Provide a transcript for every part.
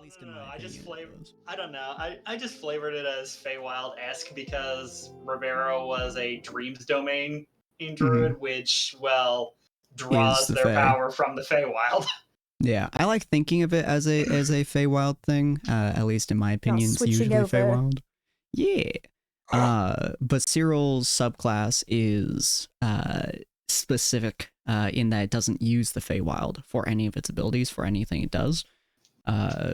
least in my I just opinion. I don't know. I just flavored it as Feywild-esque because Rivero was a dreams domain in Druid, which, well, draws the their Fey. power from the Feywild. Yeah, I like thinking of it as a Feywild thing. At least in my opinion, it's usually Feywild. Yeah. But Cyril's subclass is specific in that it doesn't use the Feywild for any of its abilities, for anything it does.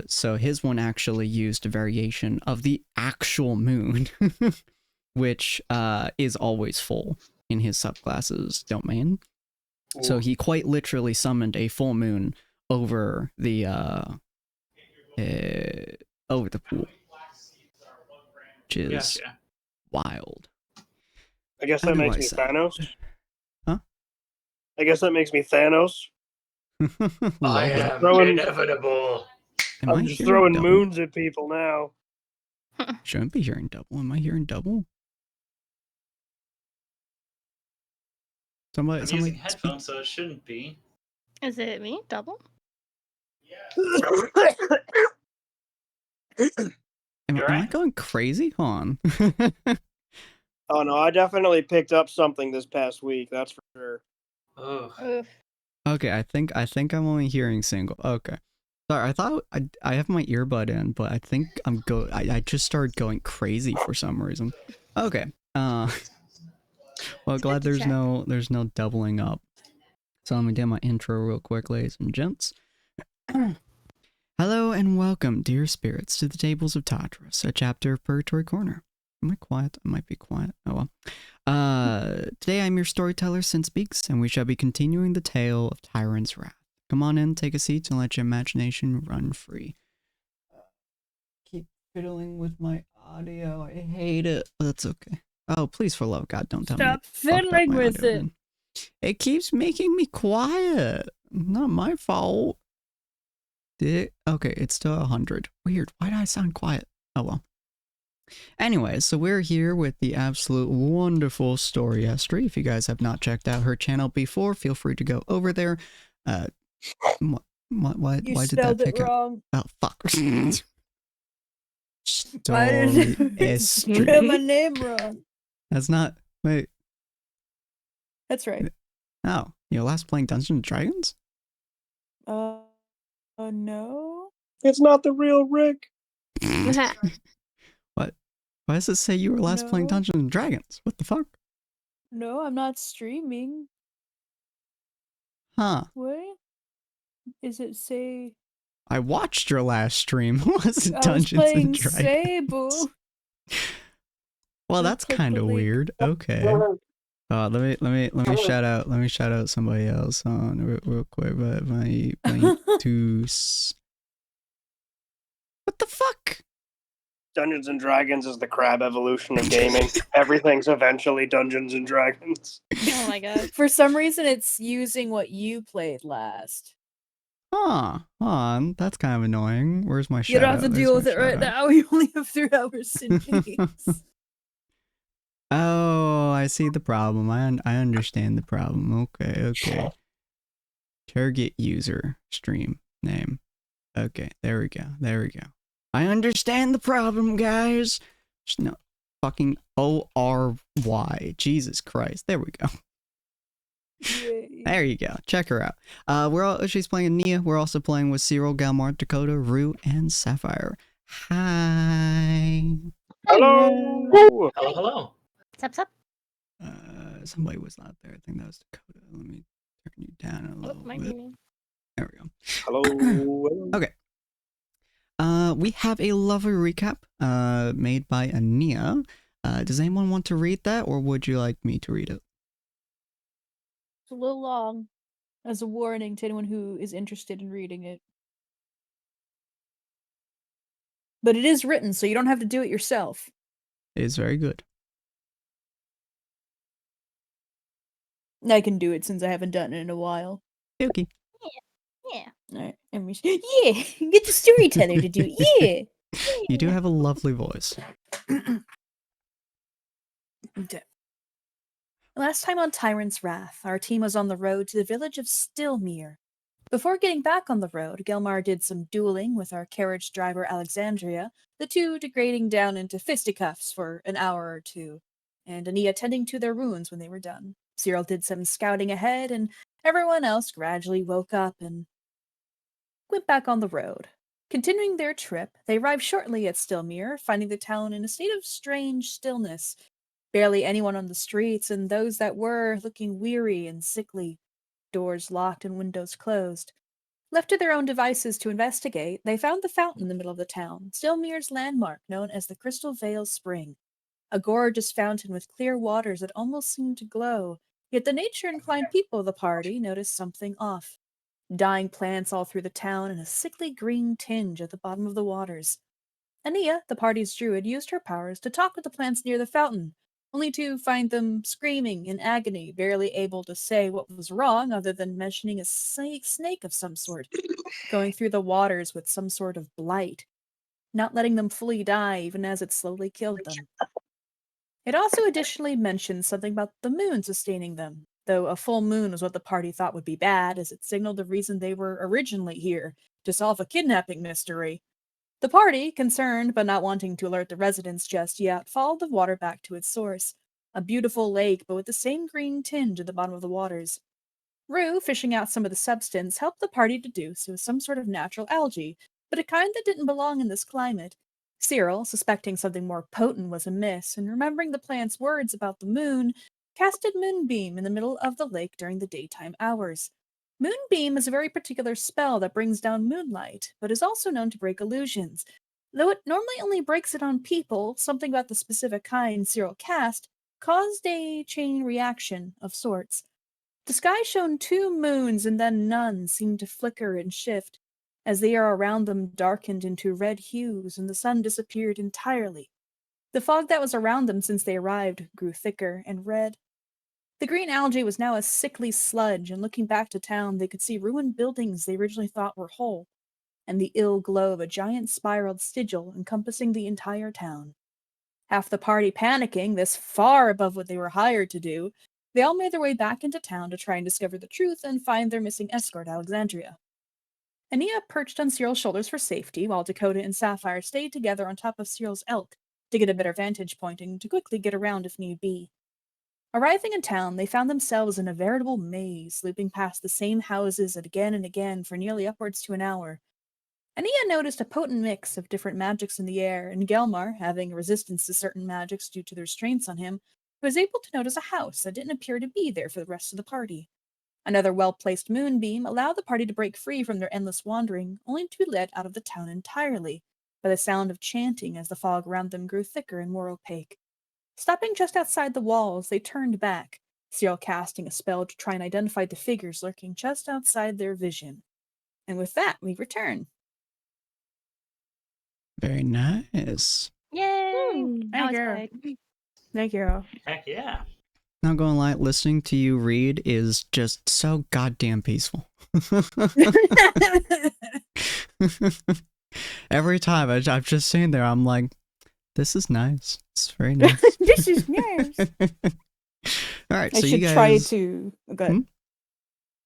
So his one actually used a variation of the actual moon, which is always full in his subclass's domain. Ooh. So he quite literally summoned a full moon over the pool, which is wild. I guess that makes me Thanos. Huh? I guess that makes me Thanos. I am inevitable. I'm just throwing moons at people now. Shouldn't be hearing double. Am I hearing double? I'm using headphones, so it shouldn't be. Is it me? Double? Am I going crazy? Hold on. Oh no, I definitely picked up something this past week. That's for sure. Ugh. Okay, I think I'm only hearing single. Okay, sorry. I thought I have my earbud in, but I think I just started going crazy for some reason. Okay. Well, glad there's no doubling up. So let me do my intro real quick, ladies and gents. Hello and welcome, dear spirits, to the Tables of Tartarus, a chapter of Purgatory Corner. Am I quiet? I might be quiet. Oh well. Today I'm your storyteller, Sinspeaks, and we shall be continuing the tale of Tyrant's Wrath. Come on in, take a seat, and let your imagination run free. Keep fiddling with my audio. I hate it, but that's okay. Oh, please, for love of God, don't tell me. Stop fiddling with it. It keeps making me quiet. Not my fault. Okay, it's still 100. Weird. Why did I sound quiet? Oh well. Anyway, so we're here with the absolute wonderful Storyestry. If you guys have not checked out her channel before, feel free to go over there. Why did that pick wrong. Oh, fuck. You have my name wrong. That's not... Wait. That's right. Oh, you're last playing Dungeons and Dragons? No. It's not the real Rick. What? Why does it say you were last playing Dungeons and Dragons? What the fuck? No, I'm not streaming. Huh. What? Is it say... I watched your last stream. Was it Dungeons and Dragons? Sable. Well, that's kind of weird. Okay. Let me shout out somebody else on real quick. But my what the fuck? Dungeons and Dragons is the crab evolution of gaming. Everything's eventually Dungeons and Dragons. Oh my god. For some reason, it's using what you played last. Huh. That's kind of annoying. Where's my shout out? You don't have to deal with it right now. You only have 3 hours in days. Oh, I see the problem. I understand the problem. Okay. Target user stream name. Okay, there we go. I understand the problem, guys. Just no fucking ORY. Jesus Christ. There we go. Yay. There you go. Check her out. She's playing Nia. We're also playing with Cyril, Galmar, Dakota, Rue, and Sapphire. Hi. Hello. Hello. What's up? Somebody was not there. I think that was Dakota. Let me turn you down a little bit. There we go. Hello. Okay. We have a lovely recap made by Ania. Does anyone want to read that, or would you like me to read it? It's a little long, as a warning to anyone who is interested in reading it. But it is written, so you don't have to do it yourself. It is very good. I can do it since I haven't done it in a while. Okay. Yeah. Alright. Yeah! Get the storyteller to do it. Yeah! You do have a lovely voice. Last time on Tyrant's Wrath, our team was on the road to the village of Stillmere. Before getting back on the road, Gelmar did some dueling with our carriage driver Alexandria, the two degrading down into fisticuffs for an hour or two, and Ania tending to their wounds when they were done. Cyril did some scouting ahead, and everyone else gradually woke up and went back on the road. Continuing their trip, they arrived shortly at Stilmere, finding the town in a state of strange stillness. Barely anyone on the streets, and those that were looking weary and sickly, doors locked and windows closed. Left to their own devices to investigate, they found the fountain in the middle of the town, Stilmere's landmark known as the Crystal Vale Spring. A gorgeous fountain with clear waters that almost seemed to glow, yet the nature-inclined people of the party noticed something off. Dying plants all through the town and a sickly green tinge at the bottom of the waters. Ania, the party's druid, used her powers to talk with the plants near the fountain, only to find them screaming in agony, barely able to say what was wrong other than mentioning a snake of some sort, going through the waters with some sort of blight, not letting them fully die even as it slowly killed them. It also additionally mentioned something about the moon sustaining them, though a full moon was what the party thought would be bad, as it signaled the reason they were originally here, to solve a kidnapping mystery. The party, concerned but not wanting to alert the residents just yet, followed the water back to its source, a beautiful lake but with the same green tinge at the bottom of the waters. Rue, fishing out some of the substance, helped the party deduce it was some sort of natural algae, but a kind that didn't belong in this climate. Cyril, suspecting something more potent was amiss, and remembering the plant's words about the moon, casted Moonbeam in the middle of the lake during the daytime hours. Moonbeam is a very particular spell that brings down moonlight, but is also known to break illusions. Though it normally only breaks it on people, something about the specific kind Cyril cast caused a chain reaction of sorts. The sky shone 2 moons and then none seemed to flicker and shift, as the air around them darkened into red hues and the sun disappeared entirely. The fog that was around them since they arrived grew thicker and red. The green algae was now a sickly sludge, and looking back to town, they could see ruined buildings they originally thought were whole, and the ill glow of a giant spiraled sigil encompassing the entire town. Half the party panicking, this far above what they were hired to do, they all made their way back into town to try and discover the truth and find their missing escort, Alexandria. Ania perched on Cyril's shoulders for safety, while Dakota and Sapphire stayed together on top of Cyril's elk to get a better vantage point and to quickly get around if need be. Arriving in town, they found themselves in a veritable maze, looping past the same houses again and again for nearly upwards to an hour. Ania noticed a potent mix of different magics in the air, and Gelmar, having a resistance to certain magics due to their restraints on him, was able to notice a house that didn't appear to be there for the rest of the party. Another well-placed moonbeam allowed the party to break free from their endless wandering, only to be led out of the town entirely, by the sound of chanting as the fog around them grew thicker and more opaque. Stopping just outside the walls, they turned back, Cyril casting a spell to try and identify the figures lurking just outside their vision. And with that, we return. Very nice. Yay! Now it's good. Thank you. Heck yeah. Not gonna lie, listening to you read is just so goddamn peaceful. Every time I'm just sitting there, I'm like, this is nice. It's very nice. This is nice. All right, I so should you guys try to. Good.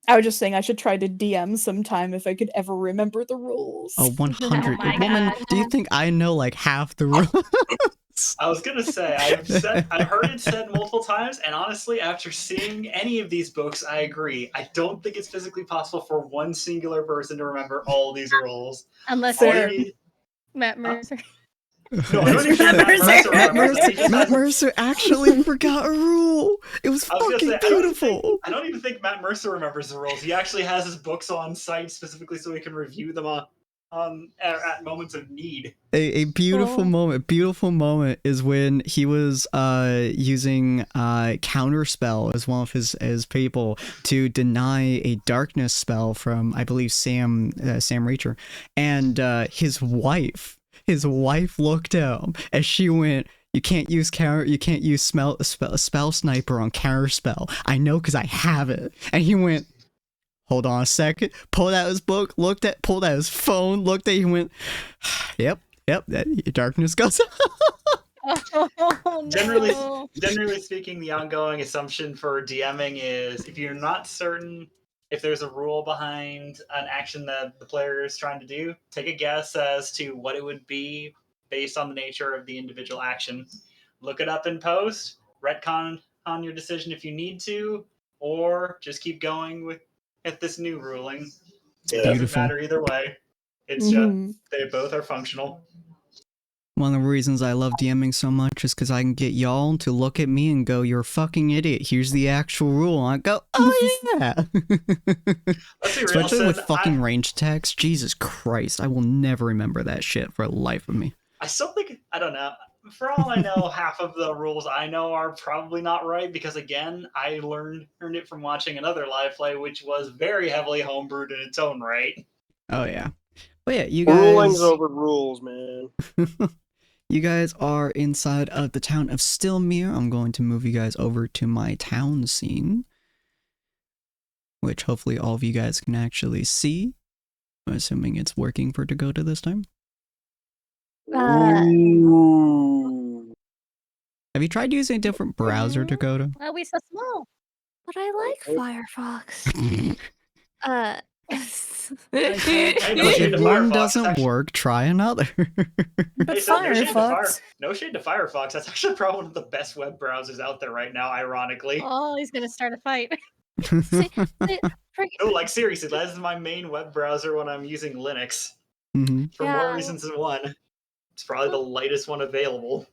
I was just saying I should try to DM sometime if I could ever remember the rules. Oh, 100. Oh my Woman, God. do you think I know like half the rules? I was gonna say I've heard it said multiple times, and honestly, after seeing any of these books, I agree. I don't think it's physically possible for one singular person to remember all these rules. Unless All they're you need- Matt Mercer. No, I don't even think Matt Mercer remembers. He just Matt has- Mercer actually forgot a rule. It was I was gonna fucking say, beautiful. I don't even think Matt Mercer remembers the rules. He actually has his books on site specifically so he can review them at moments of need. A beautiful moment is when he was using counterspell as one of his people to deny a darkness spell from, I believe, Sam Reacher, and his wife looked at him as she went, you can't use spell sniper on counterspell. I know because I have it. And he went, hold on a second, pulled out his book, pulled out his phone, looked at it, he went, yep, that darkness goes. Oh, no. Generally speaking, the ongoing assumption for DMing is if you're not certain if there's a rule behind an action that the player is trying to do, take a guess as to what it would be based on the nature of the individual action. Look it up in post, retcon on your decision if you need to, or just keep going with this new ruling. It doesn't matter either way. It's just they both are functional. One of the reasons I love DMing so much is because I can get y'all to look at me and go, "You're a fucking idiot. Here's the actual rule." And I go, "Oh yeah." Especially with fucking range attacks. Jesus Christ, I will never remember that shit for the life of me. I still think, I don't know. For all I know, half of the rules I know are probably not right because, again, I learned it from watching another live play, which was very heavily homebrewed in its own right. Oh yeah, but yeah, you guys. Rulings over rules, man. You guys are inside of the town of Stillmere. I'm going to move you guys over to my town scene, which hopefully all of you guys can actually see. I'm assuming it's working for Dakota this time. Have you tried using a different browser, Dakota? Oh, we so small. But I like Firefox. If one doesn't work, try another. But Firefox. No shade to Firefox. That's actually probably one of the best web browsers out there right now, ironically. Oh, he's gonna start a fight. No, like seriously, that is my main web browser when I'm using Linux. For more reasons than one. It's probably the lightest one available.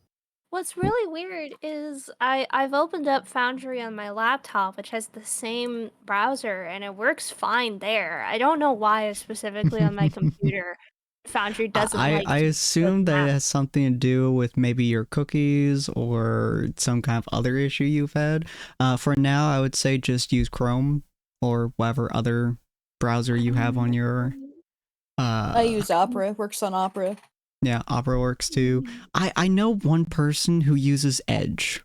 What's really weird is I've opened up Foundry on my laptop, which has the same browser, and it works fine there. I don't know why specifically on my computer Foundry doesn't like I assume that it has something to do with maybe your cookies or some kind of other issue you've had. For now, I would say just use Chrome or whatever other browser you have on your... I use Opera. It works on Opera. Yeah, Opera works too. I know one person who uses Edge,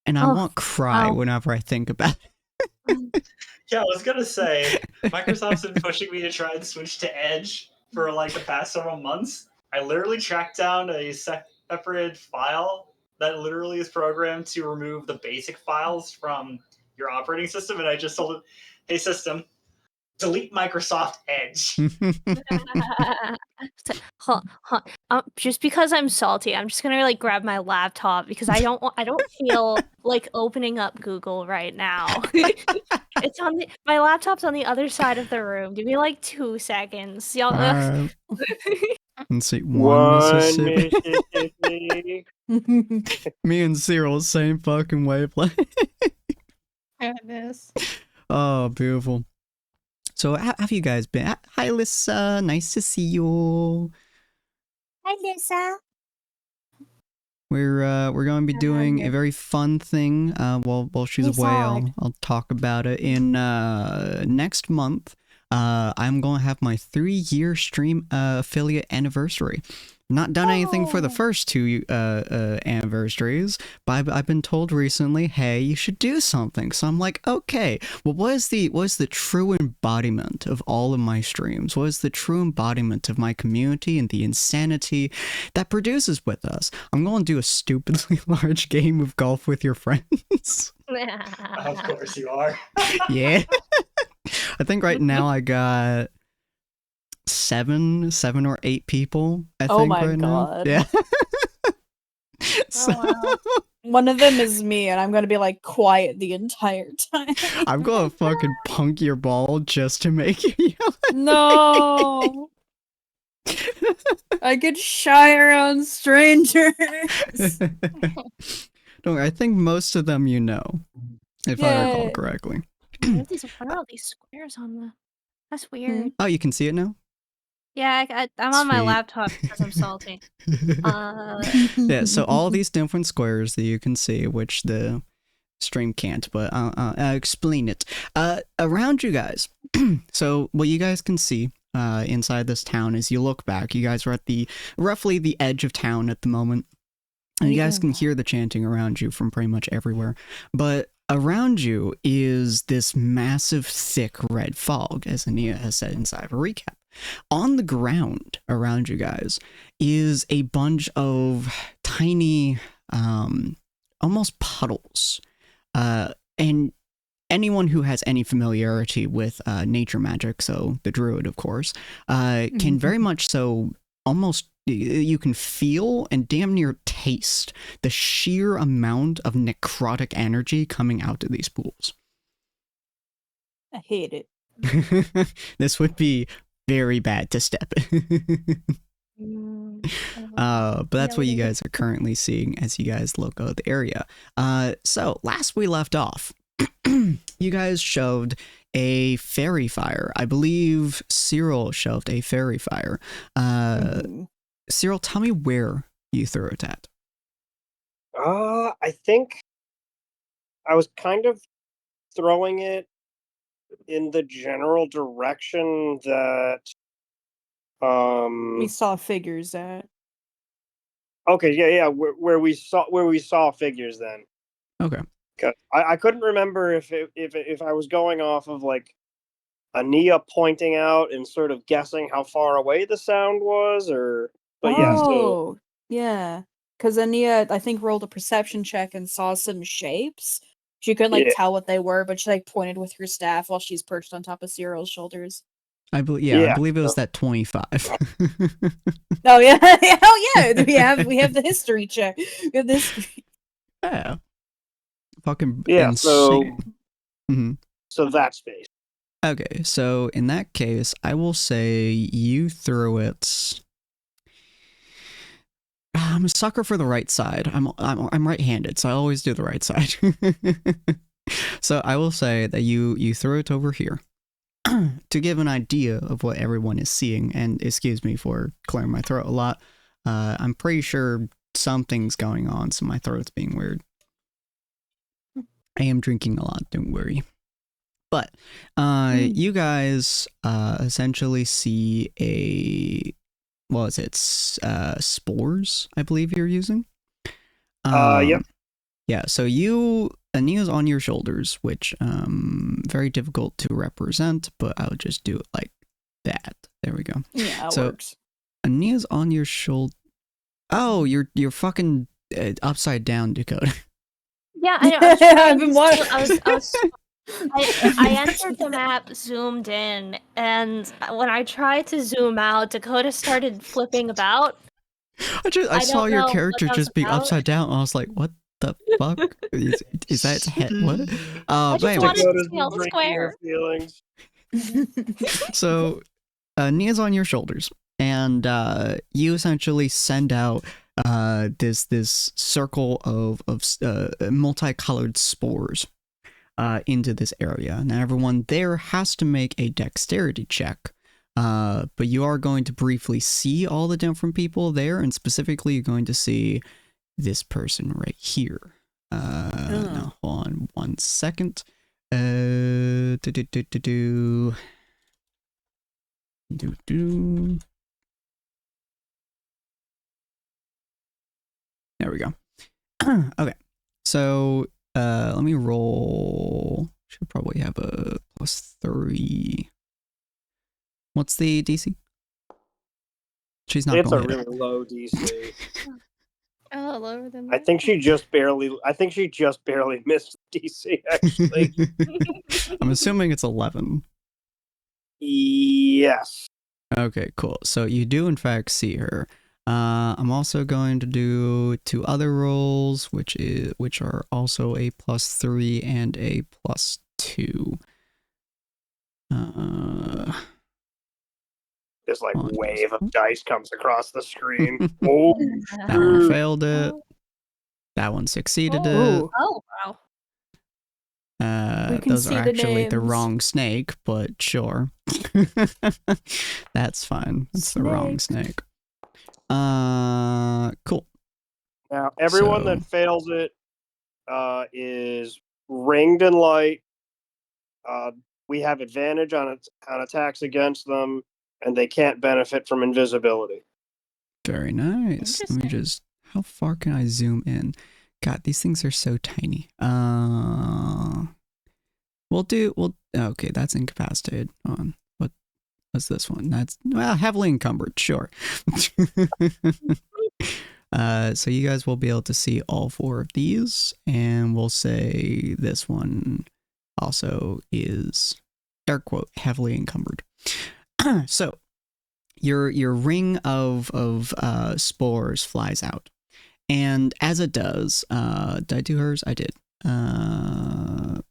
and I want to cry whenever I think about it. Yeah, I was gonna say, Microsoft's been pushing me to try and switch to Edge for like the past several months. I literally tracked down a separate file that literally is programmed to remove the basic files from your operating system, and I just told it, "Hey system, delete Microsoft Edge." Just because I'm salty, I'm just gonna like grab my laptop because I don't feel like opening up Google right now. It's on my laptop's on the other side of the room. Give me like 2 seconds. Y'all. Let's see. One Mississippi. Me and Cyril, same fucking wavelength. Goodness. Oh, beautiful. So, how have you guys been? Hi, Lissa. Nice to see you. Hi, Lissa. We're going to be doing a very fun thing. While she's away, I'll talk about it. In next month, I'm going to have my 3-year stream affiliate anniversary. Not done anything for the first 2 anniversaries, but I've been told recently, hey, you should do something. So I'm like, okay, well, what is the true embodiment of all of my streams? What is the true embodiment of my community and the insanity that produces with us? I'm going to do a stupidly large game of golf with your friends. Of course you are. Yeah. I think right now I got 7 or 8 people, I think, right now. Yeah. So, wow. One of them is me, and I'm gonna be like quiet the entire time. I'm gonna fucking punk your ball just to make you yell at No. I get shy around strangers. Don't worry, I think most of them you know, if I recall correctly. What are all these squares on the... That's weird. Oh, you can see it now? Yeah, I'm on my laptop because I'm salty. Yeah, so all these different squares that you can see, which the stream can't, but I'll explain it. Around you guys, so what you guys can see inside this town is you look back, you guys are at roughly the edge of town at the moment, and you guys can hear the chanting around you from pretty much everywhere, but around you is this massive, thick red fog, as Ania has said inside of a recap. On the ground around you guys is a bunch of tiny, almost puddles. And anyone who has any familiarity with nature magic, so the druid, of course, can very much so almost, you can feel and damn near taste the sheer amount of necrotic energy coming out of these pools. I hate it. This would be very bad to step in. But that's what you guys are currently seeing as you guys look out the area. So last we left off, you guys shoved a fairy fire. I believe Cyril shoved a fairy fire. Cyril, tell me where you threw it at. I think I was kind of throwing it in the general direction that We saw figures at. Okay, yeah, where we saw figures then. Okay. I couldn't remember if I was going off of like Ania pointing out and sort of guessing how far away the sound was, or yeah, because Ania I think rolled a perception check and saw some shapes. She couldn't like tell what they were, but she like pointed with her staff while she's perched on top of Cyril's shoulders. I believe it was that 25. Oh yeah, oh yeah. We have the history check. We have this. Yeah. Fucking yeah. insane. So that space. Okay, so in that case, I will say you threw it. I'm a sucker for the right side. I'm right-handed, so I always do the right side. So I will say that you threw it over here. To give an idea of what everyone is seeing, and excuse me for clearing my throat a lot, I'm pretty sure something's going on, so my throat's being weird. I am drinking a lot, don't worry. But you guys essentially see spores, I believe you're using? Yep. Yeah, so Ania's on your shoulders, which very difficult to represent, but I would just do it like that. There we go. Yeah, it works. Ania's on your shoulder. Oh, you're fucking upside down, Dakota. Yeah, I know. I've been watching. I entered the map, zoomed in, and when I tried to zoom out, Dakota started flipping about. I saw your character just being upside down, and I was like, what the fuck? Is that its head? What? I just wanted to see all the square. So, Nia's on your shoulders, and you essentially send out this circle of multicolored spores into this area. Now everyone there has to make a dexterity check, but you are going to briefly see all the different people there, and specifically you're going to see this person right here. Now hold on 1 second. There we go. Okay, so let me roll. Should probably have a +3. What's the DC? She's not. It's a really low DC. Oh, lower than that. I think she just barely missed DC. Actually, I'm assuming it's 11. Yes. Okay, cool. So you do in fact see her. I'm also going to do 2 other rolls, which are also a +3 and a +2. This like wave of dice comes across the screen. Oh, that one failed it. That one succeeded it. Oh wow. Those are actually the wrong snake, but sure. That's fine. That's the wrong snake. Cool. Now everyone that fails it is ringed in light. We have advantage on attacks against them, and they can't benefit from invisibility. Very nice. Let me just. How far can I zoom in? God, these things are so tiny. Okay, that's incapacitated. On what's this one? That's heavily encumbered. Sure. So you guys will be able to see all 4 of these, and we'll say this one also is dark quote heavily encumbered. So your ring of spores flies out, and as it does, did I do hers? I did.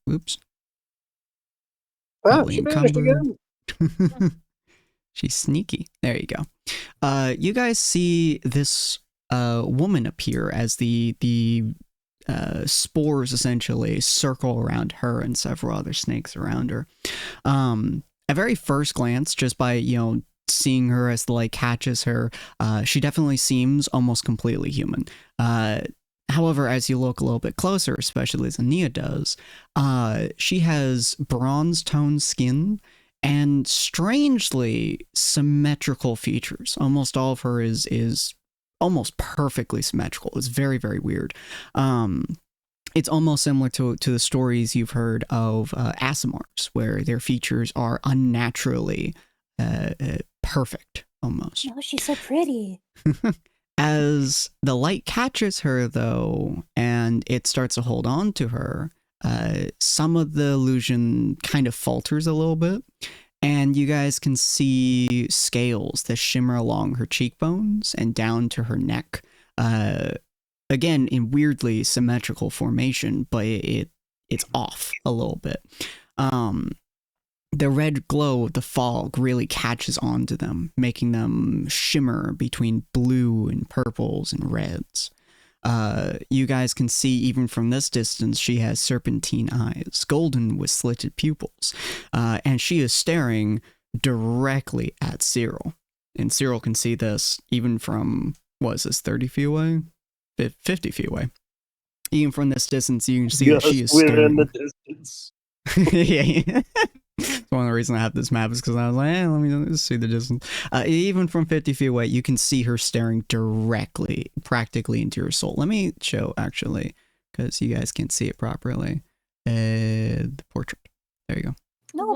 Oops. She vanished again. She's sneaky. There you go. You guys see this woman appear as the spores essentially circle around her and several other snakes around her. At very first glance, just by seeing her as the light catches her, she definitely seems almost completely human. However, as you look a little bit closer, especially as Ania does, she has bronze toned skin and strangely symmetrical features. Almost all of her is almost perfectly symmetrical. It's very, very weird. It's almost similar to the stories you've heard of Aasimars, where their features are unnaturally perfect, almost. Oh, she's so pretty. As the light catches her, though, and it starts to hold on to her, some of the illusion kind of falters a little bit, and you guys can see scales that shimmer along her cheekbones and down to her neck. Again, in weirdly symmetrical formation, but it's off a little bit. The red glow of the fog really catches onto them, making them shimmer between blue and purples and reds. You guys can see even from this distance she has serpentine eyes, golden with slitted pupils, and she is staring directly at Cyril. And Cyril can see this even from, what is this, 30 feet away? 50 feet away. Even from this distance, you can see that she is staring. Within the distance. Yeah. It's one of the reasons I have this map is because I was like, let me just see the distance. Even from 50 feet away, you can see her staring directly, practically into your soul. Let me show, actually, because you guys can't see it properly. The portrait. There you go. No,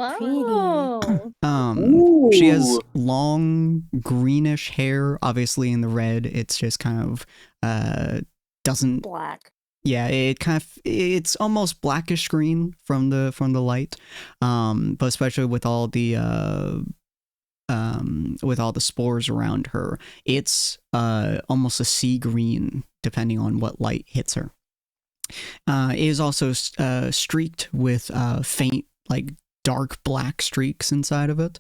Whoa. She has long greenish hair, obviously in the red. It's just kind of doesn't black. Yeah, it's almost blackish green from the light, but especially with all the spores around her, it's almost a sea green depending on what light hits her. It is also streaked with faint, like dark black streaks inside of it,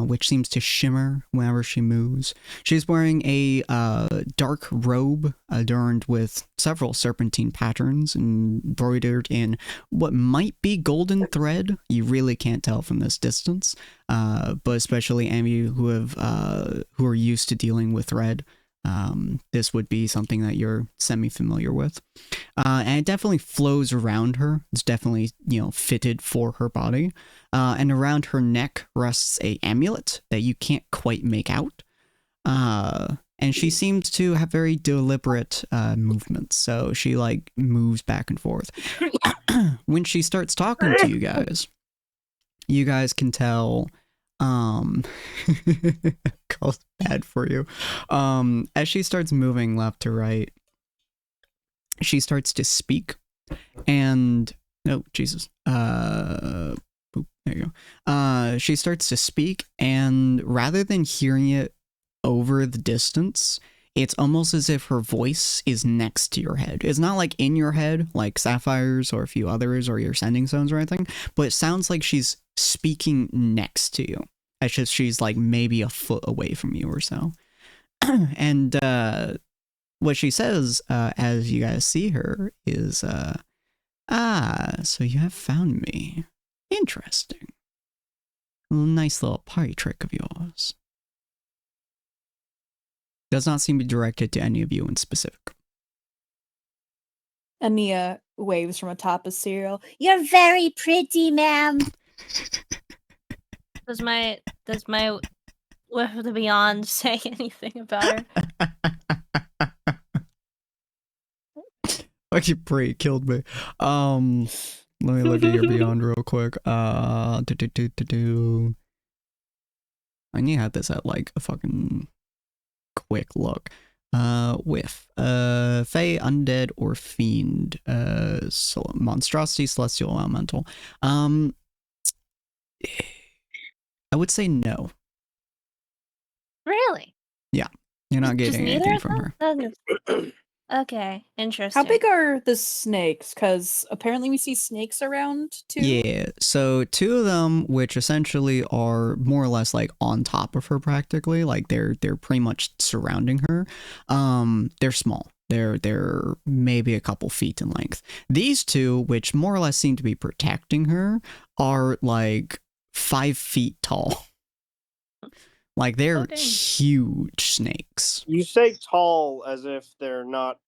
which seems to shimmer whenever she moves. She's wearing a dark robe adorned with several serpentine patterns embroidered in what might be golden thread. You really can't tell from this distance, but especially any of you who are used to dealing with thread, this would be something that you're semi-familiar with. And it definitely flows around her. It's definitely, fitted for her body. And around her neck rests a amulet that you can't quite make out. And she seems to have very deliberate movements. So she moves back and forth. When she starts talking to you guys can tell calls bad for you. As she starts moving left to right, she starts to speak, and oh Jesus, there you go. She starts to speak, and rather than hearing it over the distance, it's almost as if her voice is next to your head. It's not like in your head, like Sapphire's or a few others or your sending stones or anything, but it sounds like she's speaking next to you. It's just she's like maybe a foot away from you or so. And what she says as you guys see her is, so you have found me. Interesting. Nice little party trick of yours. Does not seem to be directed to any of you in specific. Ania waves from atop of Cyril. You're very pretty, ma'am. Does my With the Beyond say anything about her? Actually, pretty killed me. Let me look at your Beyond real quick. I need to have this at like a fucking quick look. with Fey, Undead, or Fiend, Monstrosity, Celestial, Elemental. I would say no. Really? Yeah, you're not Just getting neither anything of from her. them? Okay, interesting. How big are the snakes? Because apparently we see snakes around too. Yeah, so 2 of them, which essentially are more or less like on top of her practically, like they're pretty much surrounding her. They're small. They're maybe a couple feet in length. These 2, which more or less seem to be protecting her, are like 5 feet tall. Like they're huge snakes. You say tall as if they're not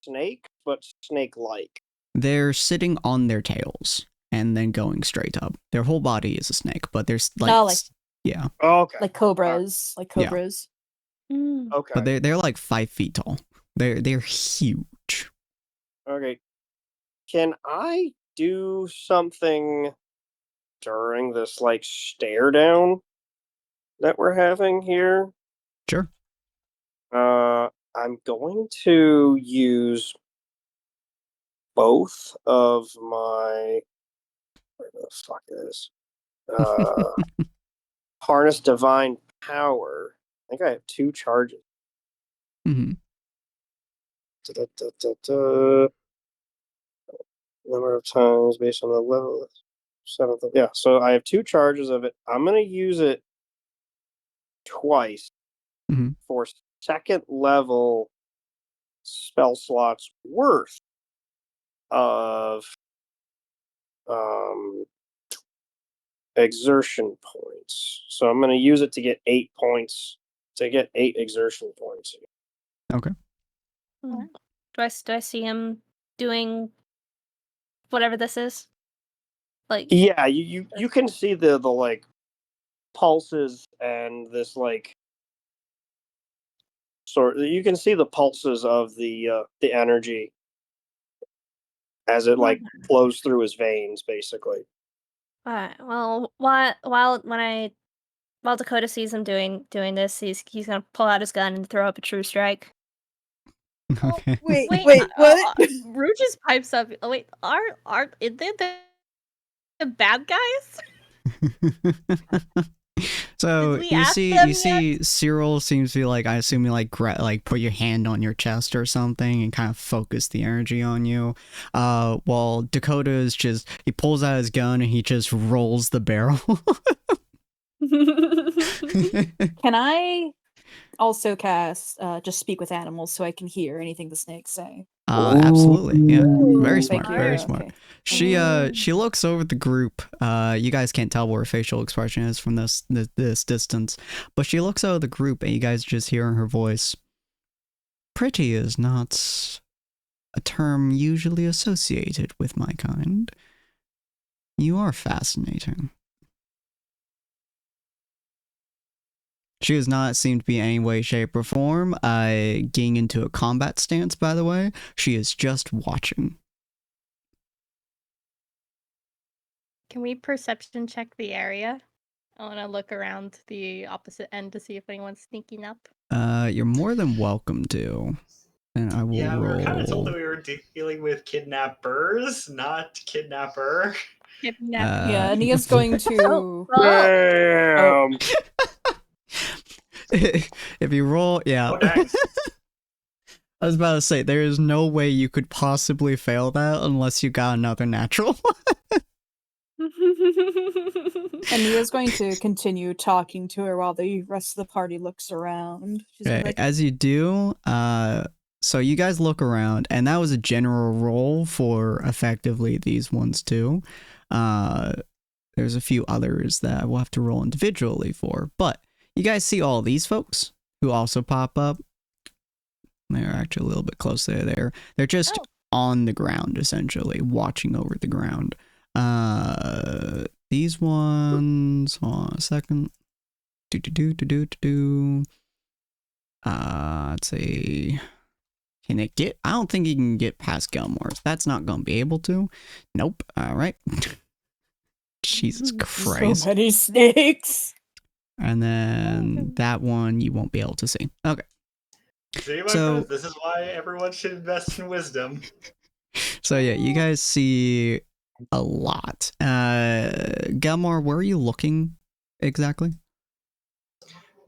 snake, but snake-like. They're sitting on their tails and then going straight up. Their whole body is a snake, but there's like, No, like yeah. Oh, okay. like cobras, like cobras. Mm. Okay. But they're like 5 feet tall. They're huge. Okay. Can I do something during this like stare down that we're having here? Sure. I'm going to use both of my where the fuck is harness divine power. I think I have 2 charges. Mm-hmm. Number of times based on the level. 7th. Yeah, so I have 2 charges of it. I'm gonna use it twice for 2nd level spell slots worth of exertion points. So I'm gonna use it to get 8 points. To get 8 exertion points. Okay. Do I see him doing whatever this is? Like, yeah, you can see the like pulses and this like sort. You can see the pulses of the energy as it like flows through his veins, basically. alright. Well, while Dakota sees him doing this, he's gonna pull out his gun and throw up a true strike. Okay. Wait, what? what? Just pipes up. Oh, wait, are they the bad guys? So Did we you ask see them Cyril seems to be like, I assume you like put your hand on your chest or something and kind of focus the energy on you. While Dakota is just, he pulls out his gun and he just rolls the barrel. Can I also cast just speak with animals so I can hear anything the snakes say? Absolutely. Yeah. Very Thank smart. you. Very smart. Okay. She looks over the group. You guys can't tell what her facial expression is from this distance, but she looks over the group and you guys just hear in her voice, pretty is not a term usually associated with my kind. You are fascinating. She does not seem to be in any way, shape, or form getting into a combat stance, by the way. She is just watching. Can we perception check the area? I want to look around the opposite end to see if anyone's sneaking up. You're more than welcome to. And I will Yeah, we roll. were kind of told that we were dealing with kidnappers, not kidnapper. Yeah, Nia's going to. Damn. If you roll, yeah. Oh, dang. I was about to say, there is no way you could possibly fail that unless you got another natural. And Nia's going to continue talking to her while the rest of the party looks around. She's Okay, like, as you do, so you guys look around, and that was a general roll for effectively these ones too. There's a few others that we'll have to roll individually for, but you guys see all these folks who also pop up. They're actually a little bit closer there. They're just on the ground, essentially, watching over the ground. These ones, hold on a second. Let's see. Can it get? I don't think you can get past Gilmore's. That's not going to be able to. Nope. All right. Jesus Christ. so many snakes. And then that one you won't be able to see. Okay. See, my friends, this is why everyone should invest in wisdom. So yeah, you guys see a lot. Gelmar, where are you looking exactly?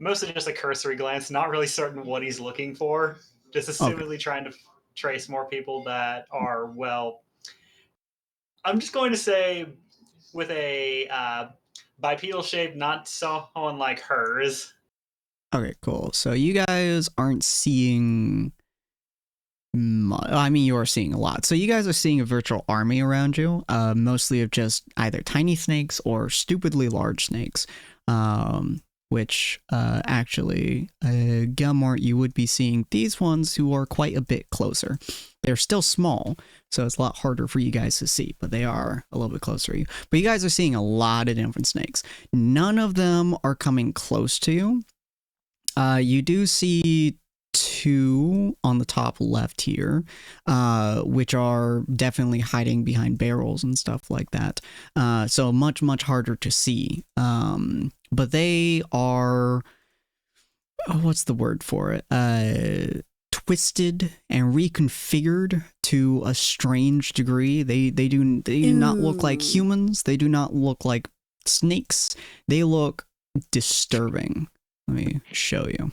Mostly just a cursory glance, not really certain what he's looking for. Just assumedly trying to trace more people that are, well, I'm just going to say with a bipedal shape, not so unlike hers. Okay, cool. So you guys aren't seeing... I mean, you are seeing a lot. So you guys are seeing a virtual army around you, mostly of just either tiny snakes or stupidly large snakes, which actually, Gelmar, you would be seeing these ones who are quite a bit closer. They're still small, so it's a lot harder for you guys to see, but they are a little bit closer to you. But you guys are seeing a lot of different snakes. None of them are coming close to you. You do see 2 on the top left here, which are definitely hiding behind barrels and stuff like that. So much harder to see. But they are, what's the word for it? Twisted and reconfigured to a strange degree. They do not look like humans. They do not look like snakes. They look disturbing. Let me show you.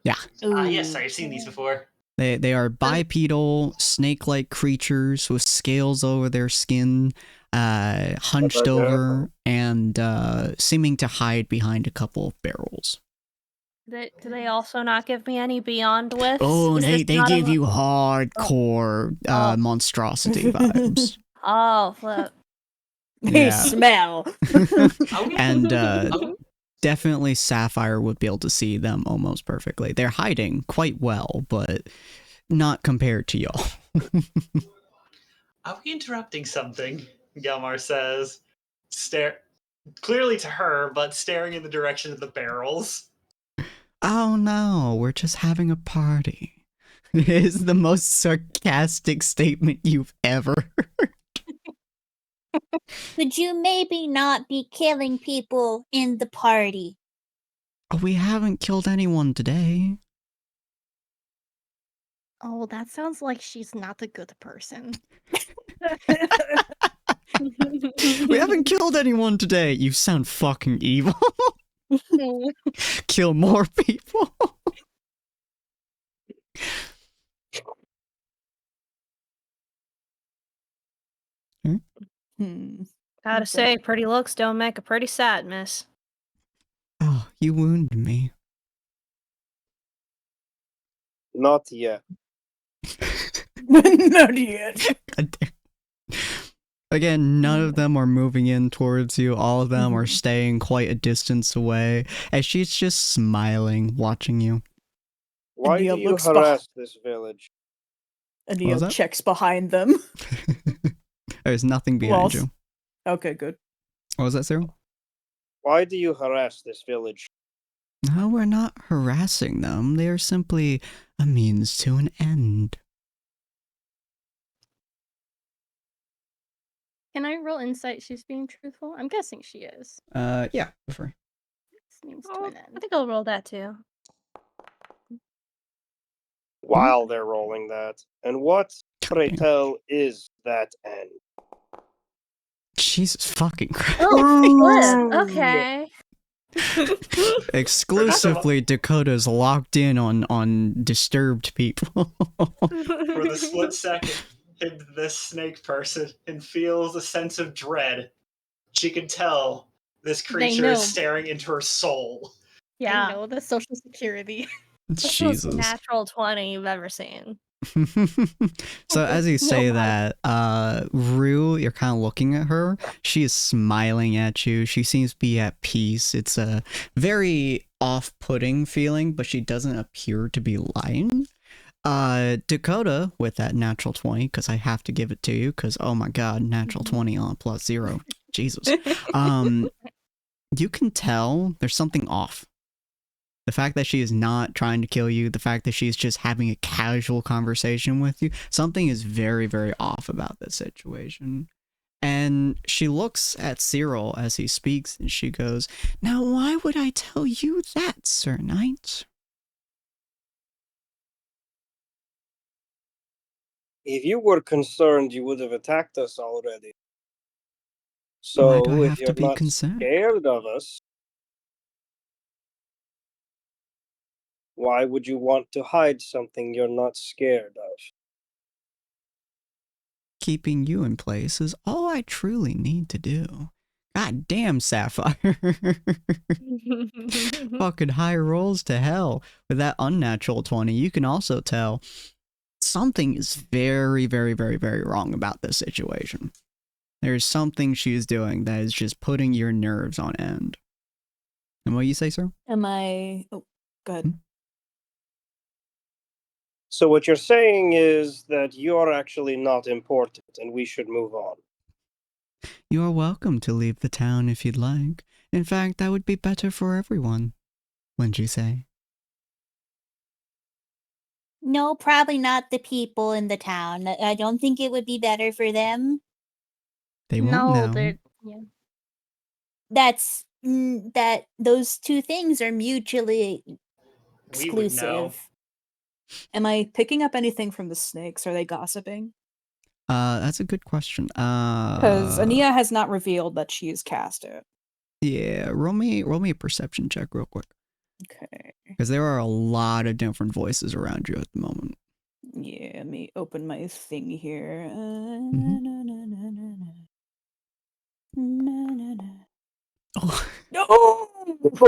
Yeah. Yes, I've seen these before. They are bipedal, snake-like creatures with scales over their skin, hunched over, and seeming to hide behind a couple of barrels. Do they also not give me any beyond whiffs? Oh, they give you hardcore monstrosity vibes. Oh, flip. They smell. And definitely Sapphire would be able to see them almost perfectly. They're hiding quite well, but not compared to y'all. Are we interrupting something? Gelmar says, clearly to her, but staring in the direction of the barrels. Oh no, we're just having a party. It is the most sarcastic statement you've ever heard. Could you maybe not be killing people in the party? Oh, we haven't killed anyone today. Oh, that sounds like she's not a good person. We haven't killed anyone today. You sound fucking evil. Kill more people. Gotta say, pretty looks don't make a pretty sad miss. Oh, you wounded me. Not yet. Not yet. Again, none of them are moving in towards you. All of them are staying quite a distance away, as she's just smiling, watching you. Why do you harass this village? Anil checks behind them. There's nothing behind you. Okay, good. What was that, Cyril? Why do you harass this village? No, we're not harassing them. They are simply a means to an end. Can I roll insight she's being truthful? I'm guessing she is. Yeah, prefer. Means to an end. I think I'll roll that too. While they're rolling that. And what, pray tell, is that end? Jesus fucking Christ. Oh, okay. Exclusively Dakota's locked in on disturbed people. For the split second, this snake person and feels a sense of dread. She can tell this creature is staring into her soul. Yeah, I know the social security. That's the most natural 20 you've ever seen. So as you say that, Rue, you're kind of looking at her. She is smiling at you. She seems to be at peace. It's a very off-putting feeling, but she doesn't appear to be lying. Dakota, with that natural 20, because I have to give it to you, because oh my god, natural 20 on +0. Jesus. You can tell there's something off. The fact that she is not trying to kill you, the fact that she's just having a casual conversation with you, something is very, very off about this situation. And she looks at Cyril as he speaks, and she goes, "Now why would I tell you that, Sir Knight?" If you were concerned, you would have attacked us already. Why do So I if have you're to be not concerned? scared of us, why would you want to hide something you're not scared of? Keeping you in place is all I truly need to do. God damn, Sapphire. Fucking high rolls to hell. With that unnatural 20, you can also tell something is very, very, very, very wrong about this situation. There's something she's doing that is just putting your nerves on end. And what do you say, sir? Am I... Oh, good. So what you're saying is that you're actually not important and we should move on. You are welcome to leave the town if you'd like. In fact, that would be better for everyone. Wouldn't you say? No, probably not the people in the town. I don't think it would be better for them. They won't know. Yeah. That those two things are mutually We would know. exclusive. Am I picking up anything from the snakes? Are they gossiping? That's a good question. Because Ania has not revealed that she's cast it. Yeah, roll me a perception check real quick. Okay. Because there are a lot of different voices around you at the moment. Yeah, let me open my thing here. Oh. No!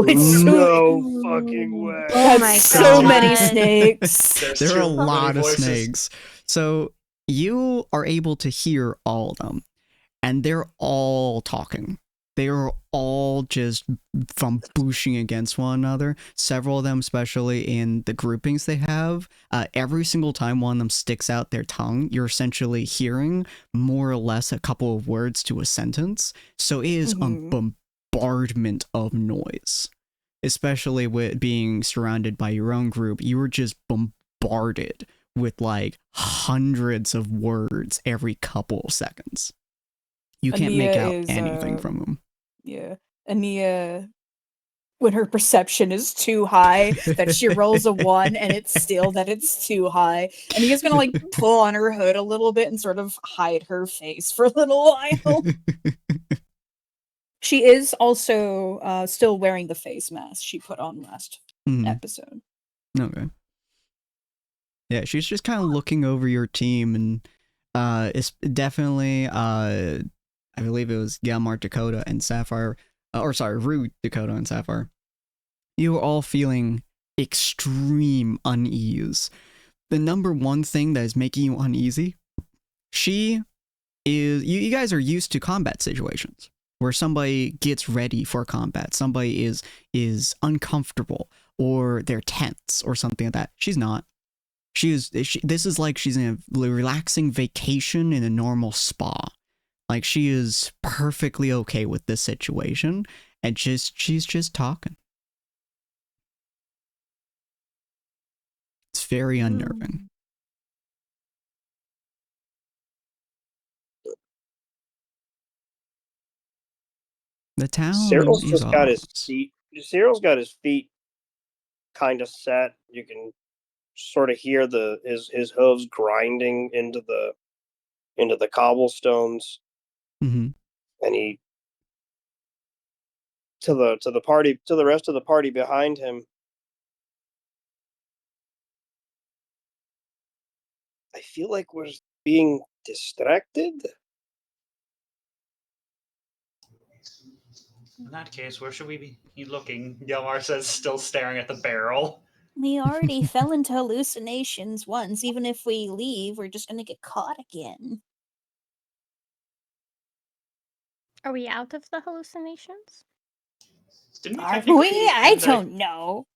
It's no fucking way. Oh my so many God. snakes. There are a too many lot of voices. snakes. So you are able to hear all of them, and they're all talking. They are all just booshing against one another. Several of them, especially in the groupings they have, every single time one of them sticks out their tongue, you're essentially hearing more or less a couple of words to a sentence. So it is a bombardment of noise. Especially with being surrounded by your own group, you were just bombarded with like hundreds of words every couple of seconds. You can't make out anything from them. Yeah. Ania, when her perception is too high, that she rolls a 1 and it's still that it's too high. Ania's gonna like pull on her hood a little bit and sort of hide her face for a little while. She is also still wearing the face mask she put on last episode. Okay. Yeah, she's just kind of looking over your team, and it's definitely I believe it was Gelmar, Dakota, and Sapphire, Rue, Dakota, and Sapphire. You are all feeling extreme unease. The number one thing that is making you uneasy, you guys are used to combat situations where somebody gets ready for combat, somebody is uncomfortable, or they're tense, or something like that. She's not. This is like she's in a relaxing vacation in a normal spa. Like, she is perfectly okay with this situation, and she's just talking. It's very unnerving. The town Cyril's is just got his ours. feet. Cyril's got his feet kind of set. You can sort of hear his hooves grinding into the cobblestones. Mm-hmm. And he to the rest of the party behind him. I feel like we're being distracted. In that case, where should we be looking? Gelmar says, still staring at the barrel. We already fell into hallucinations once. Even if we leave, we're just gonna get caught again. Are we out of the hallucinations? Didn't we Are technically we? I end don't know.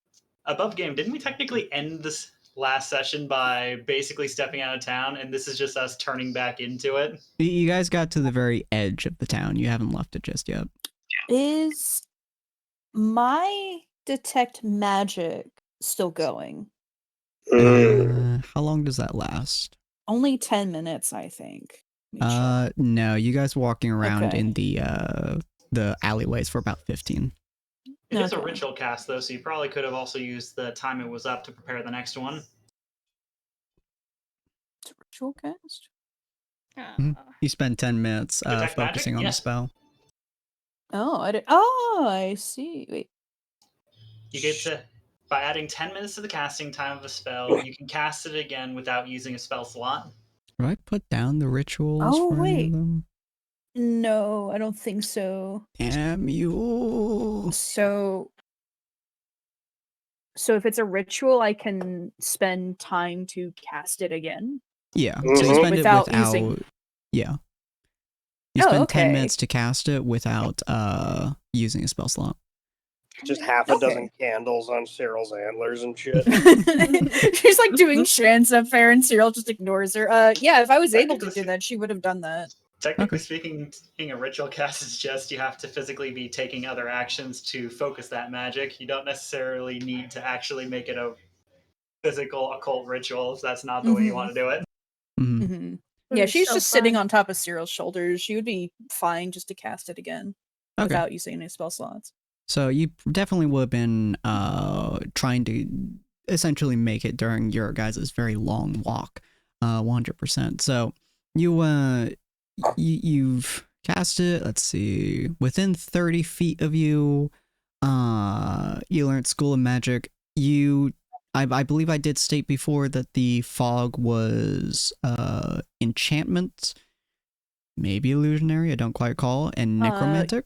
Above game, didn't we technically end this last session by basically stepping out of town, and this is just us turning back into it? You guys got to the very edge of the town. You haven't left it just yet. Is my detect magic still going? How long does that last? Only 10 minutes, I think. No, you guys walking around Okay. in the alleyways for about 15. It is a ritual cast, though, so you probably could have also used the time it was up to prepare the next one. Ritual cast? You spend 10 minutes Detect magic? focusing on the Yes. spell. I see. Wait. You get to, by adding 10 minutes to the casting time of a spell, you can cast it again without using a spell slot. Do I put down the rituals for any of them? No, I don't think so. Damn you. So if it's a ritual, I can spend time to cast it again. Yeah, Mhm. so you spend Without it without... using- Yeah. You spend 10 okay. minutes to cast it without using a spell slot. Just half a dozen candles on Cyril's antlers and shit. She's like doing chants up there, and Cyril just ignores her. Yeah, if I was able to do that, she would have done that. Technically speaking, a ritual cast is just you have to physically be taking other actions to focus that magic. You don't necessarily need to actually make it a physical occult ritual if that's not the way you want to do it. Mm-hmm. Yeah, she's just sitting on top of Cyril's shoulders. She would be fine just to cast it again without using any spell slots. So you definitely would have been trying to essentially make it during your guys' very long walk, 100%. So you've cast it. Let's see, within 30 feet of you. You learned School of Magic. I believe I did state before that the fog was enchantment, maybe illusionary. I don't quite recall, and necromantic.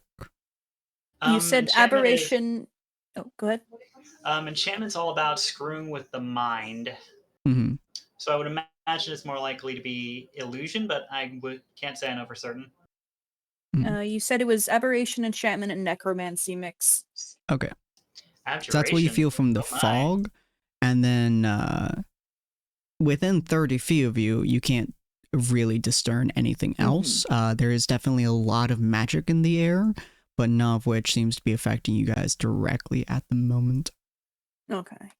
You said aberration. Oh, go ahead. Enchantment's all about screwing with the mind. Mm-hmm. So I would imagine it's more likely to be illusion, but I can't say I know for certain. You said it was aberration, enchantment, and necromancy mix. Okay. So that's what you feel from the fog, and then within 30 feet of you, you can't really discern anything else. There is definitely a lot of magic in the air, but none of which seems to be affecting you guys directly at the moment. Okay.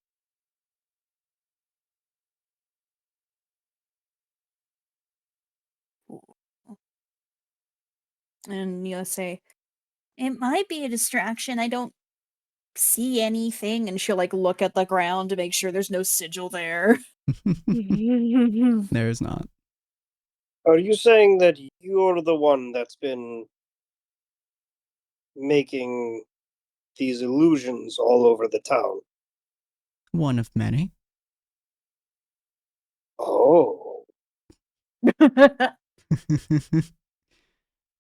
And you'll say, it might be a distraction. I don't see anything. And she'll like look at the ground to make sure there's no sigil there. There is not. Are you saying that you're the one that's been making these illusions all over the town? One of many. Oh.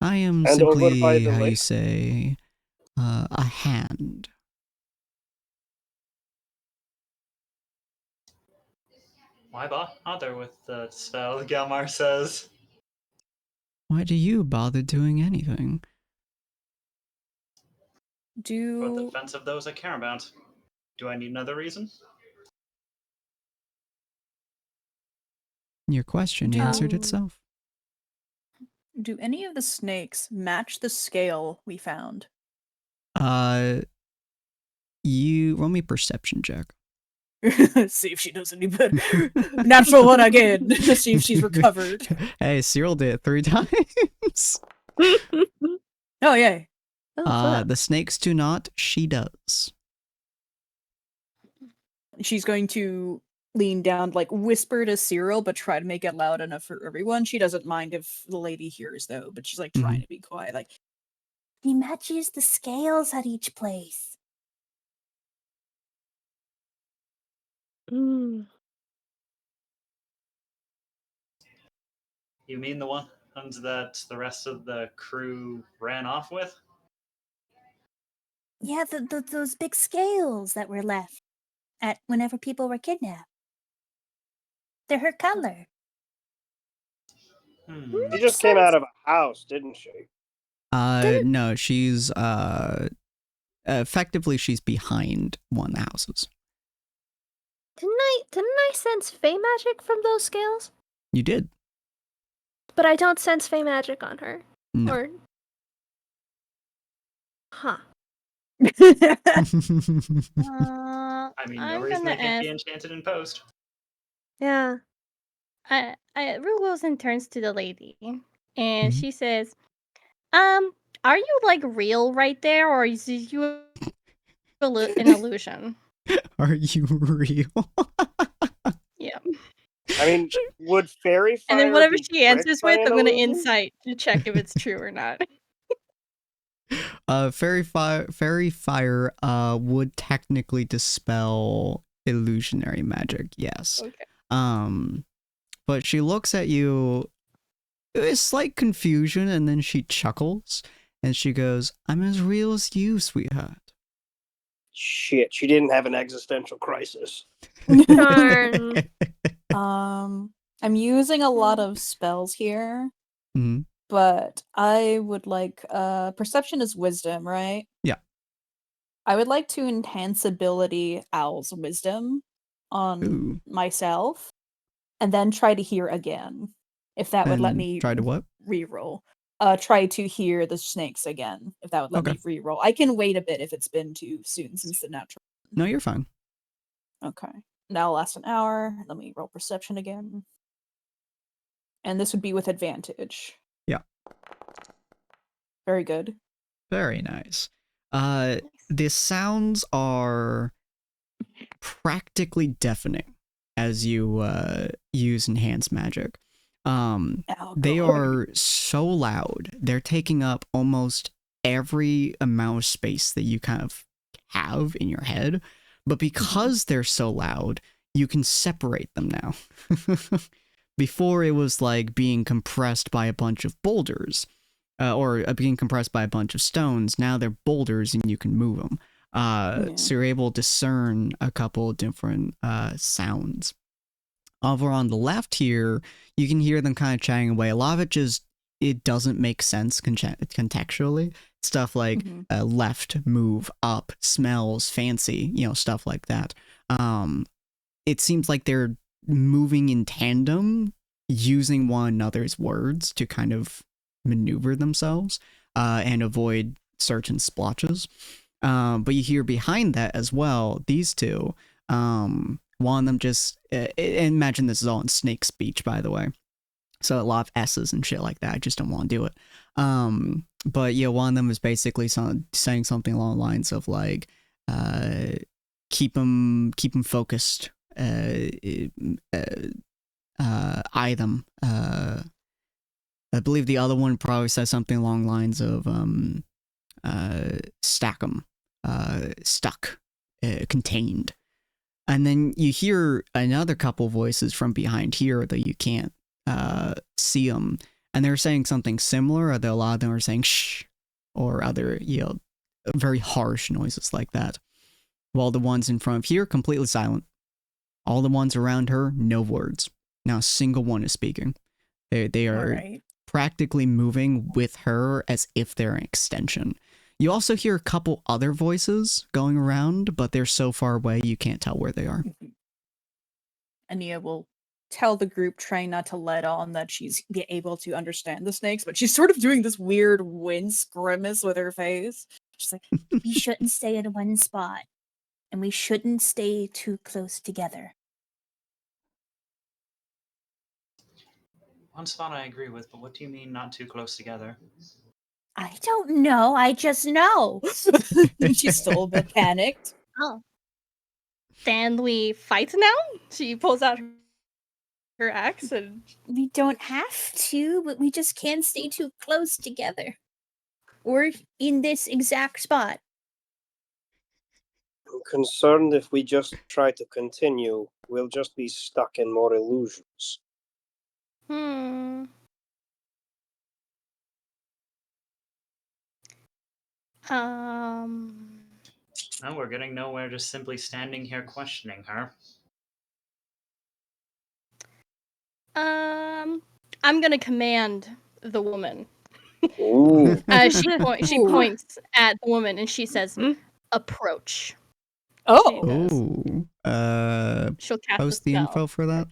I am And over by simply, the how you lake? say, a hand. Why bother with the spell? Gelmar says. Why do you bother doing anything? For the defense of those I care about. Do I need another reason? Your question answered itself. Do any of the snakes match the scale we found? You roll me a perception check. See if she does any better. Natural one again. See if she's recovered. Hey, Cyril did it 3 times. Oh, yay. The snakes do not. She does. She's going to lean down, like whisper to Cyril, but try to make it loud enough for everyone. She doesn't mind if the lady hears, though, but she's like trying to be quiet. Like, he matches the scales at each place. You mean the ones that the rest of the crew ran off with? Yeah, those big scales that were left at whenever people were kidnapped. They're her color. She just came out of a house, didn't she? No, she's effectively she's behind one of the houses. Didn't I sense Fey magic from those scales? You did. But I don't sense Fey magic on her. No. Or... Huh. I mean, no reason they can't be enchanted in post. Yeah. Rue goes and turns to the lady, and she says, are you like real right there, or is you an illusion? Are you real? Yeah. I mean, would fairy fire And then whatever be she answers tricked by with, an I'm gonna illusion? insight to check if it's true or not. Fairy fire would technically dispel illusionary magic, yes. Okay. But she looks at you with slight confusion, and then she chuckles and she goes, "I'm as real as you, sweetheart." Shit, she didn't have an existential crisis. Darn. I'm using a lot of spells here, Mm-hmm. but I would like perception is wisdom, right? Yeah. I would like to enhance ability Owl's wisdom on myself, and then try to hear again. If that would let me try to what? reroll. Try to hear the snakes again. If that would let me reroll. I can wait a bit if it's been too soon since the natural. No, you're fine. Okay. Now last an hour. Let me roll perception again. And this would be with advantage. Yeah. Very good. Very nice. The sounds are practically deafening as you use enhanced magic. They are so loud. They're taking up almost every amount of space that you kind of have in your head. But because they're so loud, you can separate them now. Before it was like being compressed by a bunch of boulders, or being compressed by a bunch of stones. Now they're boulders and you can move them. So you're able to discern a couple of different sounds. Over on the left here, you can hear them kind of chatting away. A lot of it doesn't make sense contextually. Stuff like left, move, up, smells, fancy, stuff like that. It seems like they're moving in tandem, using one another's words to kind of maneuver themselves and avoid certain splotches. But you hear behind that as well, these two, one of them just, imagine this is all in snake speech, by the way. So a lot of S's and shit like that. I just don't want to do it. But yeah, one of them is basically saying something along the lines of like, keep them focused, eye them. I believe the other one probably says something along the lines of stack them, stuck, contained. And then you hear another couple voices from behind here that you can't see them, and they're saying something similar. Although a lot of them are saying shh or other, very harsh noises like that. While the ones in front of here completely silent. All the ones around her, no words. Not a single one is speaking. They are practically moving with her as if they're an extension. You also hear a couple other voices going around, but they're so far away you can't tell where they are. Ania will tell the group, trying not to let on that she's able to understand the snakes, but she's sort of doing this weird wince grimace with her face. She's like, we shouldn't stay in one spot, and we shouldn't stay too close together. One spot I agree with, but what do you mean not too close together? I don't know. I just know. She's still a bit panicked. Oh. Then we fight now? She pulls out her axe and... We don't have to, but we just can't stay too close together. Or in this exact spot. I'm concerned if we just try to continue, we'll just be stuck in more illusions. No, we're getting nowhere just simply standing here questioning her. I'm gonna command the woman. Ooh. She points at the woman and she says, approach. Oh. She'll cast post the info for that.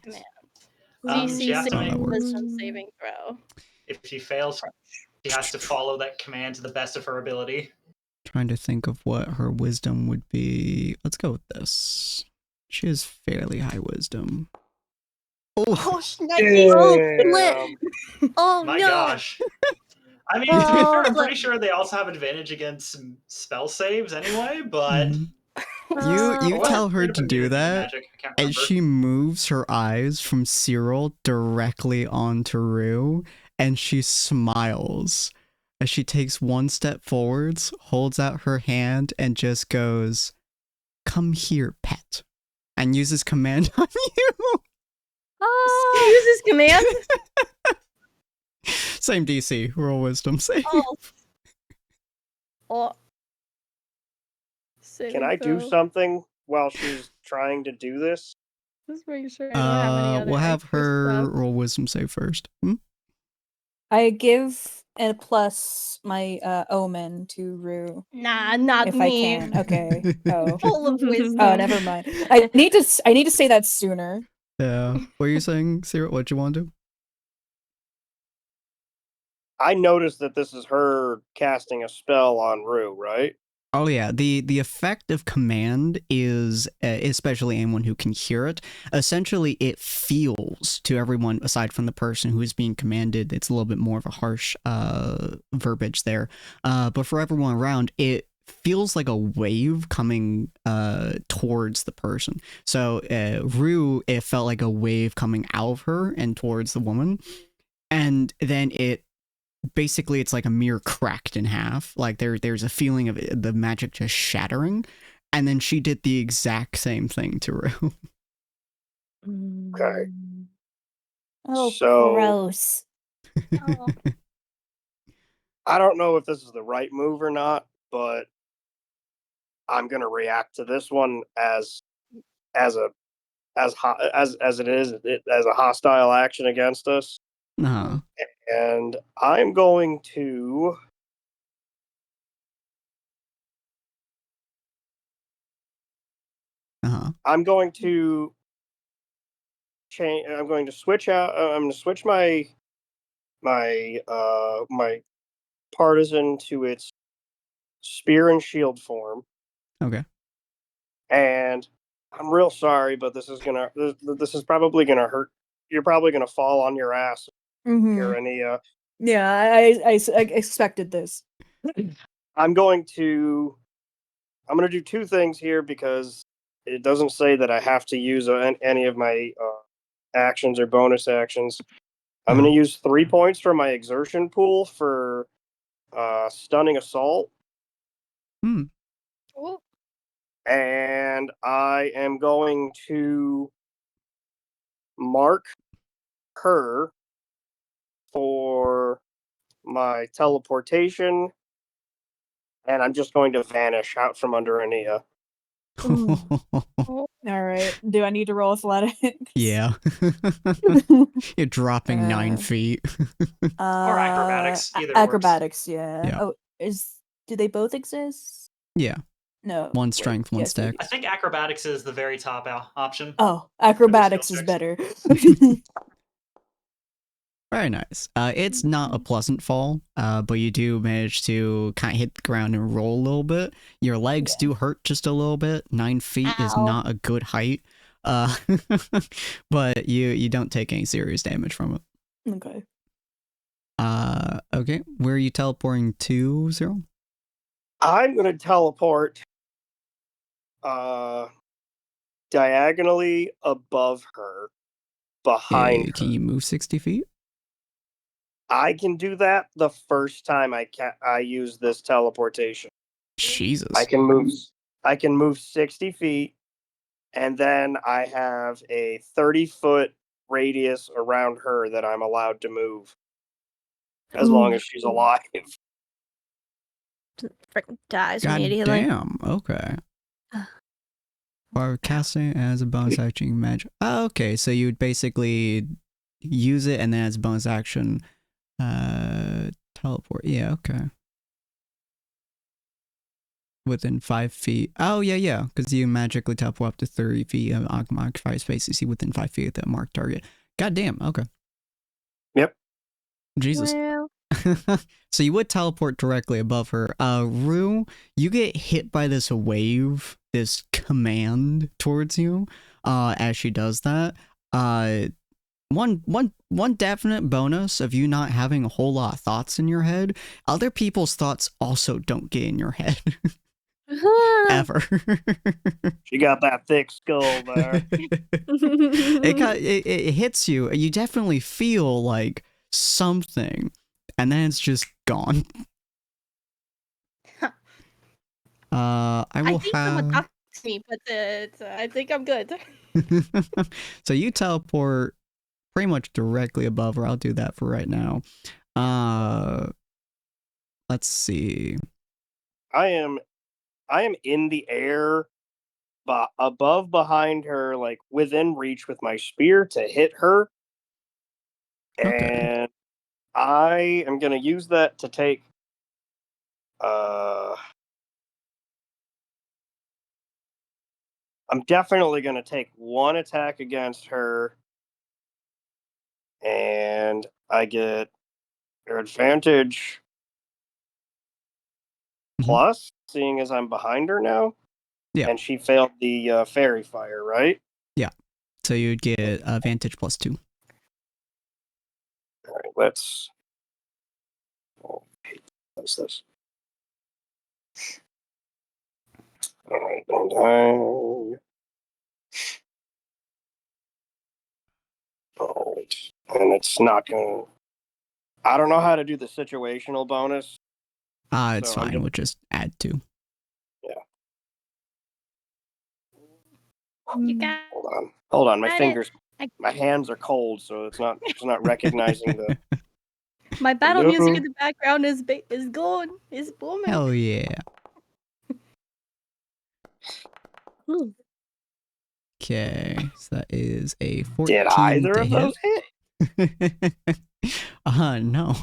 DC 16 wisdom saving throw. If she fails, she has to follow that command to the best of her ability. Trying to think of what her wisdom would be. Let's go with this. She has fairly high wisdom. Oh, my gosh. I mean, to be fair, I'm pretty sure they also have advantage against spell saves anyway, but... You What? tell her Would've to been do music and that, magic, I can't and remember. she moves her eyes from Cyril directly onto Rue, and she smiles as she takes one step forwards, holds out her hand, and just goes, "Come here, pet," and uses command on you. He uses command. Same DC. Roll wisdom save. Oh. Can I do something while she's trying to do this? Just making sure I don't have any other We'll have extra her stuff. roll wisdom save first. I give a plus my omen to Rue. Nah, not if me. I can. Okay. Oh. Full of wisdom. Oh, never mind. I need to say that sooner. Yeah. What are you saying, Sarah? What you want to do? I noticed that this is her casting a spell on Rue, right? Oh yeah, the effect of command is, especially anyone who can hear it, essentially it feels to everyone aside from the person who is being commanded. It's a little bit more of a harsh verbiage there, but for everyone around, it feels like a wave coming towards the person. So Rue, it felt like a wave coming out of her and towards the woman, and then basically it's like a mirror cracked in half. Like there's a feeling of the magic just shattering, and then she did the exact same thing to Rue. Okay. Oh, So- gross. Oh. I don't know if this is the right move or not, but I'm gonna react to this one as it is as a hostile action against us, Uh-huh. and I'm going to. Uh-huh. I'm going to change. I'm going to switch out. I'm going to switch my partisan to its spear and shield form. Okay. And I'm real sorry, but this is probably gonna hurt. You're probably gonna fall on your ass here, Ania. Yeah, I expected this. I'm going to do two things here because it doesn't say that I have to use any of my actions or bonus actions. I'm going to use 3 points from my exertion pool for stunning assault. Oh. And I am going to mark her for my teleportation, and I'm just going to vanish out from under Ania. All right. Do I need to roll athletics? Yeah. You're dropping 9 feet. Or acrobatics, either acrobatics, works. yeah. Oh, do they both exist? Yeah. No. One strength, one yes, they stack. I think acrobatics is the very top option. Oh, acrobatics is better. Very nice. It's not a pleasant fall, but you do manage to kind of hit the ground and roll a little bit. Your legs do hurt just a little bit. 9 feet is not a good height, but you don't take any serious damage from it. Okay. Okay. Where are you teleporting to, Zero? I'm going to teleport diagonally above her, behind her. Can you move 60 feet? I can do that the first time I use this teleportation. Jesus. I can move 60 feet, and then I have a 30-foot radius around her that I'm allowed to move, as long as she's alive. Freaking dies God immediately. damn. Okay. Or casting as a bonus action magic. Oh, okay, so you would basically use it and then as a bonus action teleport. Yeah, okay. Within 5 feet. Oh, yeah, because you magically teleport up to 30 feet of occupied space. You see within 5 feet of that marked target. God damn, okay. Yep. Jesus. Well. So you would teleport directly above her. Rue, you get hit by this wave, this command towards you, as she does that. One definite bonus of you not having a whole lot of thoughts in your head. Other people's thoughts also don't get in your head. ever. She got that thick skull there. It hits you. You definitely feel like something, and then it's just gone. I will think someone talked to me, but I think I'm good. So you teleport pretty much directly above her. I'll do that for right now. Let's see. I am in the air, above, behind her, like within reach with my spear to hit her. Okay. And I am gonna use that to take I'm definitely gonna take one attack against her, and I get her advantage plus, seeing as I'm behind her now. Yeah. And she failed the fairy fire, right? Yeah. So you'd get advantage +2. All right, let's. What's this? All right, all right, and it's not gonna. I don't know how to do the situational bonus. It's fine. We'll just add 2. Yeah. You got. Hold on. My fingers, my hands are cold, so it's not recognizing the. My battle music in the background is going. It's booming. Hell yeah. Okay, so that is a 14. Did either of those hit? No.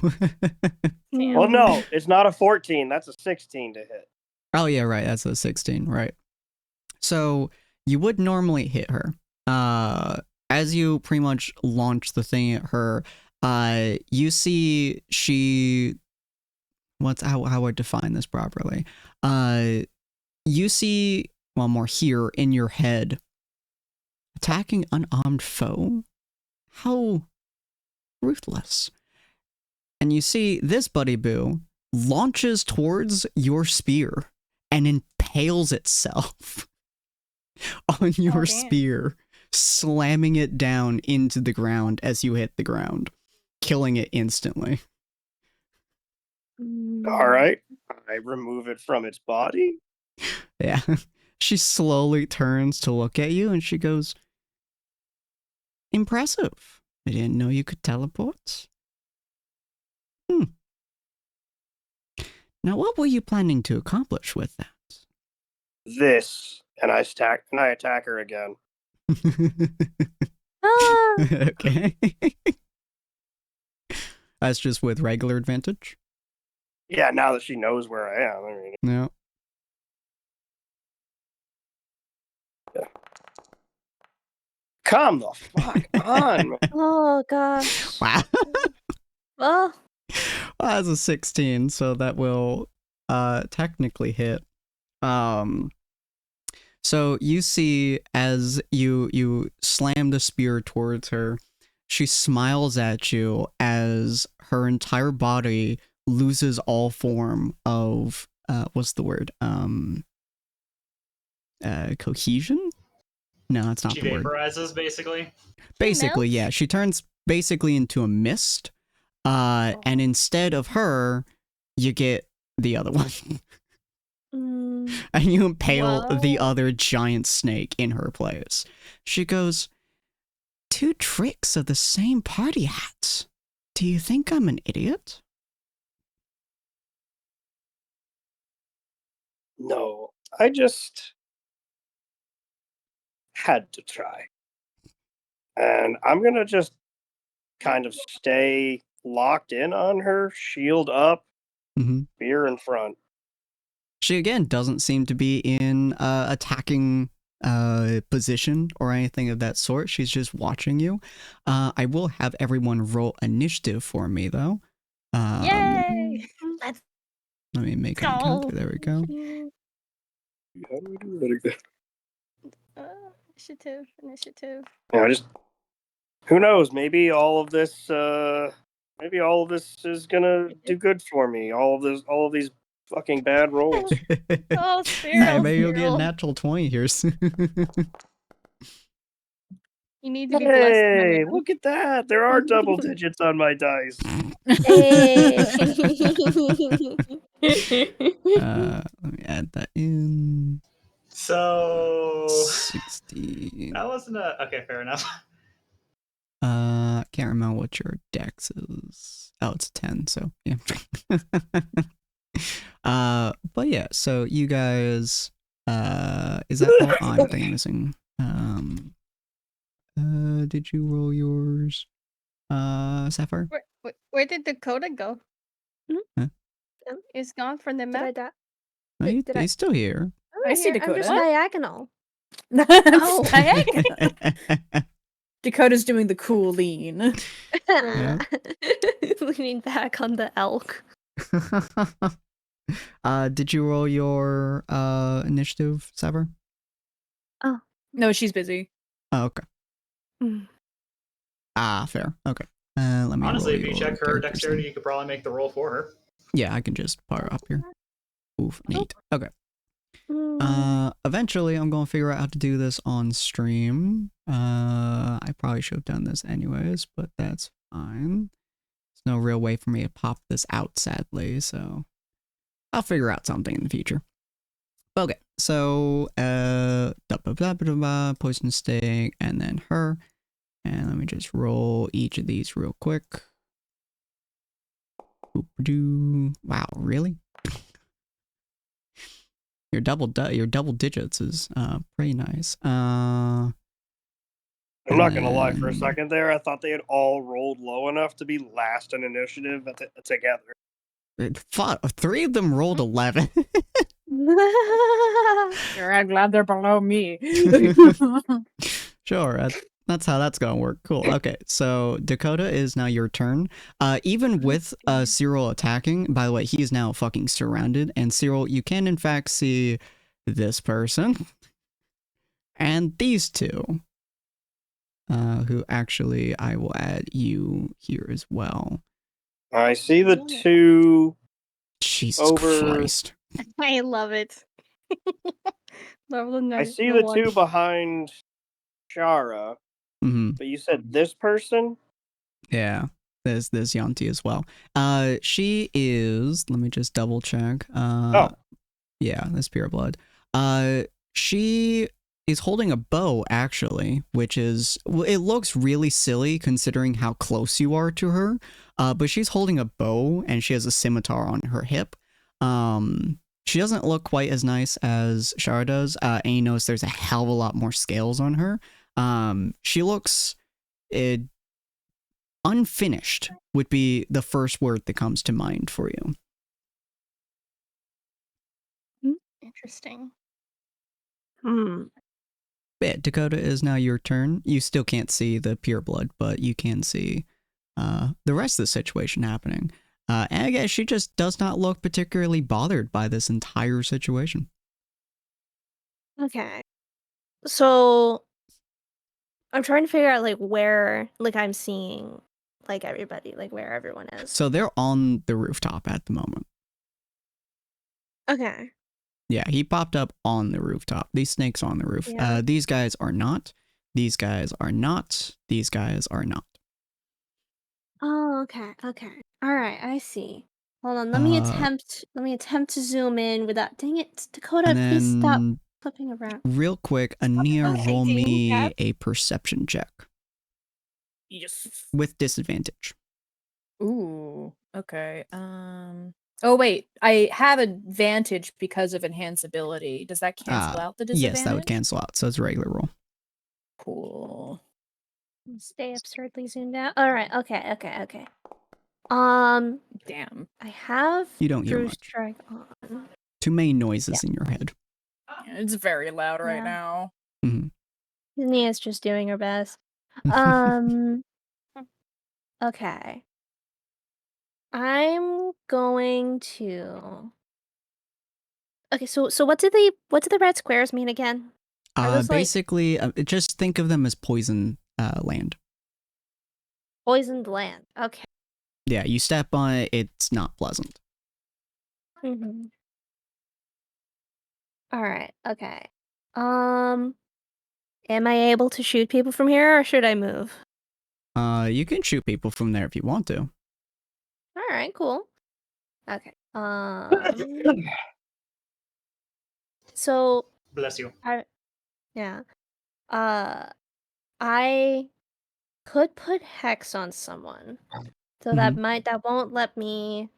Well, no, it's not a 14. That's a 16 to hit. Oh yeah, right. That's a 16, right? So you would normally hit her. As you pretty much launch the thing at her, you see she. How would I define this properly? You see, well, more here in your head, attacking unarmed foe. How ruthless. And you see this Buddy Boo launches towards your spear and impales itself on your spear, slamming it down into the ground as you hit the ground, killing it instantly. All right. I remove it from its body. Yeah. She slowly turns to look at you and she goes, "Impressive. I didn't know you could teleport." Now, what were you planning to accomplish with that? This, and I attack her again. Okay. That's just with regular advantage? Yeah, now that she knows where I am. I mean, no. Yeah. Come the fuck on. Oh gosh. Wow. Well, that's a 16, so that will technically hit. So you see as you slam the spear towards her, she smiles at you as her entire body loses all form of what's the word? Cohesion? No, that's not she the word. She vaporizes, basically. Basically, yeah. She turns basically into a mist. And instead of her, you get the other one. And you impale the other giant snake in her place. She goes, 2 tricks of the same party hats. Do you think I'm an idiot? No, I just had to try. And I'm going to just kind of stay locked in on her, shield up, spear in front. She again doesn't seem to be in attacking position or anything of that sort. She's just watching you. I will have everyone roll initiative for me though. Yay! Let's let me make an encounter. There we go. How do we do that again? Initiative. Yeah, who knows? Maybe all of this is gonna do good for me. All of these fucking bad rolls. Oh, Hey, Cyril, maybe you'll get a Cyril. natural 20 here soon. You need to be blessed. Hey, look at that. There are double digits on my dice. Hey. Let me add that in. So 60. that wasn't a okay. Fair enough. I can't remember what your dex is. Oh, it's a 10, so yeah. But yeah, so you guys, is that all? Oh, I think I'm missing. Did you roll yours, Sapphire? Where did Dakota go? Huh? It's gone from the Did I map. die? No, Did I- he's still here. Oh, I see here, I'm Dakota. just What? diagonal. Oh, Dakota's doing the cool lean. Yeah. Leaning back on the elk. Did you roll your initiative, Sapphire? No, she's busy. Oh, okay. Mm. Ah, fair. Okay. Let me Honestly, roll if you your check her characters dexterity, then. you could probably make the roll for her. Yeah, I can just power up here. Oof, neat. Okay. Mm. Eventually I'm gonna figure out how to do this on stream. I probably should have done this anyways, but that's fine. There's no real way for me to pop this out, sadly, so I'll figure out something in the future. Okay, so poison stick, and then her. And let me just roll each of these real quick. Wow, really? Your double digits is pretty nice. I'm not gonna lie, for a second there, I thought they had all rolled low enough to be last in initiative together. 3 of them rolled 11. I'm glad they're below me. Sure, that's how that's gonna work. Cool. Okay, so Dakota is now your turn. Even with Cyril attacking, by the way, he is now fucking surrounded. And Cyril, you can in fact see this person and these two. Who actually I will add you here as well. I see the two. Jesus Christ. I love it. I see the two behind Shara. Mm-hmm. But you said this person? Yeah, there's Yanti as well. She is, let me just double check. Yeah, that's pure blood. She is holding a bow, actually, which is, it looks really silly considering how close you are to her. But she's holding a bow and she has a scimitar on her hip. She doesn't look quite as nice as Shara does, and you notice there's a hell of a lot more scales on her. She looks unfinished would be the first word that comes to mind for you. Interesting. Yeah, Dakota, is now your turn. You still can't see the pure blood, but you can see the rest of the situation happening. And I guess she just does not look particularly bothered by this entire situation. Okay. So I'm trying to figure out like where I'm seeing like everybody, like where everyone is. So they're on the rooftop at the moment. Okay. Yeah, he popped up on the rooftop. These snakes on the roof. Yeah. These guys are not. These guys are not. These guys are not. Oh, okay. Okay. All right, I see. Hold on. Let me attempt to zoom in without. Dang it, Dakota! Please stop flipping around. Real quick, Ania, roll me a perception check. Yes. With disadvantage. Ooh. Okay. Oh wait, I have advantage because of enhanceability. Does that cancel out the disadvantage? Yes, that would cancel out. So it's a regular roll. Cool. Stay absurdly zoomed out. All right. Okay. Damn. I have. You don't hear Drew much. Strike on. Too many noises in your head. Yeah, it's very loud right now. Mm-hmm. Nia's just doing her best. Okay. I'm going to. Okay, so what do the red squares mean again? Basically, just think of them as poison land. Poisoned land. Okay. Yeah, you step on it, it's not pleasant. Mm-hmm. All right. Okay. Am I able to shoot people from here, or should I move? You can shoot people from there if you want to. All right. Cool. Okay. So Bless you. yeah. I could put hex on someone, so that won't let me.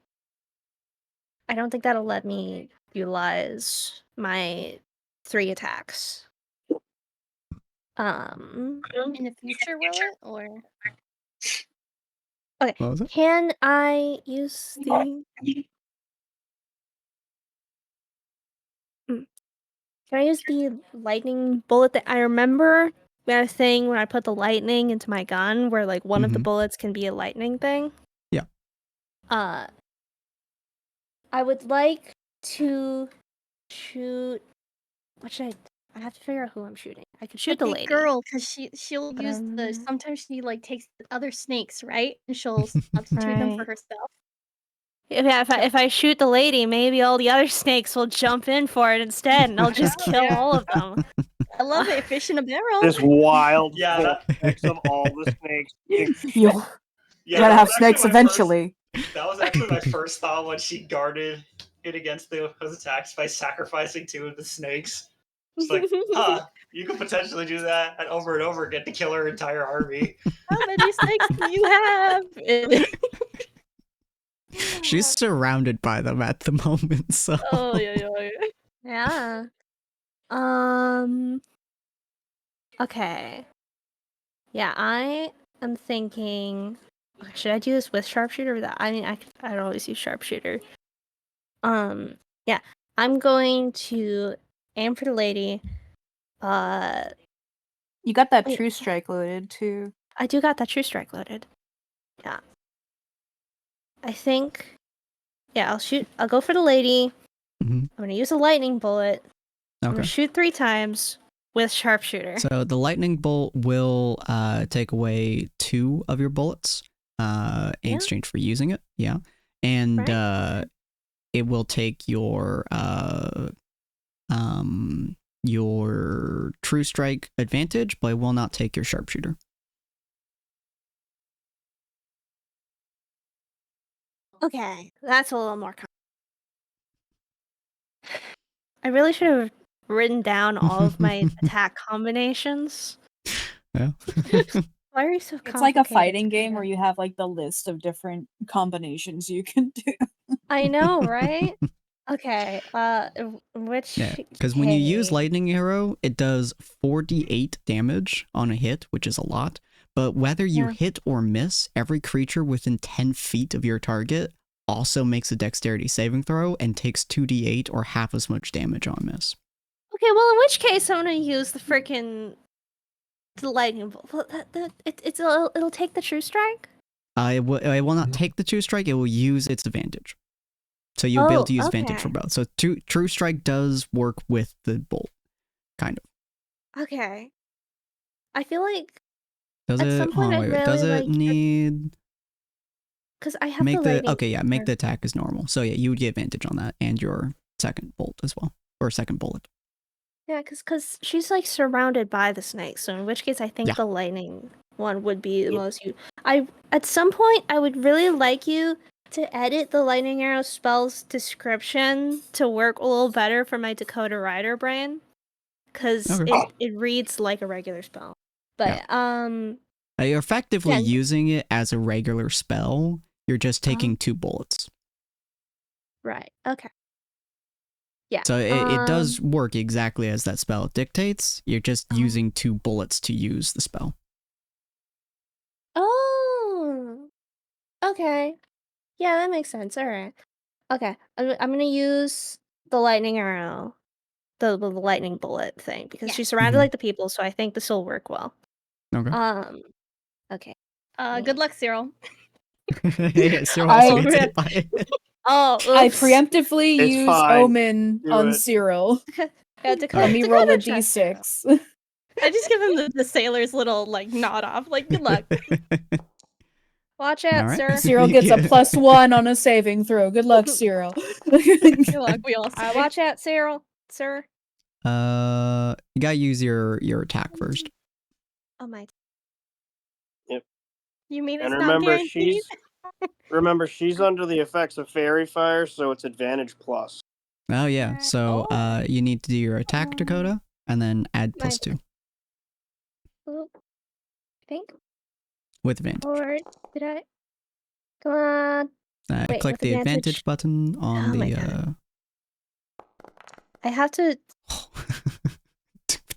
I don't think that'll let me utilize my 3 attacks. In the future, will it? Or Okay. What was it? Can I use the? Can I use the lightning bullet that I remember? We had a thing when I put the lightning into my gun, where like one of the bullets can be a lightning thing. Yeah. I would like to shoot. What should I have to figure out who I'm shooting. I could shoot the lady. girl, because she'll But, use the. Sometimes she like takes the other snakes, right? And she'll substitute them for Right. herself. If I shoot the lady, maybe all the other snakes will jump in for it instead, and I'll just kill all of them. I love it. Fish in a barrel. This wild Yeah, vortex of all the snakes. You Yeah, gotta that have was snakes actually my eventually. That was actually my first thought when she guarded it against those attacks by sacrificing 2 of the snakes. It's like, you could potentially do that and over get to kill her entire army. How many snakes do you have? She's surrounded by them at the moment, so. Oh yeah. Yeah. Okay. Yeah, I am thinking. Should I do this with sharpshooter or without? I mean, I'd always use sharpshooter. Yeah, I'm going to aim for the lady. You got that Wait. true strike loaded too. I do got that true strike loaded. Yeah. I think. Yeah, I'll shoot. I'll go for the lady. I'm gonna use a lightning bullet. I'm gonna shoot 3 times with sharpshooter. So the lightning bolt will take away 2 of your bullets in exchange for using it. Yeah. And it will take your true strike advantage, but it will not take your sharpshooter. Okay, that's a little more. I really should have written down all of my attack combinations. Yeah. Why are you so It's like a complicated fighting today? game where you have like the list of different combinations you can do. I know, right? Okay, which Yeah, because when you use lightning arrow, it does 48 damage on a hit, which is a lot. But whether you hit or miss, every creature within 10 feet of your target also makes a dexterity saving throw and takes 2d8 or half as much damage on miss. Okay, well, in which case I'm gonna use the lightning bolt. It'll take the true strike. It will not take the true strike. It will use its advantage. So you'll be able to use advantage for both. So true strike does work with the bolt, kind of. Okay. I feel like does at it? some point Wait, does it need? Because I have make the lightning. Okay, yeah, make the attack as normal. So yeah, you would get advantage on that and your second bolt as well, or second bullet. Yeah, because she's like surrounded by the snakes. So in which case, I think the lightning one would be the most. At some point, I would really like you to edit the lightning arrow spell's description to work a little better for my Dakota Rider brain, because it reads like a regular spell. But you're effectively using it as a regular spell. You're just taking 2 bullets. Right. Okay. Yeah. So it does work exactly as that spell dictates. You're just using 2 bullets to use the spell. Oh. Okay. Yeah, that makes sense. All right. Okay. I'm gonna use the lightning arrow, the lightning bullet thing, because she's surrounded like the people. So I think this will work well. Okay. Okay. Good luck, Cyril. Cyril also gets hit by it. I preemptively It's use fine. Omen Do on it. Cyril. Dakota, Let me roll a Dakota d6. I just give him the sailor's little like nod off, like good luck. Watch out, sir. Cyril gets a +1 on a saving throw. Good luck, Cyril. Good luck. We all say. Watch out, Cyril, sir. You gotta use your attack first. Oh my. You mean it's And not remember, guaranteed? she's under the effects of fairy fire, so it's advantage plus. Oh yeah, so you need to do your attack, Dakota, and then add +2 Oop. I think. with advantage. Or did I? Come on. Wait, Click with the advantage button on Oh my the. God. I have to.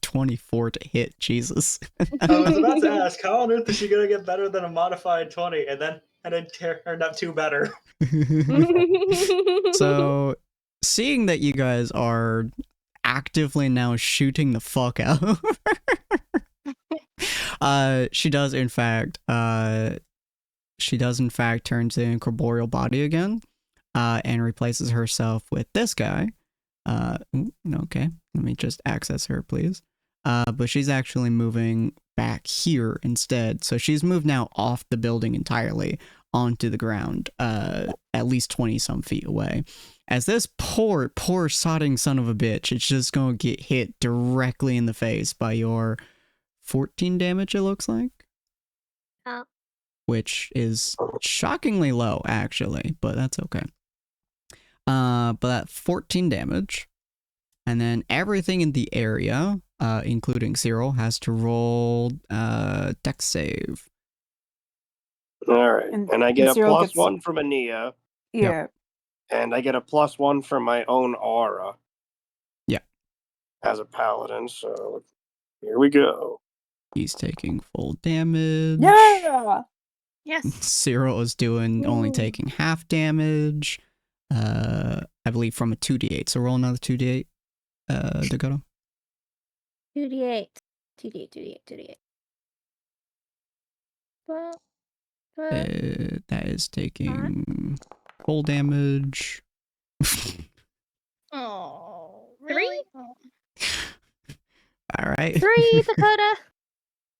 24 to hit, Jesus. I was about to ask, how on earth is she gonna get better than a modified 20 and then turned up 2 better? So, seeing that you guys are actively now shooting the fuck out of her, she does in fact turn to an incorporeal body again, and replaces herself with this guy. Okay, let me just access her, please. But she's actually moving back here instead. So she's moved now off the building entirely onto the ground, at least 20 some feet away. As this poor sodding son of a bitch, it's just gonna get hit directly in the face by your 14 damage, it looks like. Oh. Which is shockingly low, actually, but that's okay. But that 14 damage. And then everything in the area, including Cyril, has to roll dex save. All right, and I get a Cyril plus gets... 1 from Ania. Yeah. Yep. And I get a plus 1 from my own aura. Yeah. As a paladin, so here we go. He's taking full damage. Yeah. Yes. Cyril is only taking half damage. I believe from a 2d8. So roll another 2d8. Dakota. 2d8. 2d8. That is taking full damage. Oh, really? 3? All right. 3, Dakota.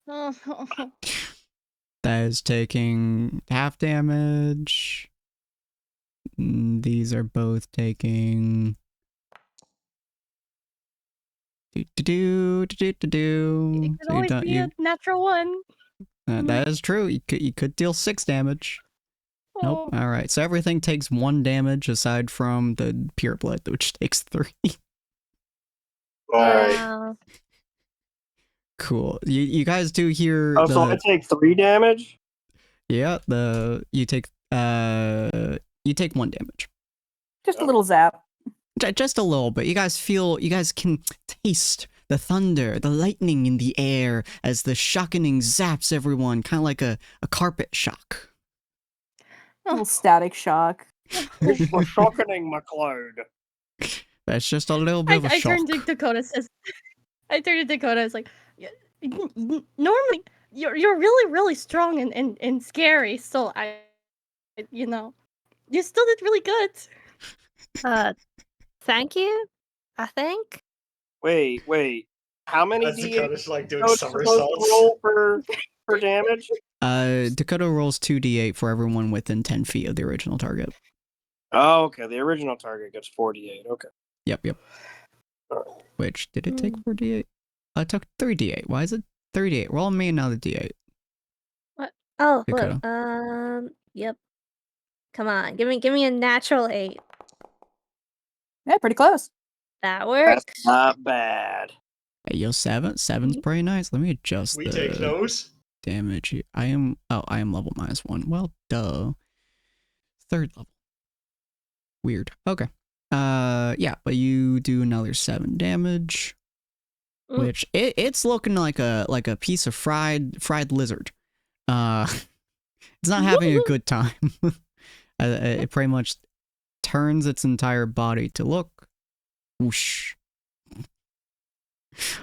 Oh. That is taking half damage. These are both taking. It could always be a natural 1. That is true. You could deal 6 damage. Nope. All right. So everything takes 1 damage aside from the pure blood, which takes 3. All right. Cool. You guys do hear. Oh, so I take 3 damage? Yeah. You take 1 damage. Just a little zap. Just a little bit. You guys can taste the thunder, the lightning in the air as the shockening zaps everyone, kind of like a carpet shock. A little static shock. It's the shockening, McLeod. That's just a little bit of a shock. I turned to Dakota. It's like, normally you're really, really strong and scary. So you still did really good. Thank you. I think. Wait. How many Dakota's like doing supposed somersaults. to roll for damage? Dakota rolls 2d8 for everyone within 10 feet of the original target. Oh, okay. The original target gets 48. Okay. Yep. Right. Which, did it take 4d8? It took 3d8. Why is it 3d8? Roll me another d8. What? Oh, Dakota. look. Yep. Come on, give me a natural 8. Yeah, pretty close. That works. That's not bad. Hey, yo, 7's pretty nice. Let me adjust We take those. damage. I am level -1. Well, duh. 3rd level. Weird. Okay. Yeah, but you do another 7 damage, which it's looking like a piece of fried lizard. It's not having a good time. It pretty much turns its entire body to look whoosh.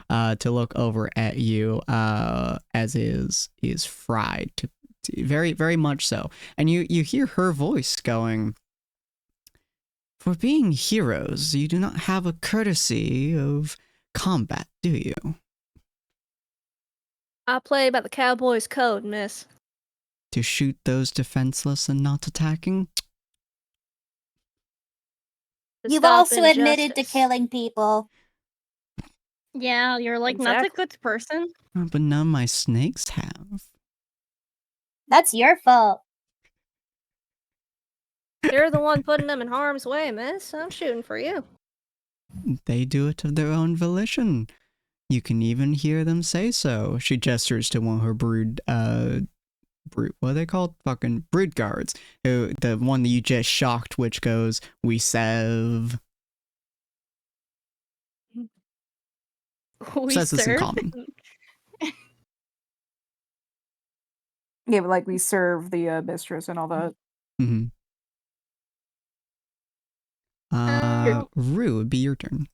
To look over at you, as is fried to very, very much so. And you hear her voice going, "For being heroes, you do not have a courtesy of combat, do you?" I play by the cowboy's code, miss. To shoot those defenseless and not attacking? You've also admitted to killing people. Yeah, you're like not a good person. But none of my snakes have. That's your fault. You're the one putting them in harm's way, miss. I'm shooting for you. They do it of their own volition. You can even hear them say so. She gestures to one of her brood, what are they called? Fucking brood guards. The one that you just shocked, which goes, "We serve." We Says this in serve. common. Yeah, but like we serve the mistress and all that. Mm-hmm. Rue, it'd be your turn.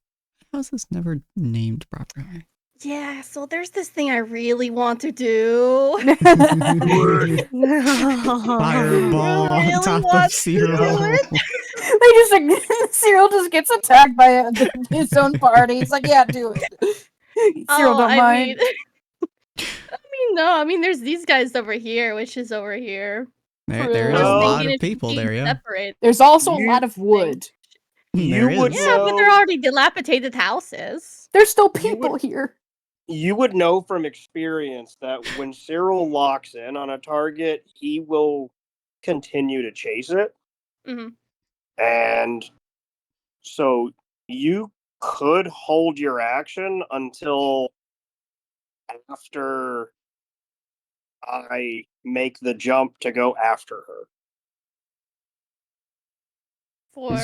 How's this never named properly? Yeah, so there's this thing I really want to do. Fireball on top of Cyril. They just Cyril just gets attacked by his own party. He's like, yeah, do it. Cyril, don't mind. I mean, there's these guys over here, which is over here. There is a lot of people there, yeah. Separate. There's also a lot of wood. There is. Yeah, but they're already dilapidated houses. There's still people here. You would know from experience that when Cyril locks in on a target, he will continue to chase it. Mm-hmm. And so you could hold your action until after I make the jump to go after her.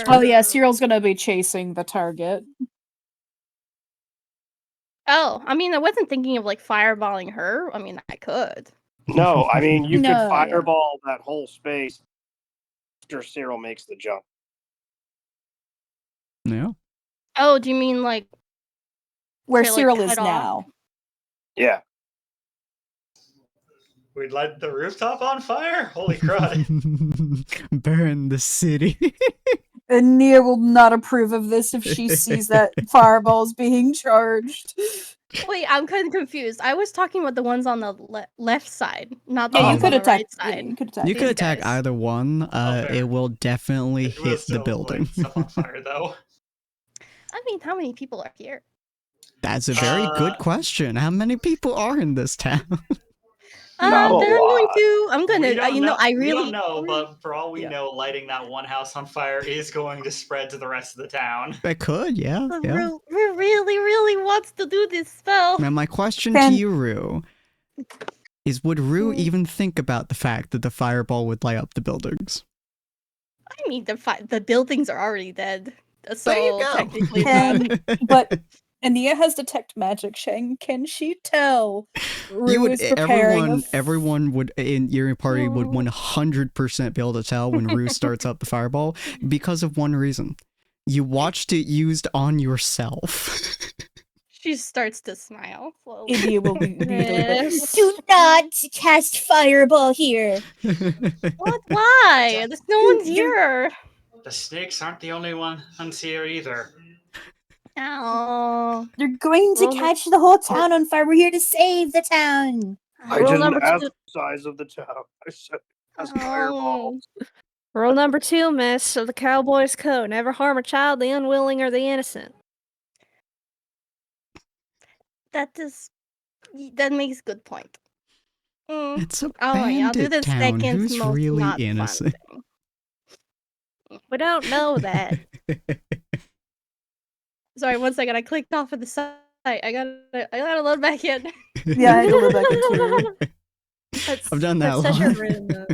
Oh yeah, Cyril's gonna be chasing the target. Oh, I mean, I wasn't thinking of like fireballing her. I mean, I could. No, I mean, you No, could fireball that whole space after Cyril makes the jump. Yeah. Oh, do you mean like where to, like, Cyril is cut off? now? Yeah. We'd light the rooftop on fire? Holy crud. Burn the city. And Nia will not approve of this if she sees that fireball's being charged. Wait, I'm kind of confused. I was talking about the ones on the left side, not the Yeah, you ones could on the attack. right side. Yeah, you could attack. You could These attack guys. either one. It will definitely It will hit the still building. light stuff on fire, though. I mean, how many people are here? That's a very good question. How many people are in this town? Not a Then lot. I'm gonna, We don't know, I we really don't know, but for all we Yeah. know, lighting that one house on fire is going to spread to the rest of the town. I could, yeah. Rue really wants to do this spell. Now, my question to you, Rue, is would Rue even think about the fact that the fireball would light up the buildings? I mean, the buildings are already dead. So There you go. technically not. But Ania has detect magic, Shang. Can she tell? Rue is preparing everyone would in your party would 100% be able to tell when Rue starts up the fireball because of one reason. You watched it used on yourself. She starts to smile slowly. India will be Do not cast fireball here. What? Why? There's no one here. The snakes aren't the only ones here either. Oh. They're going to catch the whole town on fire. We're here to save the town. I didn't ask the size of the town. I said as fireballs. Rule number 2, miss, of the Cowboys Code. Never harm a child, the unwilling, or the innocent. That makes good point. It's a I'll do the bandit town. second Who's most really not fun innocent? thing. We don't know that. Sorry, 1 second. I clicked off of the site. I gotta load back in. Yeah, I go back into I've done that That's such a long. Rue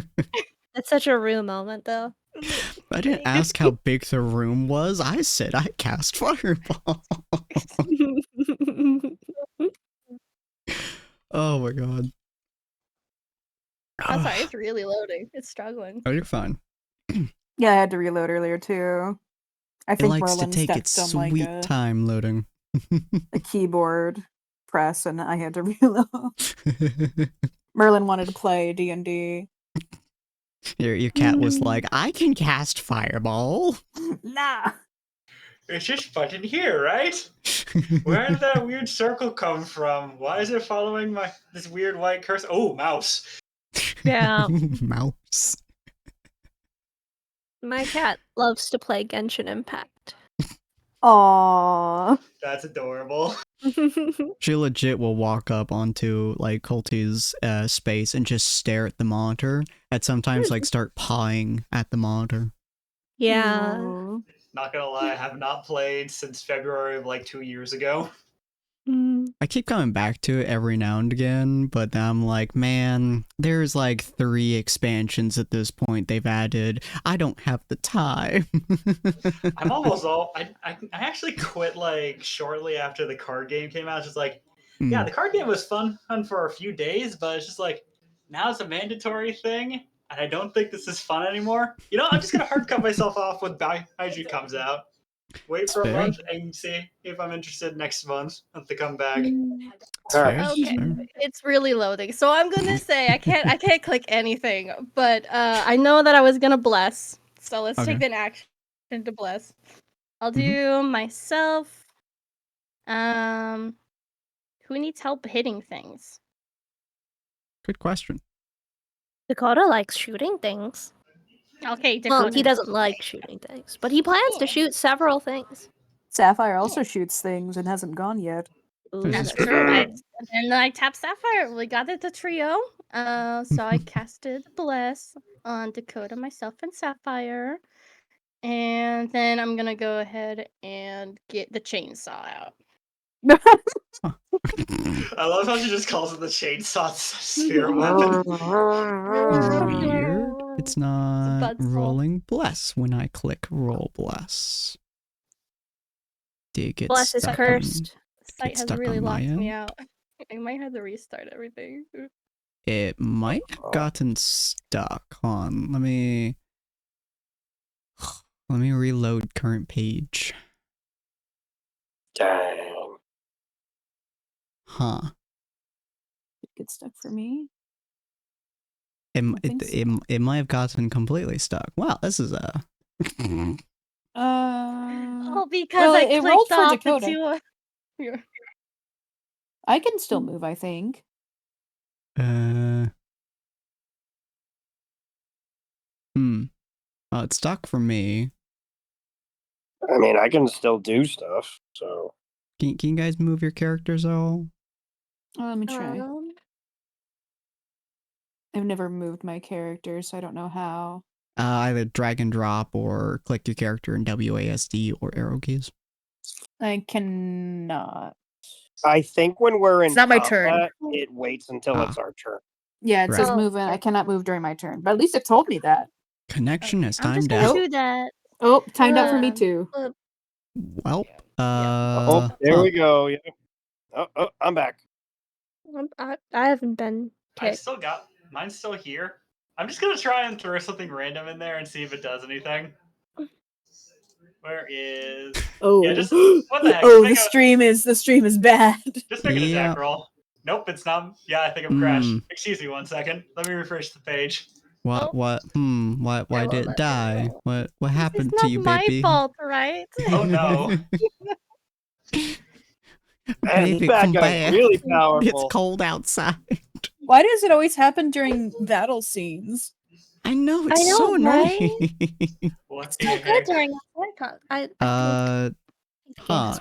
That's such a Rue moment, though. I didn't ask how big the room was. I said I cast fireball. Oh my god. I'm sorry, it's really loading. It's struggling. Oh, you're fine. Yeah, I had to reload earlier too. I It think likes to Merlin take stepped its on sweet like time loading. a keyboard press, and I had to reload. Merlin wanted to play D&D. Your cat was like, I can cast fireball. Nah. It's just button here, right? Where did that weird circle come from? Why is it following this weird white cursor? Oh, mouse. Yeah. Mouse. My cat loves to play Genshin Impact. Aww. That's adorable. She legit will walk up onto like Colty's space and just stare at the monitor, and sometimes like start pawing at the monitor. Yeah. Aw. Not gonna lie, I have not played since February of like 2 years ago. I keep coming back to it every now and again, but then I'm like, man, there's like 3 expansions at this point they've added. I don't have the time. I'm almost all. I actually quit like shortly after the card game came out. Just like, yeah, the card game was fun for a few days, but it's just like now it's a mandatory thing, and I don't think this is fun anymore. You know, I'm just gonna hard cut myself off when Baiju comes out. Wait for a month and see if I'm interested next month to come back. Okay, it's really loading. So I'm gonna say I can't click anything, but I know that I was gonna bless. So let's take an action to bless. I'll do myself. Who needs help hitting things? Good question. Dakota likes shooting things. Okay, Dakota. Well, he doesn't like shooting things, but he plans to shoot several things. Sapphire also shoots things and hasn't gone yet. That's true. And I tapped Sapphire. We got it to trio. So I casted Bless on Dakota, myself, and Sapphire. And then I'm gonna go ahead and get the chainsaw out. I love how she just calls it the chainsaw spirit weapon. Weird. It's not rolling bless when I click roll bless. Dig it. Bless is cursed. The site has really locked me out. I might have to restart everything. It might have gotten stuck. On. Let me reload current page. Dang. Huh. It gets stuck for me. It might have gotten completely stuck. Wow, this is a. Oh, because I it clicked rolled for off Dakota. the two. I can still move, I think. It's stuck for me. I mean, I can still do stuff, so. Can you guys move your characters at all? Oh, let me try. I've never moved my character, so I don't know how. Either drag and drop or click your character in WASD or arrow keys. I cannot. I think when we're in It's not my combat, turn. it waits until it's our turn. Yeah, it says move in. I cannot move during my turn, but at least it told me that. Connection is I'm just timed gonna out. do that. Oh, timed out for me too. Well, there we go. Yeah. Oh, I'm back. I haven't been I still got mine's still here. I'm just gonna try and throw something random in there and see if it does anything. Where is? Oh, yeah, just what the heck? Oh, the stream is bad. Just make an attack roll. Nope, it's not. Yeah, I think I'm crashed. Excuse me 1 second. Let me refresh the page. Why did it die? What happened to you, It's not my baby? fault, right? Oh no. Man, this bad guy's really powerful. It's cold outside. Why does it always happen during battle scenes? I know, it's so annoying. What's so good during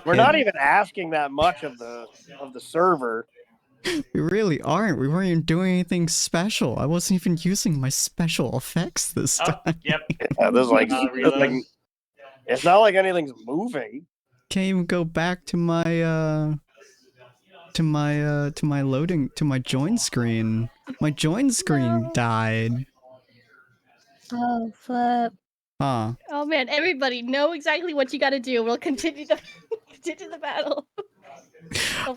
We're not even asking that much of the server. We really aren't. We weren't even doing anything special. I wasn't even using my special effects this time. Yep. Yeah, there's like, it's not like anything's moving. Can't even go back to my join screen. My join screen died. Oh, flip. Huh. Oh man, everybody know exactly what you gotta do. We'll continue the battle.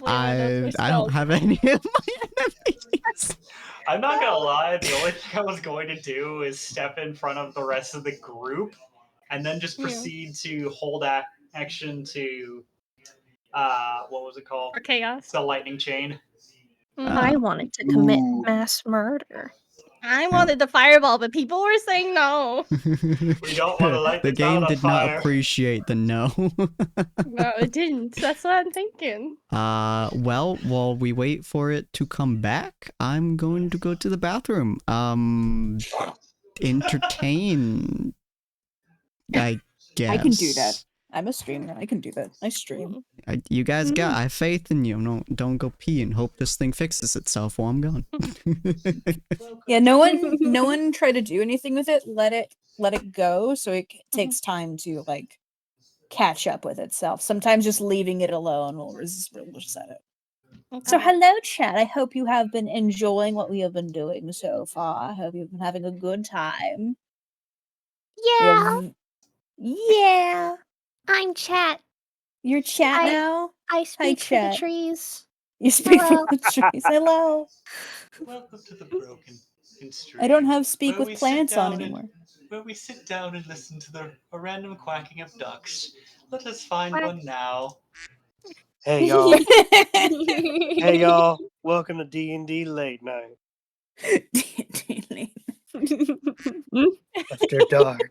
I don't have any of my enemies. I'm not gonna lie, the only thing I was going to do is step in front of the rest of the group and then just proceed to hold action to what was it called? For chaos. The lightning chain. I wanted to commit mass murder. I wanted the fireball, but people were saying no. We don't want to light the game town on did fire. not appreciate the no. No, it didn't. That's what I'm thinking. While we wait for it to come back, I'm going to go to the bathroom. Entertain, I guess. I can do that. I'm a streamer. I can do that. I stream. You guys I have faith in you. No, don't go pee and hope this thing fixes itself while I'm gone. Yeah, no one tried to do anything with it. Let it go, so it takes time to like catch up with itself. Sometimes just leaving it alone will reset it. Okay. So hello, chat. I hope you have been enjoying what we have been doing so far. I hope you've been having a good time. Yeah. Yeah. I'm Chat. You're chat now? I speak for the Chat. trees. You speak Hello. for the trees. Hello. Welcome to the Broken Stream. I don't have speak where with we plants sit on down anymore. Where we sit down and listen to a random quacking of ducks. Let us find one now. Hey y'all. Hey y'all. Welcome to D&D Late Night. After dark.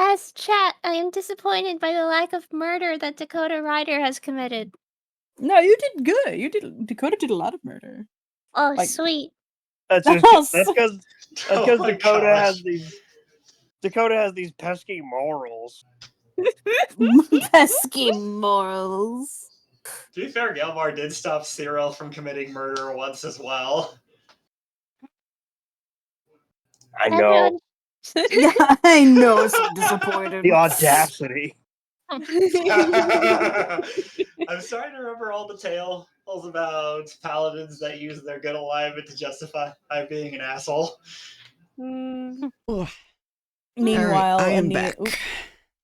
As Chat, I am disappointed by the lack of murder that Dakota Ryder has committed. No, you did good. Dakota did a lot of murder. Oh, Like- sweet. That's because Dakota has these pesky morals. Pesky morals. To be fair, Gelmar did stop Cyril from committing murder once as well. I know. Everyone- I know, so disappointed. The audacity. I'm starting to remember all the tales about paladins that use their good alignment to justify being an asshole. Meanwhile, I am Anita, back.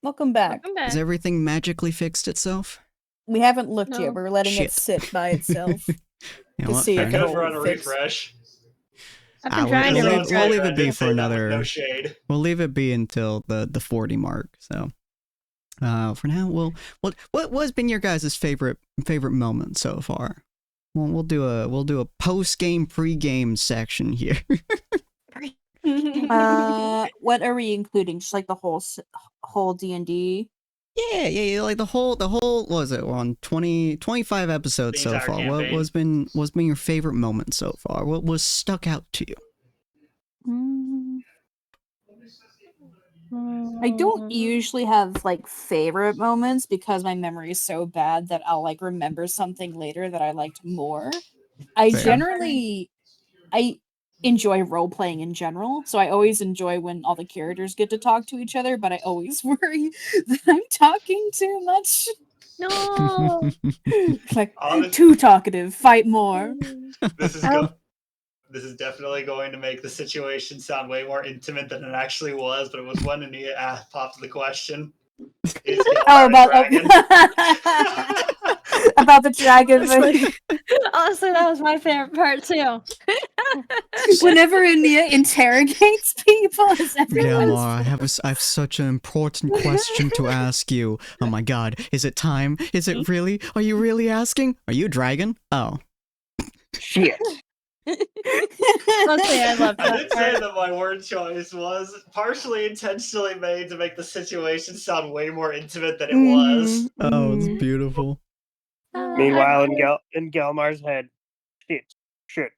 welcome back. I'm back. Has everything magically fixed itself? We haven't looked No. yet. We're letting Shit. it sit by itself. You know To what? see Fair if Could enough. have run a fix. refresh. I've been trying to we'll leave, refresh. we'll leave it I be did for say that with another. no shade. We'll leave it be until the 40 mark. So, for now, what has been your guys' favorite moment so far? Well, we'll do a post game pre game section here. What are we including? Just like the whole D&D? Yeah, like the whole what was it, we're on 25 episodes The so entire far. campaign. What's been your favorite moment so far? What was stuck out to you? I don't usually have like favorite moments because my memory is so bad that I'll like remember something later that I liked more. I enjoy role playing in general, so I always enjoy when all the characters get to talk to each other, but I always worry that I'm talking too much. No. Like Honest- too talkative, fight more. This is definitely going to make the situation sound way more intimate than it actually was, but it was when Ania popped the question. Is Oh, Gelmar a dragon? about the dragon. Honestly, that was my favorite part too. Whenever Ania interrogates people, is everyone Gelmar, I have such an important question to ask you. Oh my god, is it time? Is it really? Are you really asking? Are you a dragon? Oh. Shit. Honestly, I love I that did say part. that my word choice was partially intentionally made to make the situation sound way more intimate than it was. Oh, it's beautiful. Meanwhile, in Gelmar's head, shit.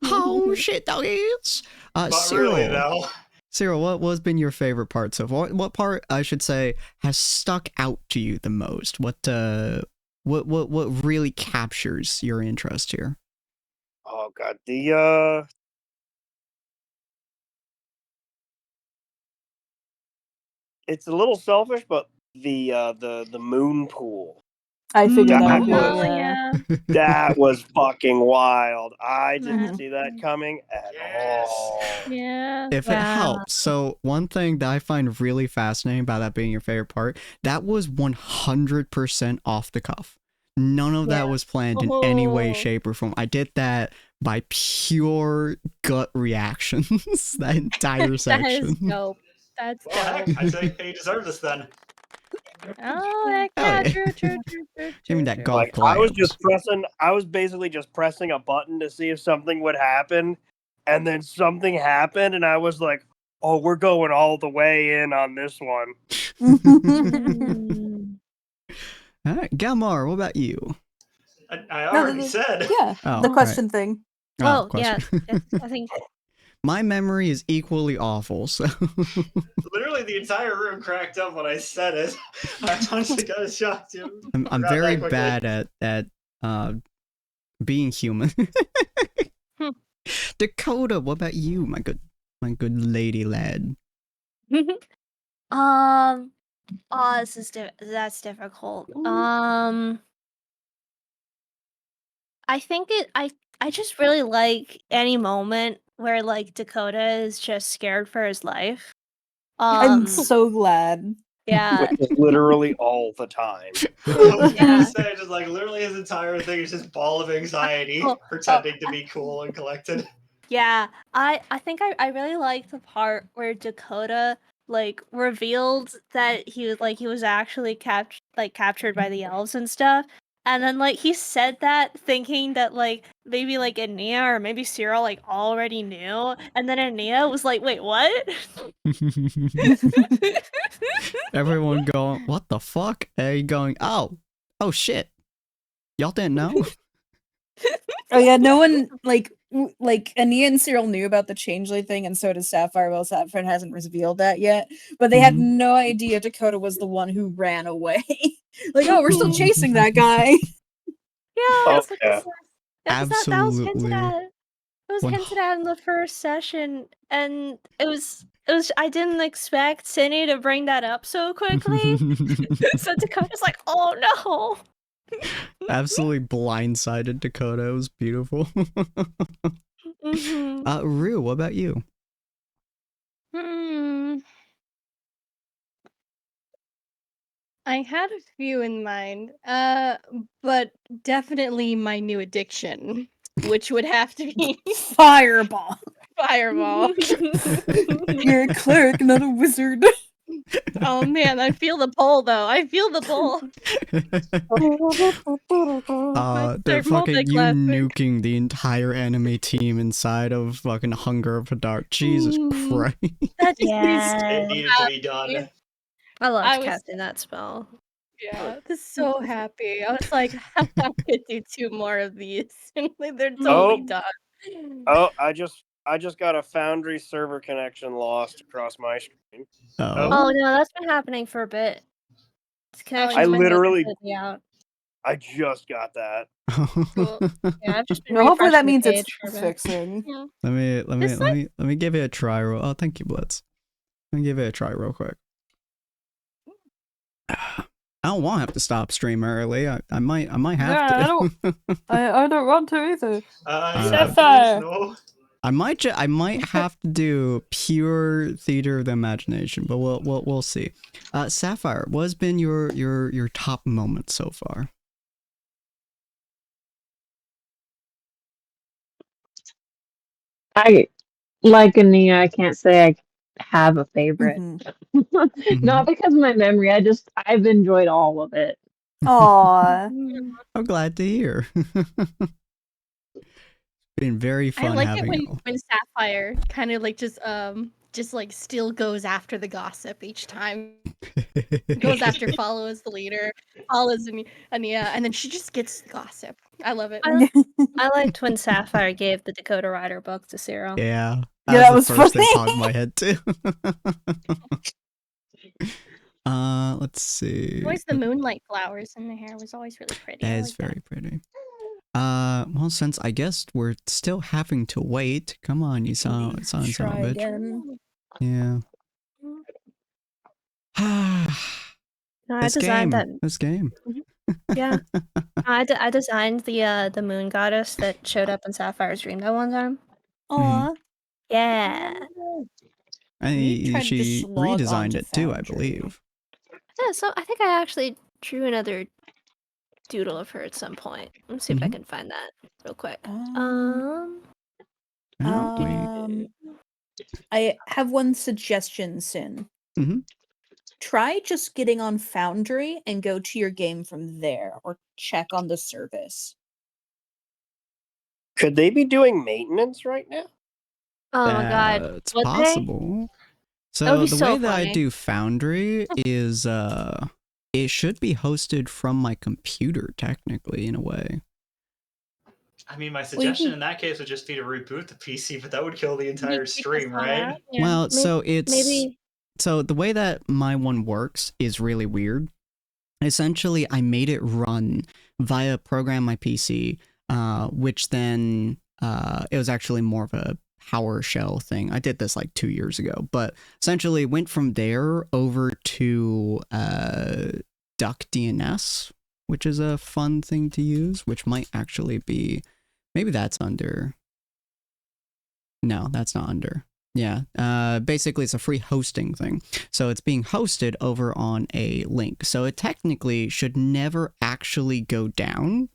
Oh shit, doggies! But Cyril, really, though, Cyril, what has been your favorite part so far? What part, I should say, has stuck out to you the most? What really captures your interest here? Oh god, it's a little selfish, but the moon pool. I figured That that would be was- yeah. That was fucking wild. I didn't Mhm. see that coming at Yes. all. Yeah. If it helps. So one thing that I find really fascinating about that being your favorite part, that was 100% off the cuff. None of that was planned in any way, shape, or form. I did that by pure gut reactions. That entire section. That is dope. That's well, heck, dope. I'd say you deserve this then. Oh, heck Oh, yeah, yeah. true. Give me that true. golf Like claps. I was basically just pressing a button to see if something would happen, and then something happened, and I was like, "Oh, we're going all the way in on this one." All right, Galmar, what about you? I already said. Yeah, Oh, the right. question thing. Oh, question. yeah. I think my memory is equally awful, so Literally, the entire room cracked up when I said it. I honestly got a shock, too. I'm very bad at being human. Dakota, what about you, my good lady lad? Oh, that's difficult. I think I just really like any moment where like Dakota is just scared for his life. I'm so glad. Yeah. Which is literally all the time. I was gonna say, just like literally his entire thing is just ball of anxiety, pretending to be cool and collected. Yeah, I think I really like the part where Dakota like revealed that he was actually captured by the elves and stuff. And then like he said that thinking that like maybe like Ania or maybe Cyril like already knew, and then Ania was like, "Wait, what?" Everyone going, what the fuck? And you going, oh shit, y'all didn't know? Oh yeah, no one like Ania and Cyril knew about the changeling thing, and so does Sapphire. Well, Sapphire hasn't revealed that yet, but they had no idea Dakota was the one who ran away. Like, oh, we're still chasing that guy. Yeah, Absolutely. that was hinted at. It was hinted at in the first session, and it was. I didn't expect Cindy to bring that up so quickly. So Dakota's like, "Oh no!" Absolutely blindsided Dakota. It was beautiful. Rue, what about you? I had a few in mind, but definitely my new addiction, which would have to be Fireball. Fireball. You're a cleric, not a wizard. Oh man, I feel the pull though. I feel the pull. They're fucking you nuking the entire anime team inside of fucking Hunger for Dark. Jesus Christ. That just It needed to be done. I loved casting that spell. Yeah, I was so happy. I was like, I could do 2 more of these. They're totally done. Oh, I just got a Foundry server connection lost across my screen. Oh no, that's been happening for a bit. I literally out. I just got that. Cool. Yeah, I've just been hopefully that refreshing means the it's page for a bit. fixing. Yeah. Let me give it a try. Oh, thank you, Blitz. Let me give it a try real quick. I don't want to have to stop stream early. I might have to. I don't want to either. Sapphire. No. I might have to do pure theater of the imagination, but we'll see. Sapphire, what has been your top moment so far? I like Ania. I can't say I have a favorite. Not because of my memory. I've enjoyed all of it. Aww. I'm glad to hear. Been very fun. I like having it when Sapphire kind of like just like still goes after the gossip each time. Goes after, follows the leader, follows Ania, and then she just gets the gossip. I love it. I liked when Sapphire gave the Dakota Rider book to Cyril. Yeah. That was the first funny. thing popped in my head too. Let's see. Always the moonlight flowers in the hair was always really pretty. That is very pretty. Well, since I guess we're still having to wait, come on, you son of a bitch. Again. Yeah. I designed that. This game. Yeah. I designed the moon goddess that showed up in Sapphire's dream that one time. Aww. Yeah. She redesigned it too, I believe. Yeah, so I think I actually drew another doodle of her at some point. Let's see if I can find that real quick. I have one suggestion, Sin. Try just getting on Foundry and go to your game from there, or check on the service. Could they be doing maintenance right now? Oh my god. It's possible. So the way that I do Foundry is it should be hosted from my computer technically in a way. I mean, my suggestion in that case would just be to reboot the PC, but that would kill the entire stream, right? Yeah. Well, so it's maybe so the way that my one works is really weird. Essentially, I made it run via Program My PC, which then it was actually more of a PowerShell thing. I did this like 2 years ago, but essentially went from there over to DuckDNS, which is a fun thing to use, which might actually be, maybe that's under. No, that's not under. Yeah, basically it's a free hosting thing. So it's being hosted over on a link. So it technically should never actually go down,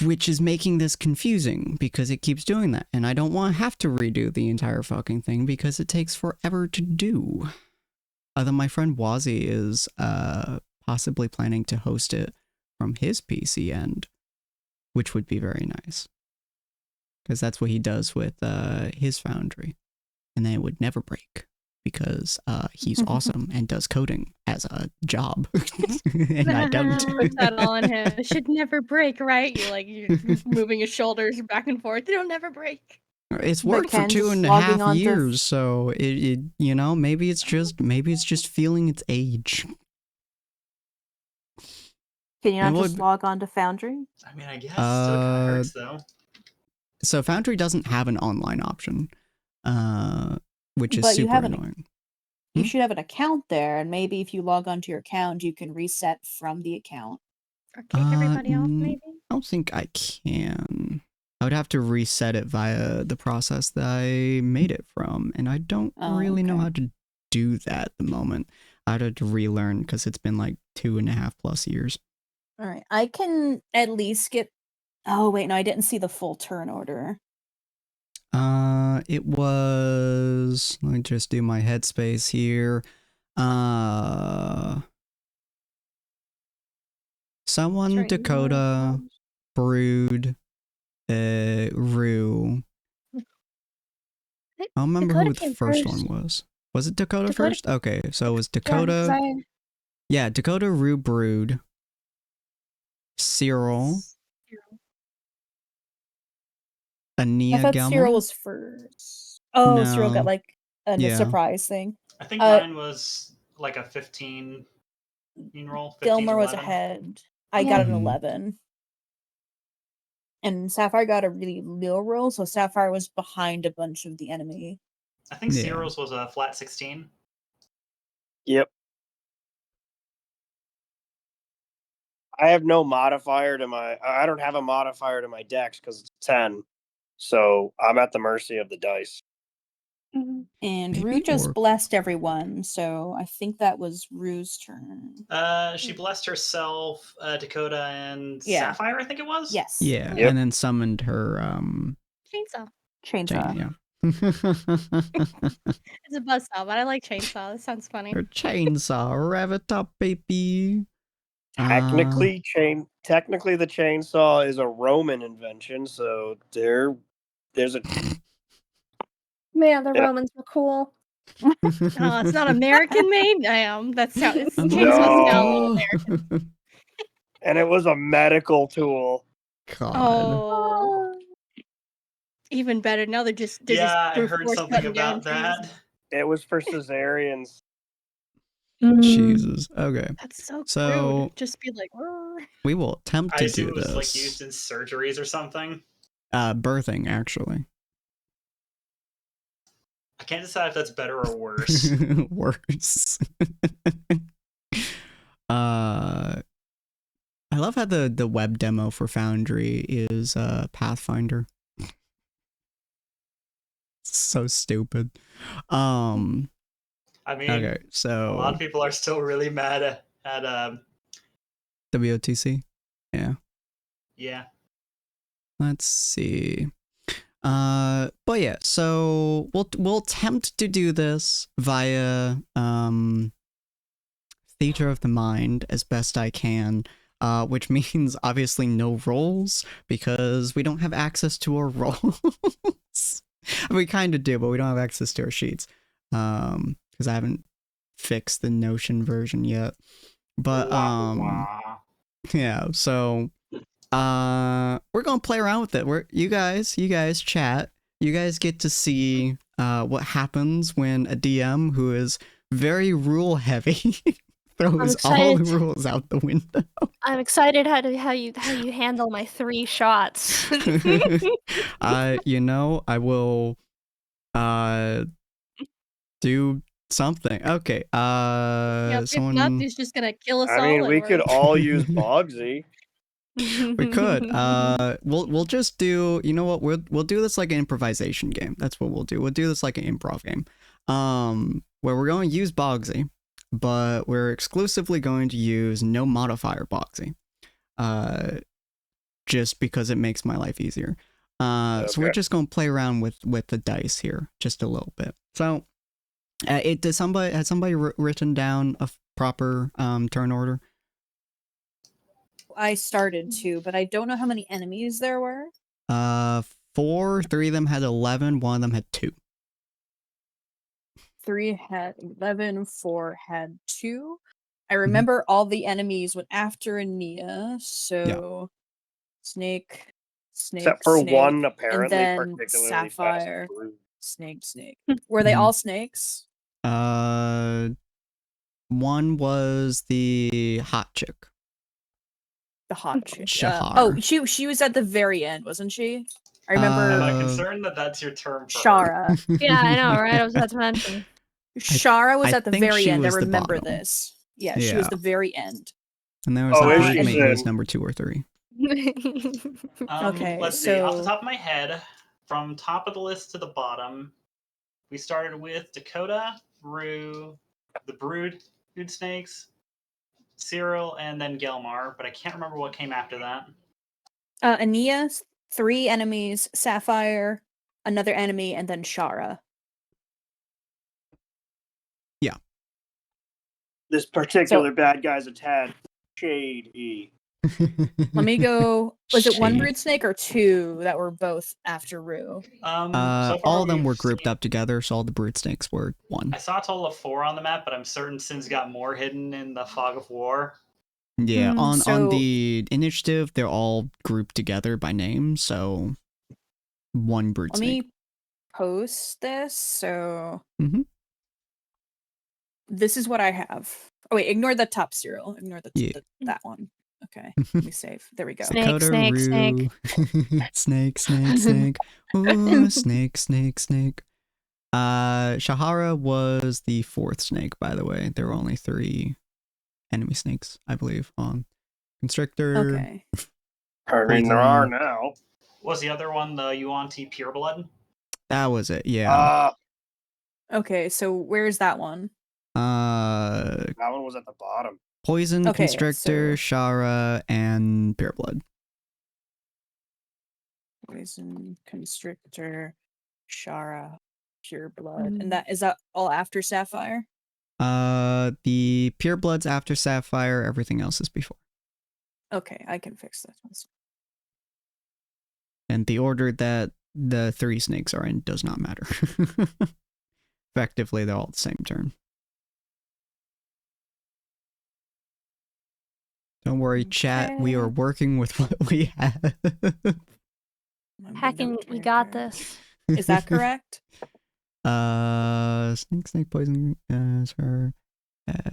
which is making this confusing because it keeps doing that. And I don't want to have to redo the entire fucking thing because it takes forever to do. Although my friend Wazi is possibly planning to host it from his PC end, which would be very nice. Because that's what he does with his foundry. And then it would never break. Because he's awesome and does coding as a job. And I don't. Put that on him. It should never break, right? You're moving his shoulders back and forth. It'll never break. It's worked for 2.5 years, so it you know, maybe it's just feeling its age. Can you not just log on to Foundry? I mean, I guess still kind of hurts though. So Foundry doesn't have an online option, which is But super annoying. You should have an account there, and maybe if you log onto your account, you can reset from the account. Or kick everybody off, maybe? I don't think I can. I would have to reset it via the process that I made it from, and I don't really know how to do that at the moment. I'd have to relearn because it's been like 2.5+ years. All right, I can at least get. Oh wait, no, I didn't see the full turn order. It was. Let me just do my headspace here. Someone, right, Dakota, Brood, Rue. I don't remember who the first one was. Was it Dakota first? Okay, so it was Dakota. Yeah, Dakota, Rue, Brood, Cyril. Ania I thought Gelman? Cyril was first. Oh, No. Cyril got like a surprise thing. I think mine was like a 15 roll. Gilmar was ahead. I got an 11. And Sapphire got a really low roll, so Sapphire was behind a bunch of the enemy. I think Cyril's was a flat 16. Yep. I have no modifier to my. I don't have a modifier to my dex because it's 10. So I'm at the mercy of the dice. And Rue just blessed everyone, so I think that was Rue's turn. She blessed herself, Dakota, and Sapphire, I think it was? Yes. Yeah, and then summoned her Chainsaw. Chainsaw. It's a buzzsaw, but I like chainsaw. That sounds funny. Her chainsaw, rev it up, baby. Technically, the chainsaw is a Roman invention, so there's a. Man, the Romans were cool. Oh, it's not American made? Damn, that sounds. Chainsaws sound a little American. And it was a medical tool. God. Oh. Even better. Now they're just. I heard something about that. It was for cesareans. Jesus. Okay. That's so crude. Just be like, we will attempt to do it was this. Like used in surgeries or something. Birthing, actually. I can't decide if that's better or worse. Worse. I love how the web demo for Foundry is Pathfinder. So stupid. I mean, okay, so a lot of people are still really mad at WOTC. Yeah. Yeah. Let's see. But yeah, so we'll attempt to do this via theater of the mind as best I can, which means obviously no rolls because we don't have access to our rolls. We kind of do, but we don't have access to our sheets because I haven't fixed the Notion version yet. But yeah, so we're gonna play around with it. You guys chat. You guys get to see what happens when a DM who is very rule heavy throws all the rules out the window. I'm excited how you handle my 3 shots. You know, I will do something. Okay. If not, he's just gonna kill us all. I mean, we could all use Bogsy. We could. We'll just do. You know what? We'll do this like an improvisation game. That's what we'll do. We'll do this like an improv game. Where we're going to use Bogsy, but we're exclusively going to use no modifier Bogsy. Just because it makes my life easier. So we're just going to play around with the dice here, just a little bit. So, has somebody written down a proper turn order? I started to, but I don't know how many enemies there were. 4. 3 of them had 11. 1 of them had 2. 3 had 11. 4 had 2. I remember all the enemies went after Ania, so Snake, except for Snake, one apparently and then particularly Sapphire, fast. Snake. Were they all snakes? One was the hot chick. The hot chick. Shahar. She was at the very end, wasn't she? I remember. Am I concerned that that's your term for Shara. Yeah, I know, right? I was about to mention. Shara was I at the think very she end. I was the remember bottom. this. Yeah, she was the very end. And there was a brute mate who was number 2 or 3. Okay, let's see. Off the top of my head, from top of the list to the bottom, we started with Dakota, Rue, the Brood Snakes, Cyril, and then Gelmar, but I can't remember what came after that. Ania, 3 enemies, Sapphire, another enemy, and then Shara. Yeah. This particular bad guy's a tad shady. Let me go. Was it 1 brood snake or 2 that were both after Rue? So all of them were grouped up together, so all the brood snakes were 1. I saw a total of 4 on the map, but I'm certain Sin's got more hidden in the Fog of War. Yeah, on the initiative, they're all grouped together by name, so 1 brood snake. Let me post this, so... This is what I have. Oh wait, ignore the top serial. Ignore that one. Okay, let me save. There we go. Snake. Snake. Ooh, snake. Shahara was the 4th snake, by the way. There were only 3 enemy snakes, I believe, on Constrictor. Okay. I mean, there are now. Was the other one the Yuan-Ti Pureblood? That was it, yeah. Okay, so where's that one? That one was at the bottom. Poison, Constrictor, Shara, and Pureblood. Poison, Constrictor, Shara, Pureblood. And is that all after Sapphire? The Pureblood's after Sapphire, everything else is before. Okay, I can fix this one. And the order that the 3 snakes are in does not matter. Effectively, they're all the same turn. Don't worry, chat. We are working with what we have. Hacking, we got this. Is that correct? Snake, poison,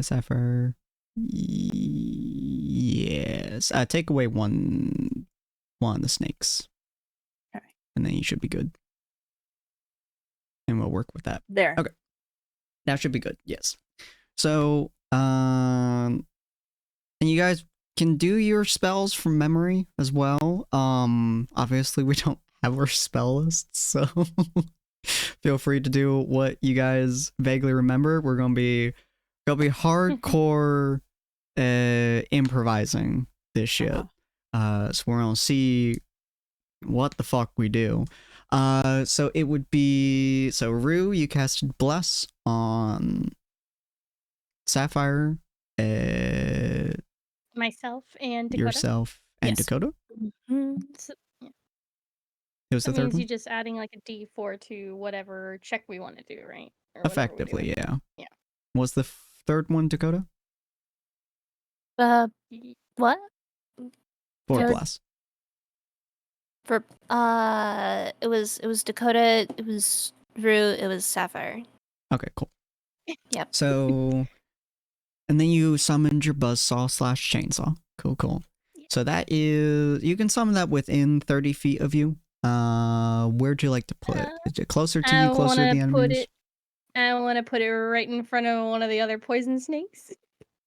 Sapphire. Yes. Take away one of the snakes. Okay. And then you should be good. And we'll work with that. There. Okay. That should be good. Yes. So, and you guys can do your spells from memory as well. Obviously we don't have our spell lists, so feel free to do what you guys vaguely remember. We're gonna be hardcore improvising this shit. So we're gonna see what the fuck we do. So it would be, so Rue, you casted Bless on Sapphire, myself and Dakota. yourself and Dakota. So, yeah. It was the that third means one? you just adding like a D4 to whatever check we want to do, right? Effectively, yeah. Yeah. Was the third one Dakota? What? For Bless. For it was Dakota, it was Rue, it was Sapphire. Okay, cool. Yep. So, and then you summoned your buzzsaw / chainsaw. Cool. So that is, you can summon that within 30 feet of you. Where'd you like to put it? Is it closer to you, closer to the enemies? I want to put it right in front of one of the other poison snakes.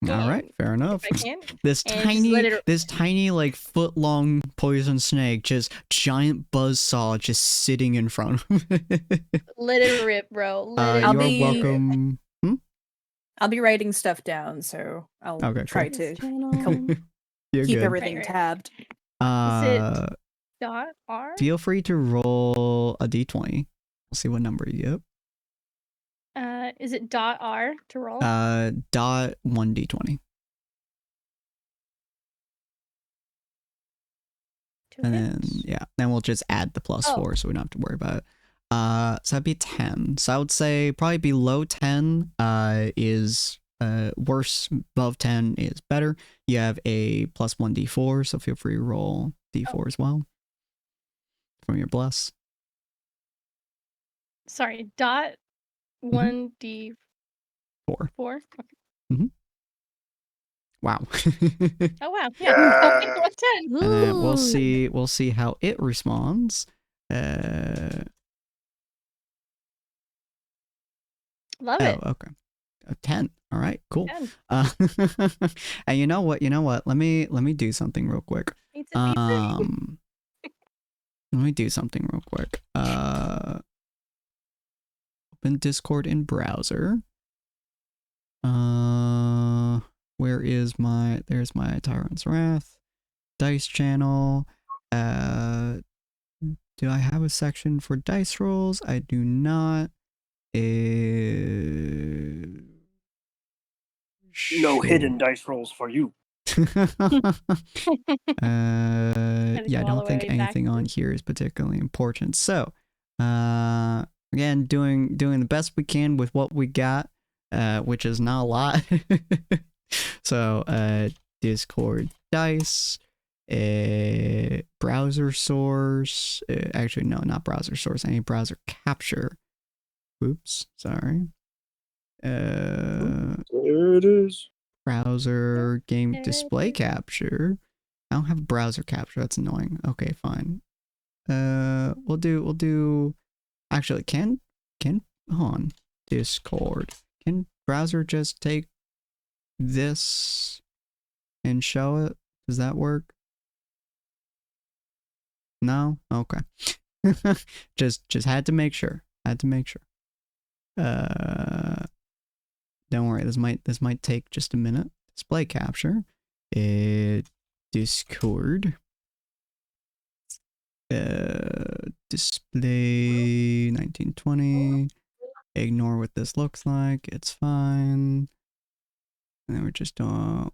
All right, fair enough. If I can. This tiny, like foot-long poison snake, just giant buzzsaw, just sitting in front of it. Let it rip, bro. You're welcome. I'll be writing stuff down, so I'll try to keep everything tabbed. Is it .r? Feel free to roll a d20. We'll see what number you get. Is it .r to roll? Dot 1d20. And then then we'll just add the +4 so we don't have to worry about it. So that'd be 10. So I would say probably below 10 is worse, above 10 is better. You have a +1d4, so feel free to roll d4 as well from your bless. Sorry, dot 1d4. 4. Okay. Wow. Oh wow! Yeah, 10. And then we'll see how it responds. Love it. Oh, okay. 10. All right, cool. And you know what? Let me do something real quick. Let me do something real quick. Open Discord in browser. Where is there's my Tyrant's Wrath dice channel. Do I have a section for dice rolls? I do not. No hidden dice rolls for you. Yeah, I don't think anything on here is particularly important. So, again, doing the best we can with what we got, which is not a lot. So, Discord dice, browser source. Actually, no, not browser source. I need browser capture. Oops, sorry. There it is. Browser game display capture. I don't have browser capture. That's annoying. Okay, fine. We'll do. Actually, can hold on. Discord. Can browser just take this and show it? Does that work? No. Okay. just had to make sure. Don't worry. This might take just a minute. Display capture. Discord. Display 1920. Ignore what this looks like. It's fine. And then we're just gonna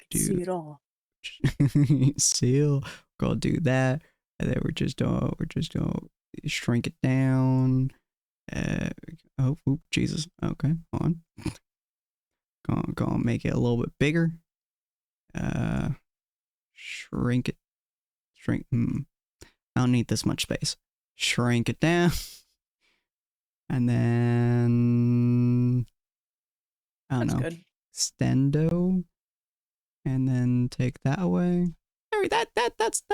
do. See it all. Seal. We're gonna do that. And then we're just gonna shrink it down. Oh, Jesus. Okay, hold on. Gonna make it a little bit bigger. Shrink it. I don't need this much space. Shrink it down. And then I don't know. Good. Stendo. And then take that away. That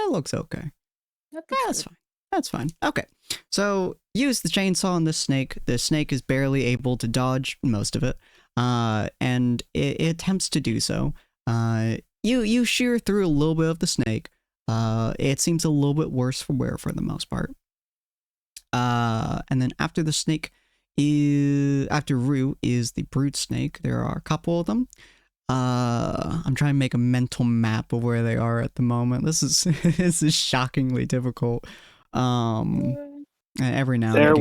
looks okay. That's fine. Okay. So use the chainsaw on this snake. The snake is barely able to dodge most of it. And it attempts to do so. You shear through a little bit of the snake. It seems a little bit worse for wear for the most part. And then after the snake after Rue is the brute snake. There are a couple of them. I'm trying to make a mental map of where they are at the moment. This is shockingly difficult. And every now and again.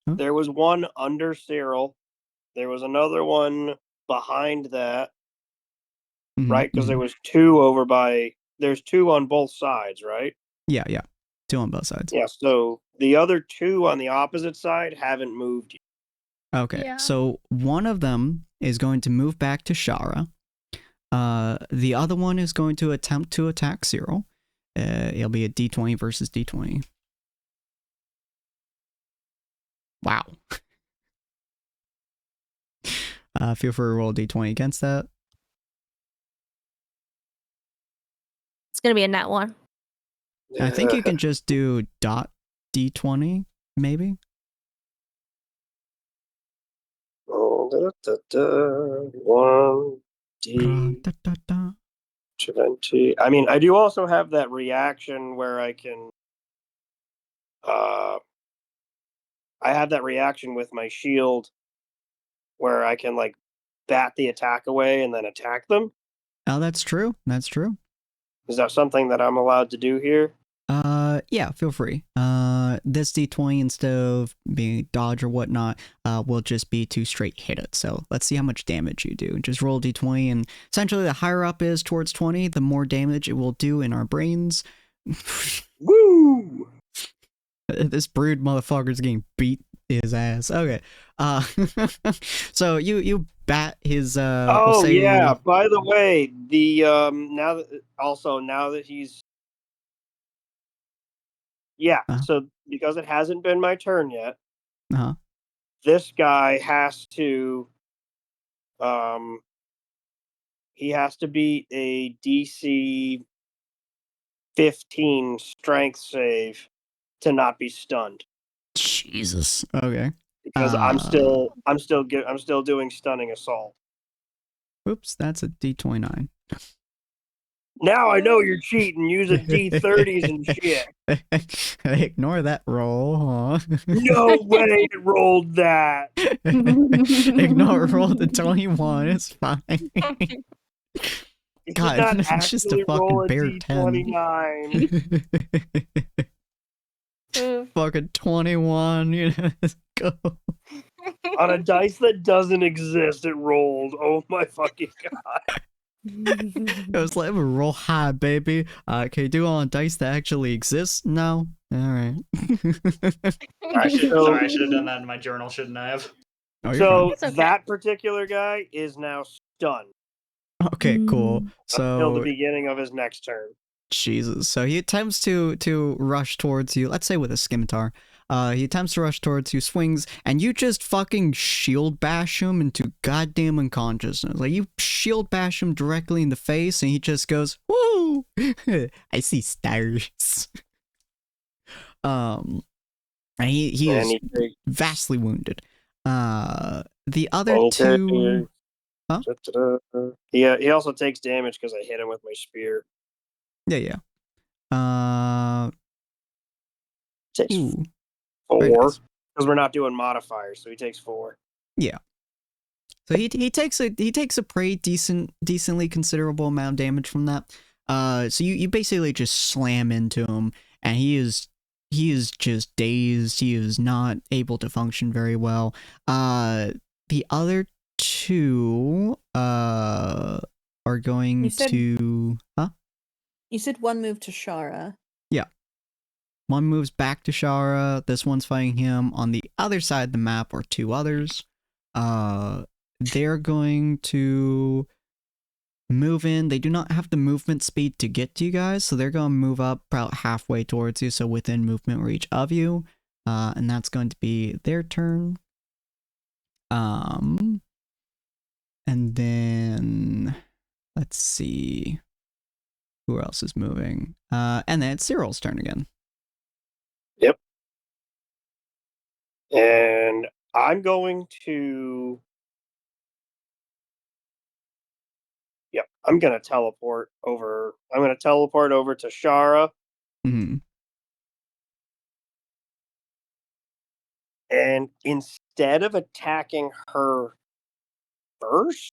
There was one under Cyril. There was another one behind that. Right? Because there was two over by. There's two on both sides, right? Yeah. 2 on both sides. Yeah, so the other 2 on the opposite side haven't moved yet. Okay, so one of them is going to move back to Shara. The other one is going to attempt to attack Cyril. It'll be a D20 versus D20. Wow. Feel free to roll a D20 against that. It's gonna be a net one. I think you can just do dot D20, maybe. Oh, 1 D 20. I mean, I do also have that reaction where I can. I have that reaction with my shield where I can like bat the attack away and then attack them. Oh, that's true. That's true. Is that something that I'm allowed to do here? Yeah, feel free. This D20, instead of being dodge or whatnot, will just be to straight hit it. So let's see how much damage you do. Just roll D20, and essentially the higher up is towards 20, the more damage it will do in our brains. Woo! This brood motherfucker's getting beat his ass. Okay. So you bat his oh yeah, by the way, the now that he's so because it hasn't been my turn yet, this guy has to he has to beat a DC 15 strength save to not be stunned. Jesus. Okay. Because I'm still doing stunning assault. Oops, that's a D29. Now I know you're cheating using D30s and shit. Ignore that roll, huh? No way it rolled that. Ignore it rolled a 21. It's fine. God, it's just a fucking bare 10. Fucking 21. You know, let's go. On a dice that doesn't exist, it rolled. Oh my fucking god. It was like, roll high, baby. Can you do it on dice that actually exists? No? Alright. I should have done that in my journal, shouldn't I have? Oh, so that particular guy is now stunned. Okay, cool. So until the beginning of his next turn. Jesus. So he attempts to rush towards you, let's say with a scimitar. He attempts to rush towards you, swings, and you just fucking shield bash him into goddamn unconsciousness. Like, you shield bash him directly in the face, and he just goes, woo! I see stars. And he is vastly wounded. The other two... Huh? He also takes damage because I hit him with my spear. Yeah. Takes 4 because we're not doing modifiers, so he takes 4. Yeah. So he takes a pretty decently considerable amount of damage from that. So you basically just slam into him, and he is just dazed. He is not able to function very well. The other two are going to You said one move to Shara. Yeah. One moves back to Shara. This one's fighting him. On the other side of the map are 2 others. They're going to move in. They do not have the movement speed to get to you guys, so they're going to move up about halfway towards you, so within movement reach of you. And that's going to be their turn. And then let's see who else is moving. And then it's Cyril's turn again. Yep. And I'm going to... Yep, I'm going to teleport over. I'm going to teleport over to Shara. Mm-hmm. And instead of attacking her first...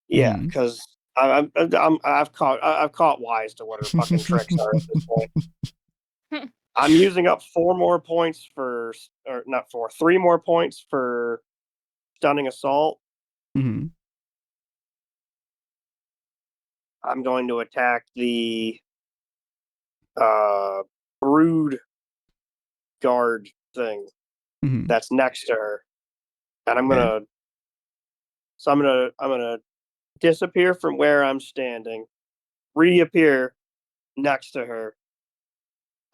Yeah, because I've caught wise to what her fucking tricks are at this point. I'm using up 3 more points for stunning assault. Mm-hmm. I'm going to attack the brood guard thing that's next to her, and I'm gonna disappear from where I'm standing, reappear next to her.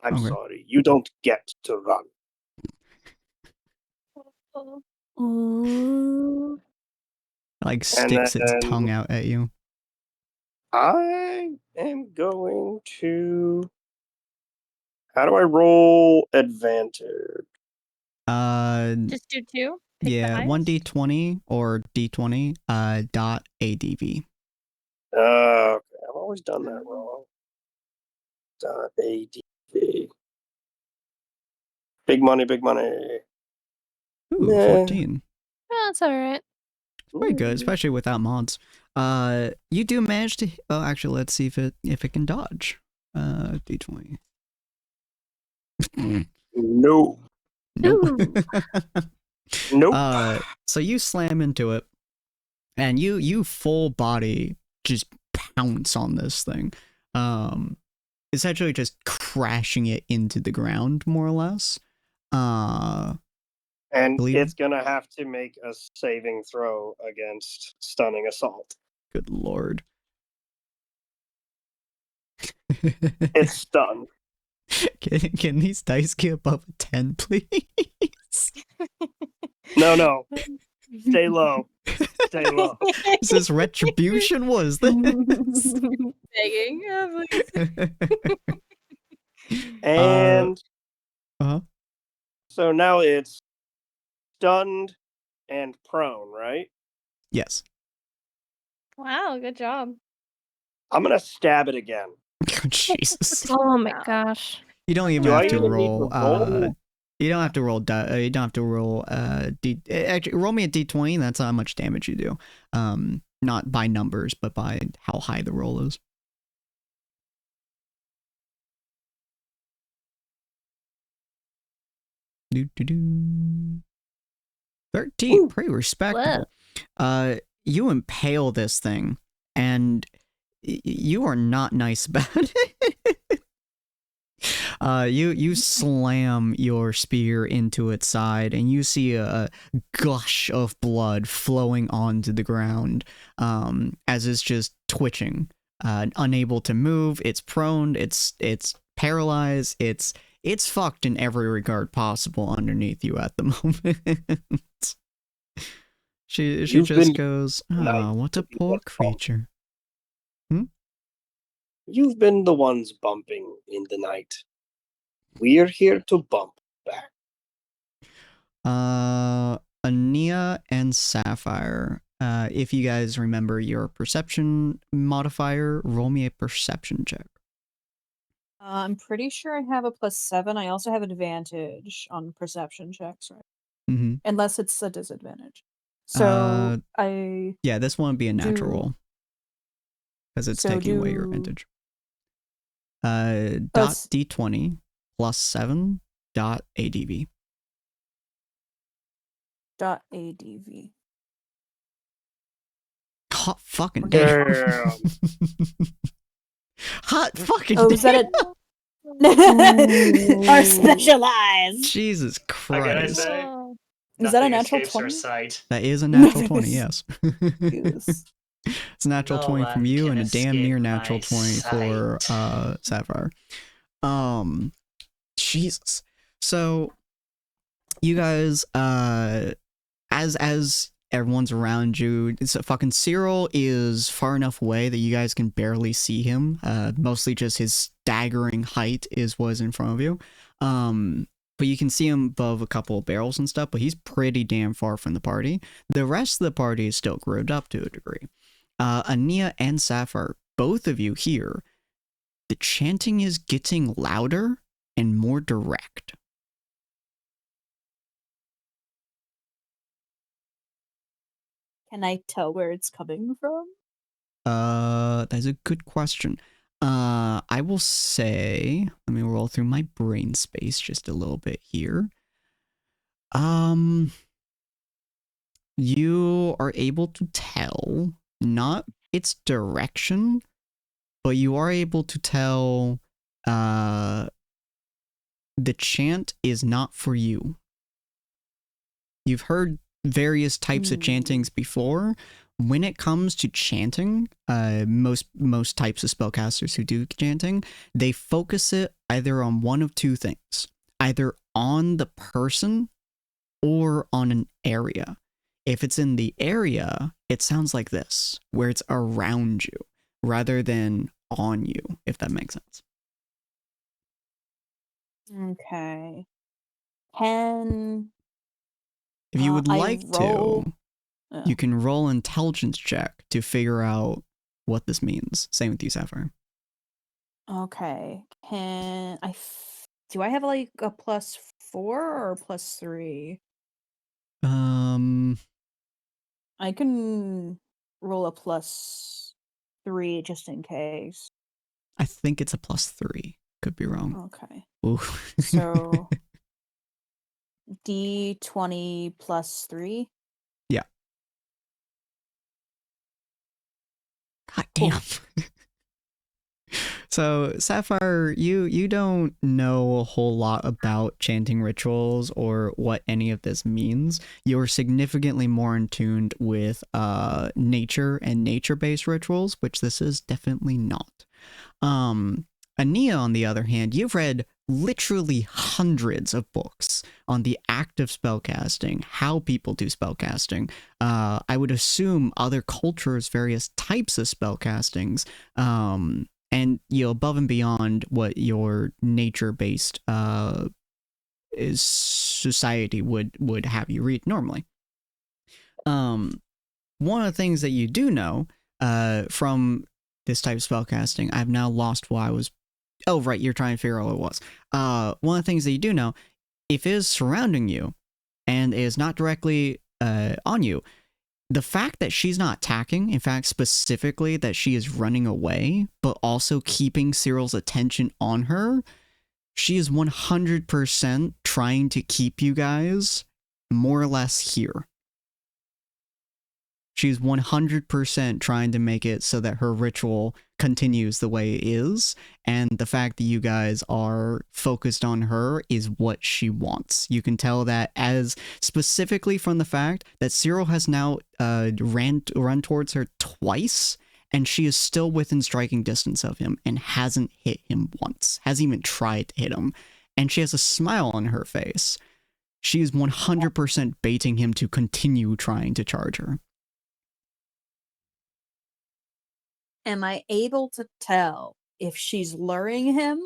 I'm sorry, you don't get to run. Ooh. Like sticks its tongue out at you. I am going to. How do I roll advantage? Just do 2. Pick Yeah, 1d20 or d20. Dot ADV. Okay, I've always done that wrong. Dot ADV. Big money, big money. Ooh, 14. Oh, that's alright. Pretty good, especially without mods. You do manage to. Oh, actually, let's see if it can dodge. D20. No. Nope. Nope. So you slam into it, and you full body just pounce on this thing. Essentially just crashing it into the ground, more or less. And it's gonna have to make a saving throw against stunning assault. Good lord. It's stunned. Can these dice get above a 10, please? No. Stay low. Stay low. Is this retribution? What is this? Begging. And uh-huh. So now it's stunned and prone, right? Yes. Wow, good job. I'm gonna stab it again. Jesus. Oh my gosh. You don't even Do I have to even roll. need to roll? You don't have to roll. You don't have to roll. Actually, roll me a d20. That's how much damage you do. Not by numbers, but by how high the roll is. Do 13. Ooh, pretty respectable. Whoa. You impale this thing, and you are not nice about it. You slam your spear into its side, and you see a gush of blood flowing onto the ground, as it's just twitching, unable to move. It's prone. It's paralyzed. It's fucked in every regard possible underneath you at the moment. She just goes, "Oh, what a poor creature." You've been the ones bumping in the night. We're here to bump back. Ania and Sapphire, if you guys remember your perception modifier, roll me a perception check. I'm pretty sure I have a +7. I also have advantage on perception checks, right? Mm-hmm. Unless it's a disadvantage. So yeah, this won't be a natural roll because it's taking away your advantage. Dot d20 +7 dot ADV. Dot ADV. Hot fucking damn. Hot fucking damn. Is that it? Our specialized. Jesus Christ. Is that a natural 20? That is a natural 20, yes. It's a natural 20 from you and a damn near natural 20 for Sapphire. Jesus. So you guys, as everyone's around you, it's fucking Cyril is far enough away that you guys can barely see him. Mostly just his staggering height is what is in front of you. But you can see him above a couple of barrels and stuff, but he's pretty damn far from the party. The rest of the party is still grouped up to a degree. Ania and Sapphire, both of you hear the chanting is getting louder and more direct. Can I tell where it's coming from? That's a good question. I will say, let me roll through my brain space just a little bit here. You are able to tell not its direction, but you are able to tell the chant is not for you. You've heard various types of chantings before. when it comes to chanting, most types of spellcasters who do chanting, they focus it either on one of two things, either on the person or on an area. If it's in the area, it sounds like this, where it's around you rather than on you, if that makes sense. Okay. If you would like to, you can roll an intelligence check to figure out what this means. Same with you, Sapphire. Okay. Do I have like a +4 or +3? I can roll a +3 just in case. I think it's a +3. Could be wrong. Okay. Ooh. So D20 +3. Yeah. God damn. So, Sapphire, you don't know a whole lot about chanting rituals or what any of this means. You're significantly more in tune with nature and nature-based rituals, which this is definitely not. Ania, on the other hand, you've read literally hundreds of books on the act of spellcasting, how people do spellcasting. I would assume other cultures, various types of spellcastings, and above and beyond what your nature-based society would have you read normally. One of the things that you do know from this type of spellcasting, I've now lost what I was. Oh, right, you're trying to figure out what it was. One of the things that you do know, if it is surrounding you and is not directly on you, the fact that she's not attacking, in fact, specifically that she is running away, but also keeping Cyril's attention on her, she is 100% trying to keep you guys more or less here. She's 100% trying to make it so that her ritual continues the way it is, and the fact that you guys are focused on her is what she wants. You can tell that as specifically from the fact that Cyril has now run towards her twice, and she is still within striking distance of him and hasn't hit him once, hasn't even tried to hit him, and she has a smile on her face. She is 100% baiting him to continue trying to charge her. Am I able to tell if she's luring him?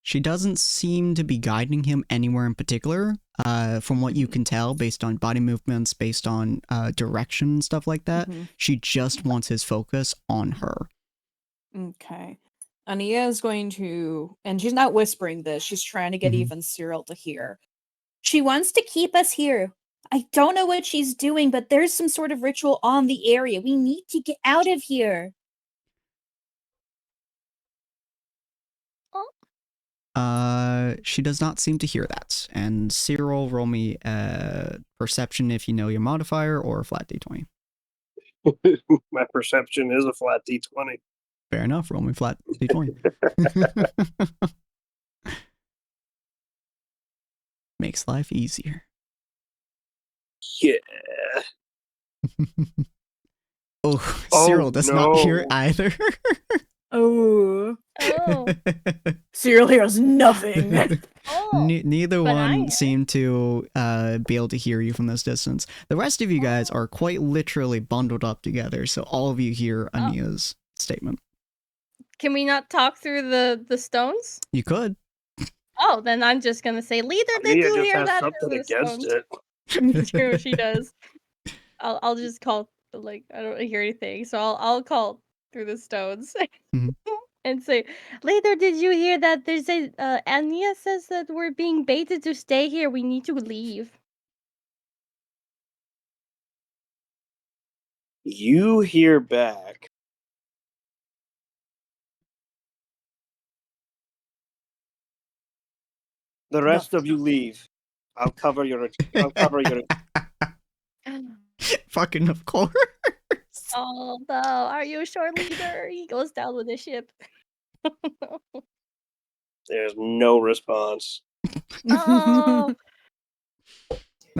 She doesn't seem to be guiding him anywhere in particular, from what you can tell, based on body movements, based on direction and stuff like that. She just wants his focus on her. Okay. Ania is going to, and she's not whispering this, she's trying to get even Cyril to hear. She wants to keep us here. I don't know what she's doing, but there's some sort of ritual on the area. We need to get out of here. She does not seem to hear that. And Cyril, roll me perception if you know your modifier, or a flat d20. My perception is a flat d20. Fair enough. Roll me flat d20. Makes life easier. Yeah. Oh, Cyril does not hear either. Oh. Cyril hears nothing. Neither one seem to be able to hear you from this distance. The rest of you guys are quite literally bundled up together, so all of you hear Ania's statement. Can we not talk through the stones? You could. Oh, then I'm just gonna say, Leader, did you hear that? Something against stones? it. True, she does. I'll just call, like, I don't hear anything, so I'll call through the stones and say, Leader, did you hear that? There's Ania says that we're being baited to stay here. We need to leave. You hear back. The rest of you leave. I'll cover your. Fucking of course. Oh no! Are you sure, Leader? He goes down with the ship. There's no response. Oh.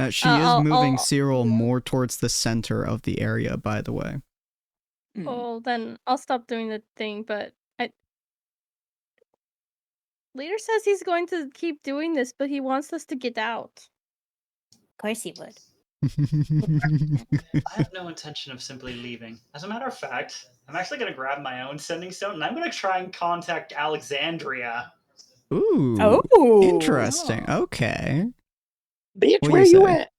She is moving Cyril more towards the center of the area, by the way. Oh, then I'll stop doing the thing, but Leader says he's going to keep doing this, but he wants us to get out. Of course he would. I have no intention of simply leaving. As a matter of fact, I'm actually going to grab my own sending stone, and I'm going to try and contact Alexandria. Ooh. Oh. Interesting. Okay. Bitch, where you at?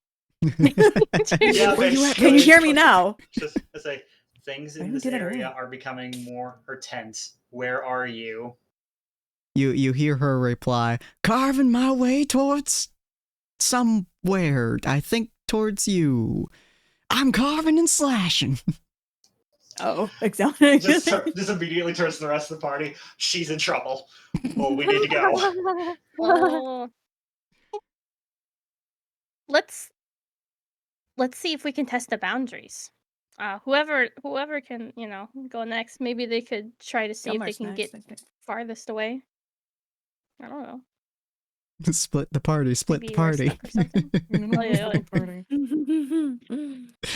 Yeah, Where you at? Can you hear me now? Just to say, things in this area are becoming more tense. Where are you? You hear her reply, carving my way towards somewhere. I think towards you. I'm carving and slashing. Oh, exactly. Just immediately turns to the rest of the party. She's in trouble. Oh, we need to go. Oh. Let's see if we can test the boundaries. Whoever can, go next. Maybe they could try to see if they can get farthest away. I don't know. Split the party.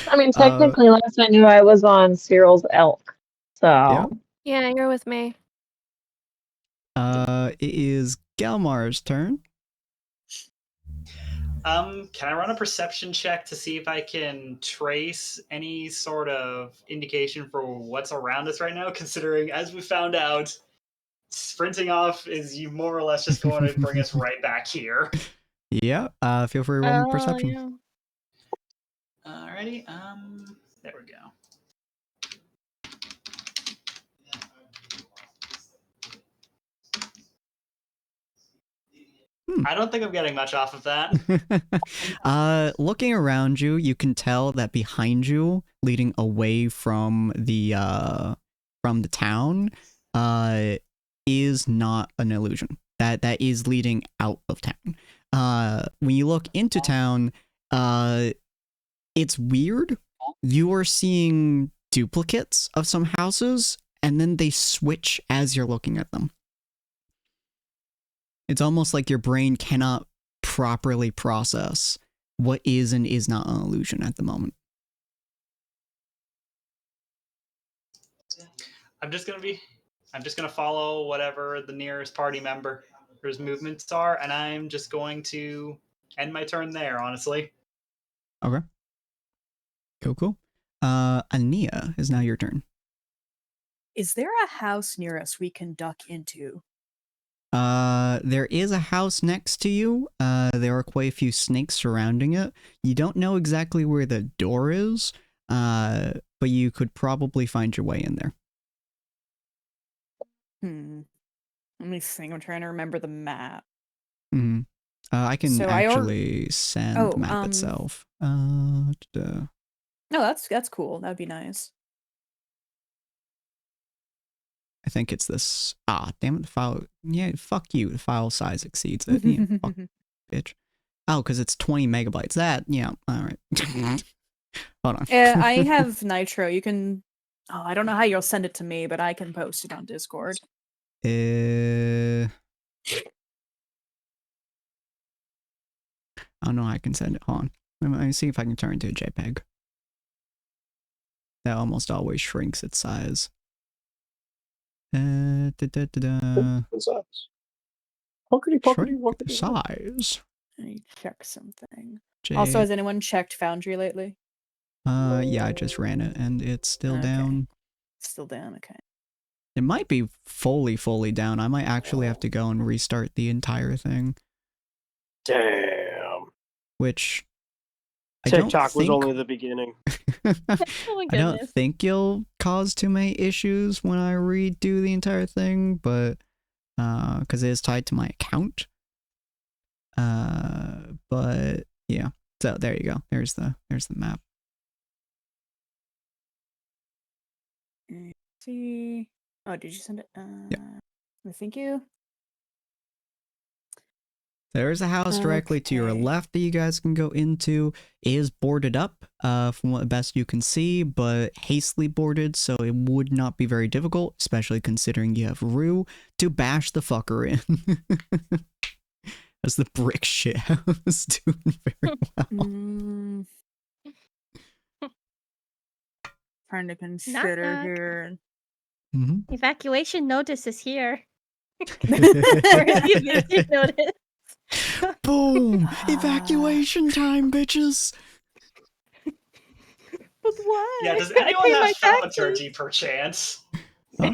I mean, technically, last I knew, I was on Cyril's elk. So yeah, you're with me. It is Gelmar's turn. Can I run a perception check to see if I can trace any sort of indication for what's around us right now? Considering, as we found out, sprinting off is you more or less just going to bring us right back here. Yeah. Feel free to roll perception. Yeah. Alrighty. There we go. I don't think I'm getting much off of that. Looking around you, you can tell that behind you, leading away from the town, is not an illusion. That is leading out of town. When you look into town, it's weird. You are seeing duplicates of some houses, and then they switch as you're looking at them. It's almost like your brain cannot properly process what is and is not an illusion at the moment. I'm just gonna follow whatever the nearest party member's movements are, and I'm just going to end my turn there, honestly. Okay. Cool. Ania, is now your turn. Is there a house near us we can duck into? There is a house next to you. There are quite a few snakes surrounding it. You don't know exactly where the door is, but you could probably find your way in there. Let me think. I'm trying to remember the map. Mm-hmm. I can send the map itself. No, that's cool. That'd be nice. I think it's this. Damn it, the file. Yeah, fuck you. The file size exceeds it. Yeah, fuck, bitch. Oh, because it's 20 megabytes. Yeah, all right. Hold on. I have Nitro. You can. Oh, I don't know how you'll send it to me, but I can post it on Discord. I don't know how I can send it. Hold on. Let me see if I can turn it into a JPEG. That almost always shrinks its size. Size. I need to check something. Also, has anyone checked Foundry lately? Yeah, I just ran it and it's still down. Still down, okay. It might be fully down. I might actually have to go and restart the entire thing. Damn. Which TikTok was only the beginning. I don't think you'll cause too many issues when I redo the entire thing, but because it is tied to my account. But yeah. So there you go. There's the map. See. Oh, did you send it? Yeah. Thank you. There's a house directly to your left that you guys can go into. It is boarded up, from what best you can see, but hastily boarded, so it would not be very difficult, especially considering you have Rue to bash the fucker in. How's the brick shit house doing very well? Trying to consider here. Mm-hmm. Evacuation notice is here. Evacuation notice. Boom! Evacuation time, bitches! But why? Yeah, does I anyone pay have my thaumaturgy perchance? Huh?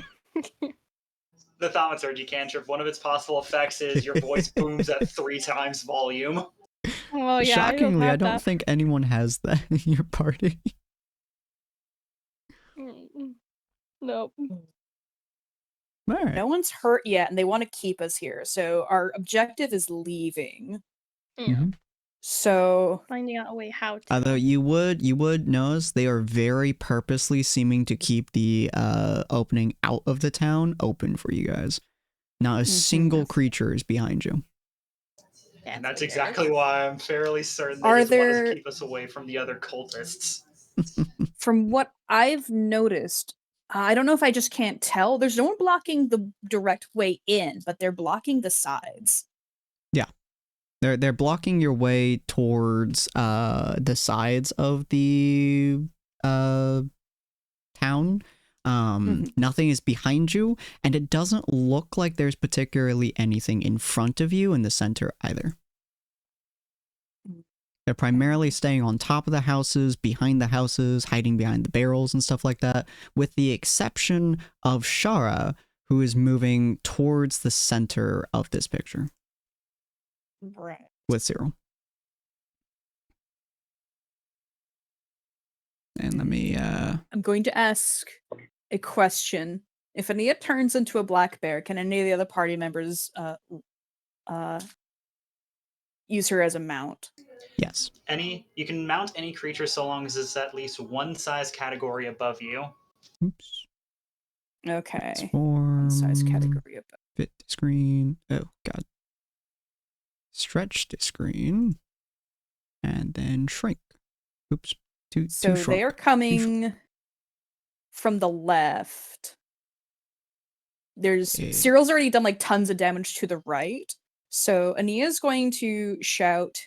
The thaumaturgy cantrip, one of its possible effects is your voice booms at 3 times volume. Oh yeah, Shockingly, I don't that. think anyone has that in your party. Nope. Right. No one's hurt yet, and they want to keep us here. So our objective is leaving. Mm-hmm. So finding out a way how to. Although you would notice they are very purposely seeming to keep the opening out of the town open for you guys. Not a single creature is behind you. And that's exactly why I'm fairly certain they Are just want there- to keep us away from the other cultists. from what I've noticed, I don't know if I just can't tell. There's no one blocking the direct way in, but they're blocking the sides. Yeah. They're blocking your way towards the sides of the town. Nothing is behind you, and it doesn't look like there's particularly anything in front of you in the center either. They're primarily staying on top of the houses, behind the houses, hiding behind the barrels and stuff like that, with the exception of Shara, who is moving towards the center of this picture. Right. With Cyril. And let me I'm going to ask a question. If Ania turns into a black bear, can any of the other party members use her as a mount? Yes. You can mount any creature so long as it's at least one size category above you. Oops. Okay. One size category above. Fit to screen. Oh god. Stretch to screen. And then shrink. Oops. So they are coming from the left. Cyril's already done like tons of damage to the right. So Ania's going to shout,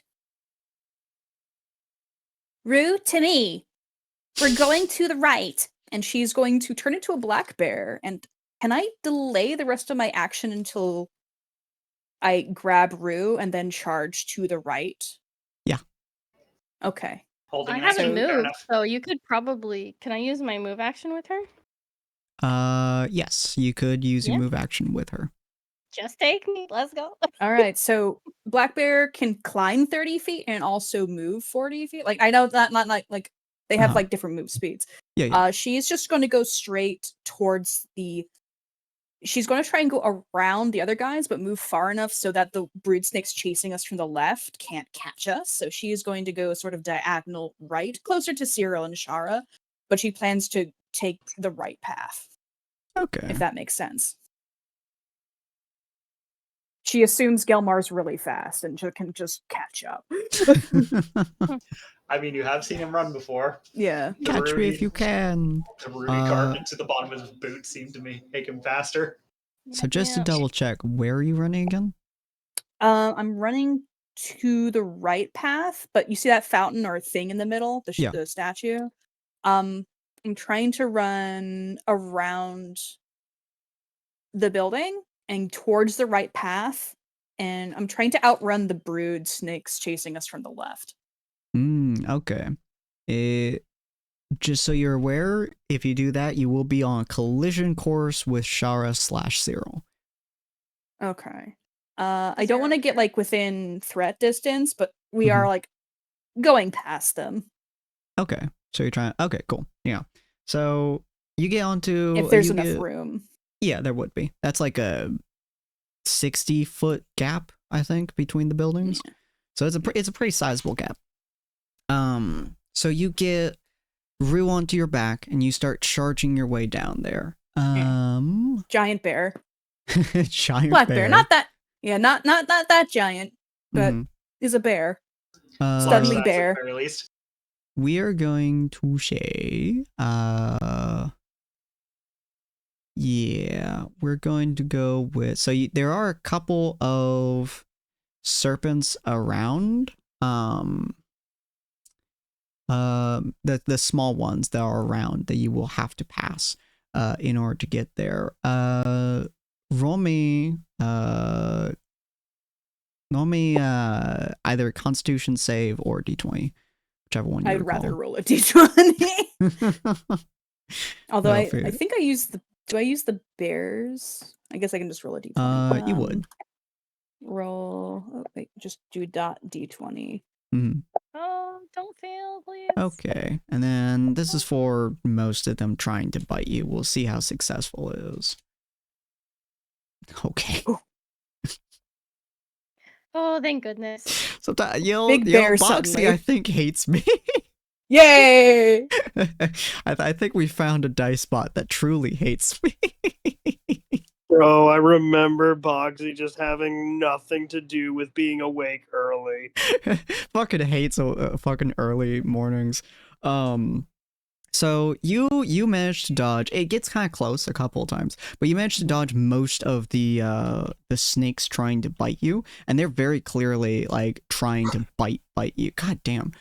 "Rue to me. We're going to the right." And she's going to turn into a black bear. And can I delay the rest of my action until I grab Rue and then charge to the right? Yeah. Okay. I haven't moved, so you could probably. Can I use my move action with her? Yes, you could use your move action with her. Just take me. Let's go. All right. So Black Bear can climb 30 feet and also move 40 feet. Like I know that not like they have like different move speeds. Yeah. She's just going to go straight towards the. She's going to try and go around the other guys, but move far enough so that the brood snakes chasing us from the left can't catch us. So she is going to go sort of diagonal right, closer to Cyril and Shara, but she plans to take the right path. Okay. If that makes sense. She assumes Gelmar's really fast and can just catch up. I mean, you have seen him run before. Yeah. Catch me if you can. The Rudy carved into the bottom of his boot seemed to make him faster. So just to double check, where are you running again? I'm running to the right path, but you see that fountain or thing in the middle, the statue? I'm trying to run around the building and towards the right path, and I'm trying to outrun the brood snakes chasing us from the left. Okay. Just so you're aware, if you do that, you will be on a collision course with Shara/Cyril. Okay. I don't want to get like within threat distance, but we are like going past them. Okay. So you're trying. Okay, cool. Yeah. So you get onto. If there's enough room. Yeah, there would be. That's like a 60-foot gap, I think, between the buildings. Yeah. So it's a pretty sizable gap. So you get Rue onto your back and you start charging your way down there. Giant bear. Giant Black bear. Not that. Yeah, not that giant, but is a bear. Studly bear. At least. We are going to say, yeah, we're going to go with, there are a couple of serpents around. The small ones that are around that you will have to pass in order to get there. Roll me either Constitution save or D20, whichever one you I'd recall. rather roll a D20. Although I think I use the. Do I use the bears? I guess I can just roll a D20. You would. Roll. Oh, wait, just do .D20. Mm-hmm. Oh, don't fail, please. Okay, and then this is for most of them trying to bite you. We'll see how successful it is. Okay. Oh, thank goodness. Sometimes Big bear Boxy, suddenly. I think, hates me. Yay! I think we found a dice bot that truly hates me. Bro, I remember Bogsy just having nothing to do with being awake early. Fucking hates fucking early mornings. So you managed to dodge. It gets kind of close a couple of times, but you managed to dodge most of the snakes trying to bite you, and they're very clearly like trying to bite you. God damn.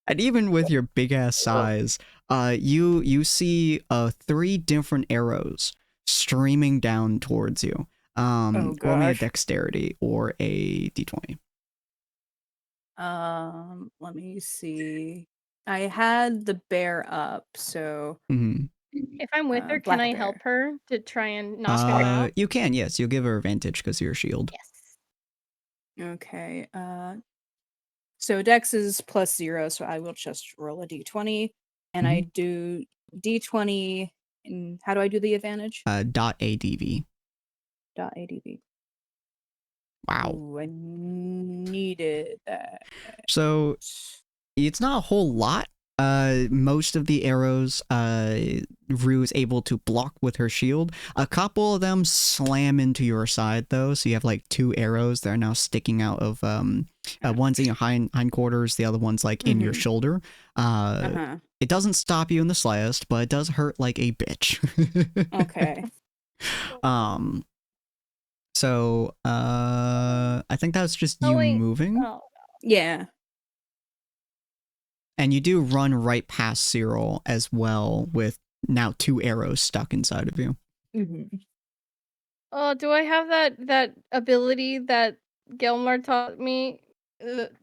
And even with your big ass size, you see 3 different arrows streaming down towards you. Roll me a dexterity or a d20. Let me see. I had the bear up, so if I'm with her, can I help her to try and knock him out? You can, yes. You'll give her advantage because you're a shield. Yes. Okay. So Dex is +0, so I will just roll a d20, and I do d20. And how do I do the advantage? .adv. .adv. Wow. Ooh, I needed that. So it's not a whole lot. Most of the arrows Rue is able to block with her shield. A couple of them slam into your side though, so you have like 2 arrows that are now sticking out of one's in your hindquarters, the other one's like in your shoulder. It doesn't stop you in the slightest, but it does hurt like a bitch. Okay. So I think that's just you moving. Oh. Yeah. And you do run right past Cyril as well, with now 2 arrows stuck inside of you. Oh, do I have that ability that Gilmar taught me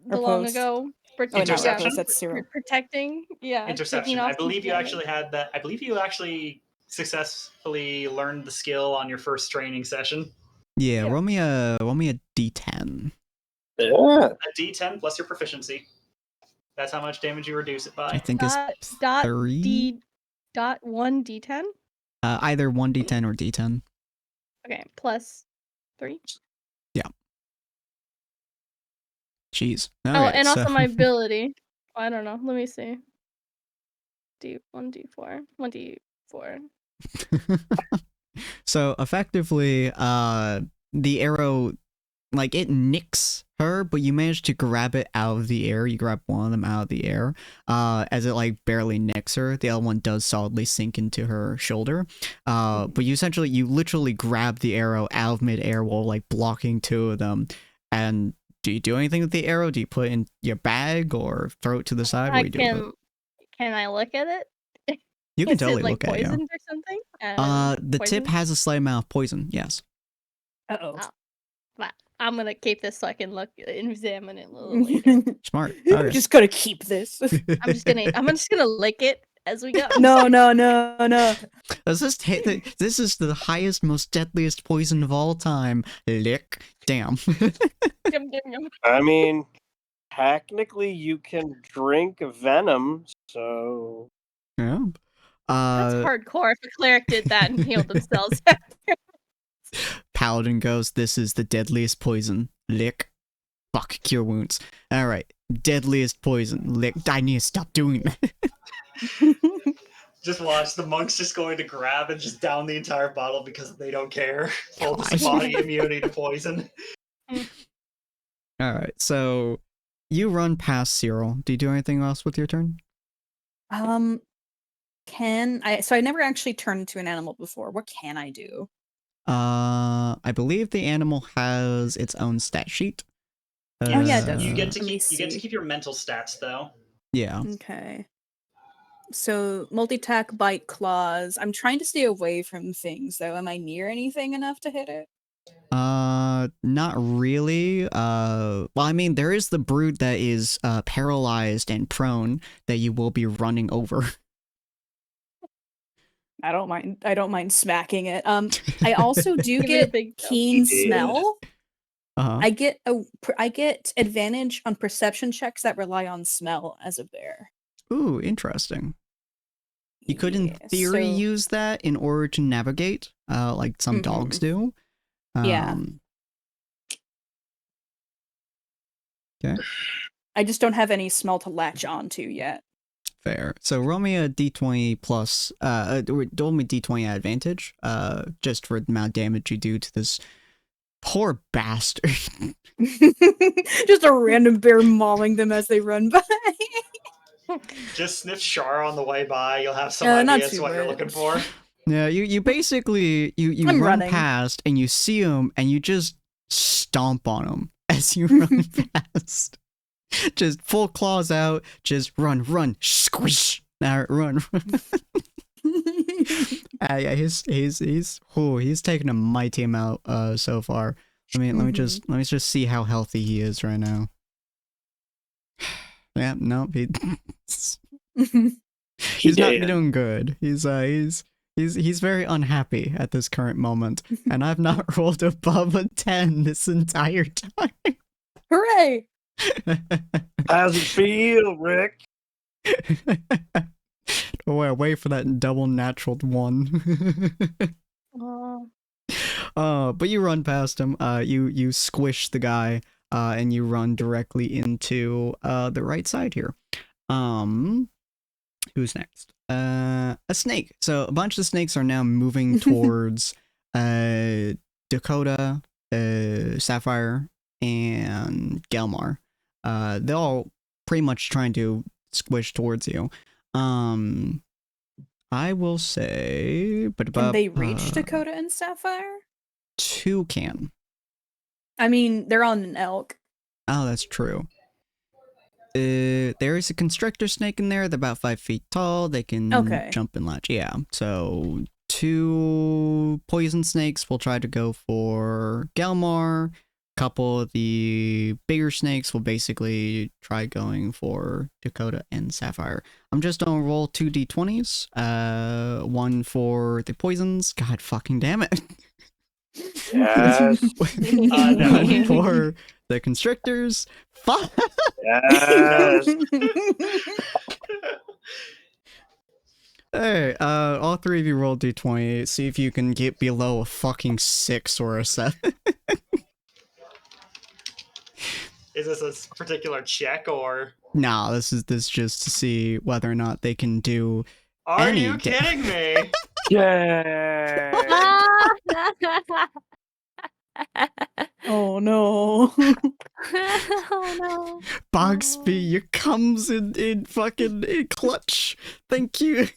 long ago? Interception? That's Cyril. Protecting, Interception. I believe you actually had that. I believe you actually successfully learned the skill on your first training session. Yeah, roll me a d10. Yeah. A d10 plus your proficiency. That's how much damage you reduce it by. I think it's 3. Dot 1 d10. Either 1d10 or d10. Okay, plus 3. Yeah. Jeez. And also my ability. I don't know. Let me see. D4. 1d4. So effectively, the arrow, like, it nicks her, but you manage to grab it out of the air. You grab one of them out of the air. As it like barely nicks her, the other one does solidly sink into her shoulder. But you literally grab the arrow out of midair while like blocking 2 of them. And do you do anything with the arrow? Do you put it in your bag or throw it to the side? What do you do with it? Can I look at it? You can Is totally it, like, look at it. Poisoned or something? The tip has a slight amount of poison. Yes. Uh-oh. Well, I'm gonna keep this so I can look and examine it a little later. Smart. I'm just gonna keep this. I'm just gonna lick it as we go. No. This is the highest, most deadliest poison of all time. Lick. Damn. Yum, yum, yum. I mean, technically you can drink venom, so... Yeah. That's hardcore if a cleric did that and healed themselves after. Paladin goes, this is the deadliest poison. Lick. Fuck, cure wounds. Alright. Deadliest poison. Lick. I need to stop doing that. Just watch the monks just going to grab and just down the entire bottle because they don't care. Full body immunity to poison. Alright, so you run past Cyril. Do you do anything else with your turn? So I never actually turned into an animal before. What can I do? I believe the animal has its own stat sheet. Oh yeah, it does. You get to Let me keep your mental stats though. Yeah. Okay. So multi-tack, bite, claws. I'm trying to stay away from things though. Am I near anything enough to hit it? Not really. Well, I mean, there is the brute that is paralyzed and prone that you will be running over. I don't mind smacking it. I also do get keen smell. Uh-huh. I get advantage on perception checks that rely on smell as a bear. Ooh, interesting. You could, in theory, use that in order to navigate, like some dogs do. Yeah. Okay. I just don't have any smell to latch onto yet. Fair. So roll me a d20 plus, roll me d20 at advantage, just for the amount of damage you do to this poor bastard. Just a random bear mauling them as they run by. Just sniff Char on the way by. You'll have some idea as to what you're looking for. Yeah, you basically, you run running past and you see him and you just stomp on him as you run past. Just full claws out, just run, squish. Now run. Yeah, he's taken a mighty amount so far. Let me just see how healthy he is right now. Yeah, no, he's not doing good. He's very unhappy at this current moment, and I've not rolled above a 10 this entire time. Hooray! How's it feel, Rick? Wait for that double natural 1. But you run past him. You squish the guy. And you run directly into the right side here. Who's next? A snake. So a bunch of snakes are now moving towards Dakota, Sapphire, and Gelmar. They're all pretty much trying to squish towards you. I will say, can they reach Dakota and Sapphire? 2 can. I mean, they're on an elk. Oh, that's true. There is a constrictor snake in there. They're about 5 feet tall. They can jump and latch. Yeah. So 2 poison snakes will try to go for Gelmar. A couple of the bigger snakes will basically try going for Dakota and Sapphire. I'm just gonna roll 2 d20s. 1 for the poisons. God fucking damn it. Yes. One for the constrictors. Fuck. Yes. Hey, all 3 of you roll d20. See if you can get below a fucking 6 or a 7. Is this a particular check or? Nah, this is just to see whether or not they can do. Are you kidding me? Yeah. Oh no. Oh no. Bogsby, you comes in fucking clutch. Thank you.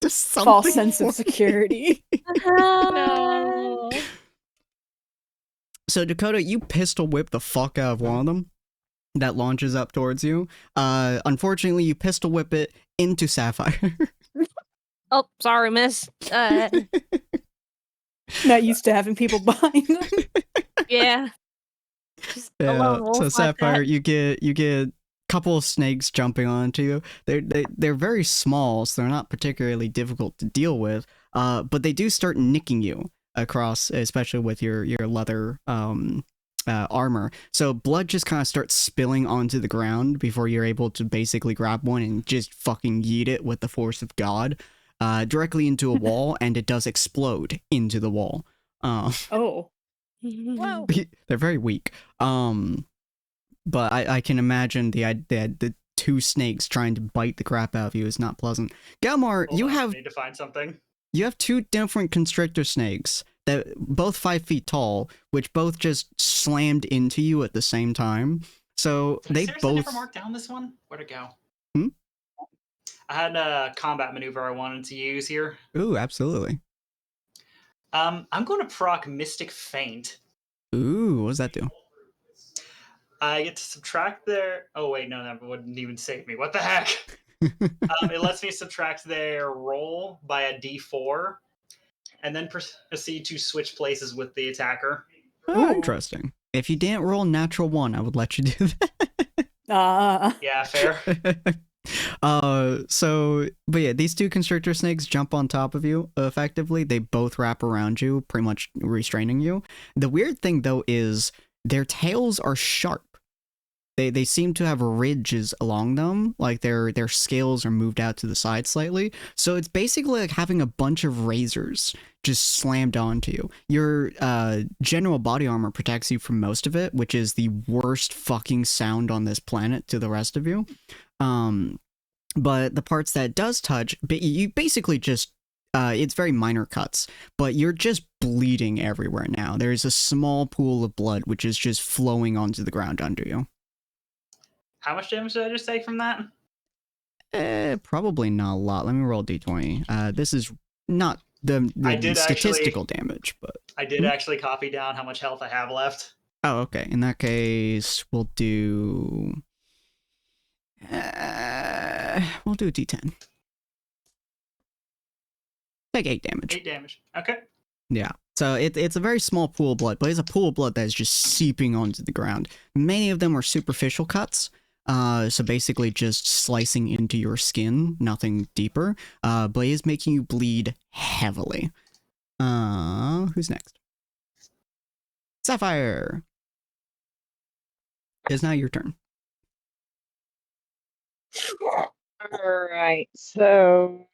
Just something false sense of security. No. So Dakota, you pistol whip the fuck out of one of them that launches up towards you. Unfortunately, you pistol whip it into Sapphire. Oh, sorry, miss. Not used to having people behind them. Yeah. Just a lone wolf so Sapphire, like you get a couple of snakes jumping onto you. They're very small, so they're not particularly difficult to deal with. But they do start nicking you across, especially with your leather armor. So blood just kind of starts spilling onto the ground before you're able to basically grab one and just fucking yeet it with the force of God directly into a wall, and it does explode into the wall. Oh. Wow. They're very weak. But I can imagine the 2 snakes trying to bite the crap out of you is not pleasant. Gelmar, I need to find something. You have 2 different constrictor snakes that both 5 feet tall, which both just slammed into you at the same time. So Did I they seriously both never marked down this one. Where'd it go? Hmm? I had a combat maneuver I wanted to use here. Ooh, absolutely. I'm going to proc Mystic Feint. Ooh, what does that do? I get to subtract their... Oh, wait, no, that wouldn't even save me. What the heck? It lets me subtract their roll by a d4, and then proceed to switch places with the attacker. Oh, interesting. If you didn't roll natural 1, I would let you do that. Yeah, fair. But yeah, these two constrictor snakes jump on top of you effectively. They both wrap around you, pretty much restraining you. The weird thing though is their tails are sharp. They seem to have ridges along them, like their scales are moved out to the side slightly. So it's basically like having a bunch of razors just slammed onto you. Your general body armor protects you from most of it, which is the worst fucking sound on this planet to the rest of you. But the parts that does touch, you basically just it's very minor cuts, but you're just bleeding everywhere now. There's a small pool of blood which is just flowing onto the ground under you. How much damage did I just take from that? Probably not a lot. Let me roll d20. This is not the statistical damage, but... I did actually copy down how much health I have left. Oh, okay. In that case, we'll do... we'll do a d10. Take 8 damage. 8 damage. Okay. Yeah. So it's a very small pool of blood, but it's a pool of blood that is just seeping onto the ground. Many of them are superficial cuts, so basically just slicing into your skin, nothing deeper, but it is making you bleed heavily. Who's next? Sapphire! It's now your turn. Alright, so...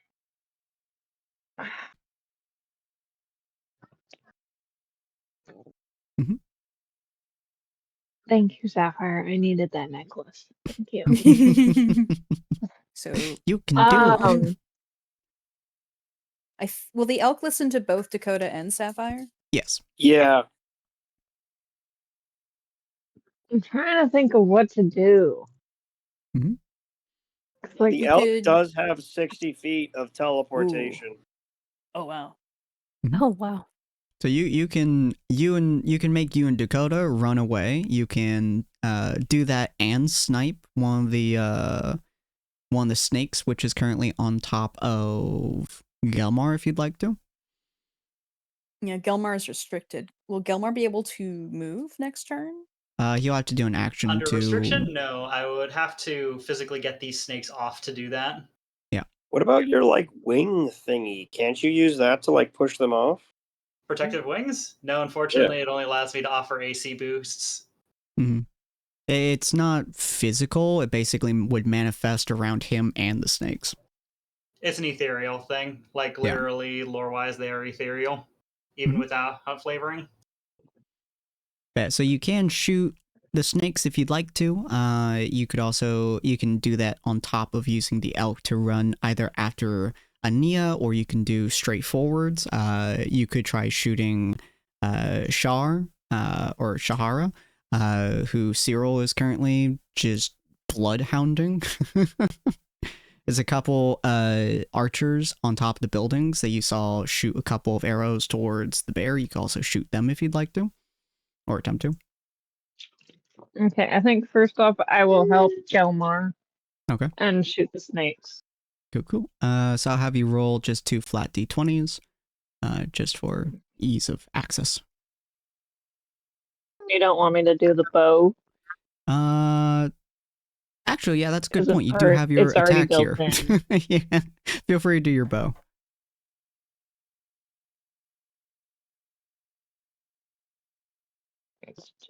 Thank you, Sapphire. I needed that necklace. Thank you. So you can do it. Will the elk listen to both Dakota and Sapphire? Yes. Yeah. I'm trying to think of what to do. Mm-hmm. Like the elk does have 60 feet of teleportation. Ooh. Oh wow. Oh wow. So you can make you and Dakota run away. You can do that and snipe one of the snakes, which is currently on top of Gelmar, if you'd like to. Yeah, Gelmar is restricted. Will Gelmar be able to move next turn? He'll have to do an action Under to... restriction? No, I would have to physically get these snakes off to do that. Yeah. What about your, wing thingy? Can't you use that to, push them off? Protective wings? No, unfortunately, It only allows me to offer AC boosts. Mm-hmm. It's not physical. It basically would manifest around him and the snakes. It's an ethereal thing. Literally, lore-wise, they are ethereal, even without flavoring. Yeah, so you can shoot the snakes if you'd like to. You can do that on top of using the elk to run either after Ania, or you can do straight forwards. You could try shooting Shar or Shahara, who Cyril is currently just bloodhounding. There's a couple archers on top of the buildings that you saw shoot a couple of arrows towards the bear. You can also shoot them if you'd like to, or attempt to. Okay, I think first off, I will help Gelmar. Okay. And shoot the snakes. Cool. So I'll have you roll just 2 flat d20s, just for ease of access. You don't want me to do the bow? Actually, yeah, that's a good point. You do have your attack here. Yeah, feel free to do your bow.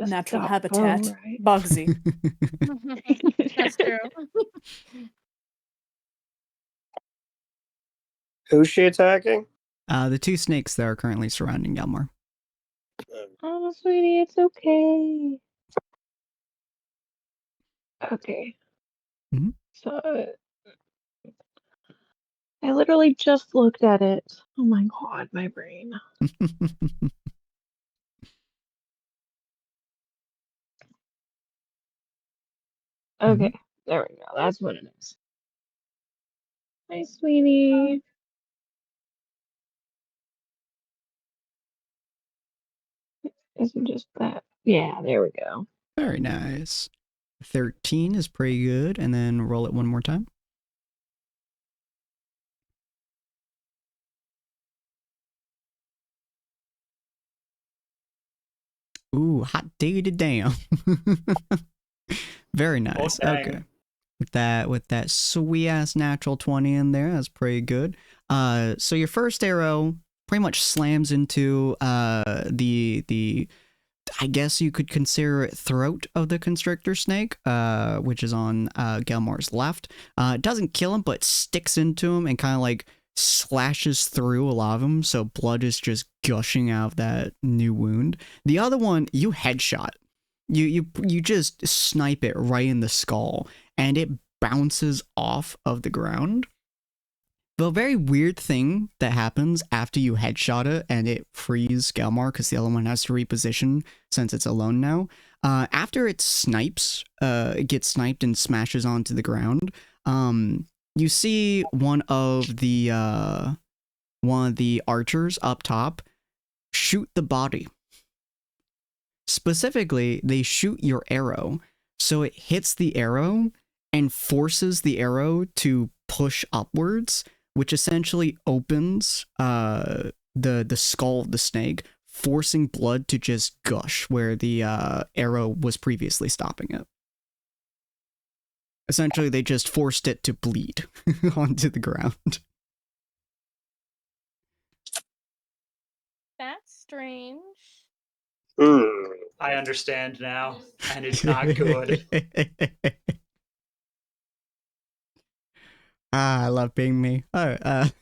Natural habitat, right? Bugsy. That's true. Who's she attacking? The 2 snakes that are currently surrounding Gelmar. Oh, sweetie, it's okay. Okay. Mm-hmm. So, I literally just looked at it. Oh my god, my brain. Okay, there we go. That's what it is. Hi, sweetie. Is it just that? Yeah, there we go. Very nice. 13 is pretty good, and then roll it one more time. Ooh, hot diggity damn. Very nice. Okay. With that sweet ass natural 20 in there, that's pretty good. So your first arrow pretty much slams into the I guess you could consider it throat of the constrictor snake, which is on Gelmar's left. It doesn't kill him, but sticks into him and kind of like slashes through a lot of them, so blood is just gushing out of that new wound. The other one, you headshot. You just snipe it right in the skull, and it bounces off of the ground. The very weird thing that happens after you headshot it and it frees Gelmar, because the other one has to reposition since it's alone now. After it snipes, it gets sniped and smashes onto the ground. You see one of the archers up top shoot the body. Specifically, they shoot your arrow, so it hits the arrow and forces the arrow to push upwards, which essentially opens the skull of the snake, forcing blood to just gush where the arrow was previously stopping it. Essentially, they just forced it to bleed onto the ground. That's strange. I understand now, and it's not good. I love being me. All right.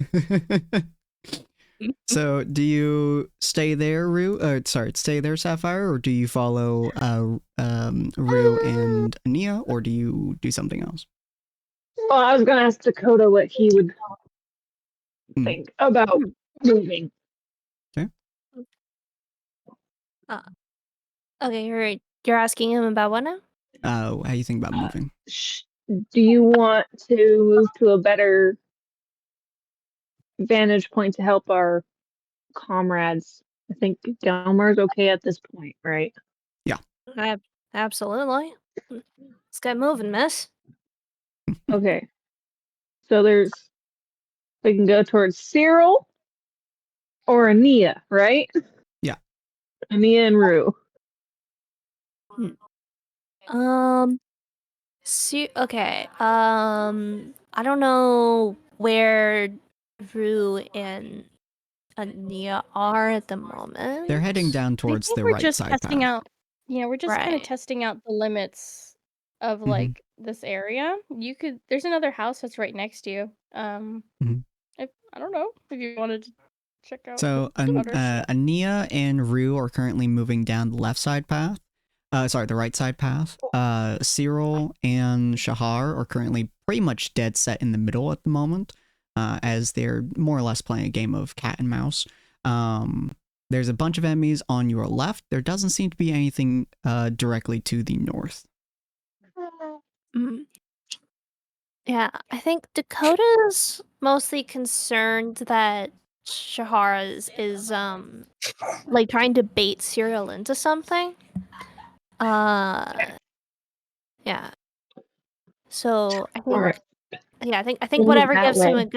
So, do you stay there, Rue? Stay there, Sapphire, or do you follow Rue and Ania, or do you do something else? Well, I was gonna ask Dakota what he would think about moving. Okay. Okay, you're asking him about what now? How do you think about moving? Do you want to move to a better vantage point to help our comrades? I think Delmar's okay at this point, right? Yeah. Absolutely. Let's get moving, miss. Okay. So we can go towards Cyril or Ania, right? Yeah. Ania and Rue. Okay. I don't know where Rue and Ania are at the moment. They're heading down towards the right just side testing path. out. Yeah, we're just kind of testing out the limits of like this area. There's another house that's right next to you. I don't know if you wanted to check out. So Ania and Rue are currently moving down the left side path. The right side path. Cyril and Shahar are currently pretty much dead set in the middle at the moment, as they're more or less playing a game of cat and mouse. There's a bunch of enemies on your left. There doesn't seem to be anything directly to the north. Yeah, I think Dakota's mostly concerned that Shahar is like trying to bait Cyril into something. Yeah. So I think, Alright. yeah, I think We'll whatever move that gives him way. a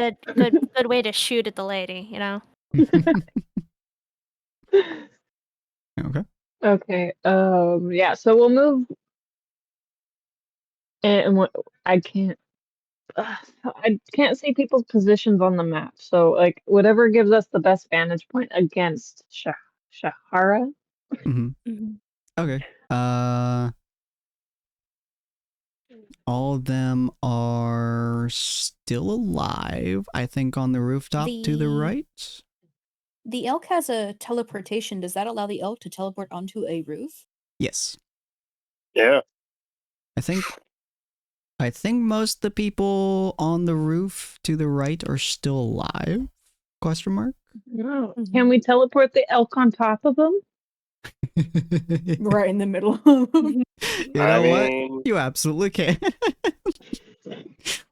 good way to shoot at the lady, you know. Okay. Okay. Yeah. So we'll move. And I can't see people's positions on the map. So like whatever gives us the best vantage point against Shahara. Okay. All of them are still alive, I think, on the rooftop to the right. The elk has a teleportation. Does that allow the elk to teleport onto a roof? Yes. Yeah. I think most of the people on the roof to the right are still alive? Question mark? No. Can we teleport the elk on top of them? Right in the middle. You know what? You absolutely can.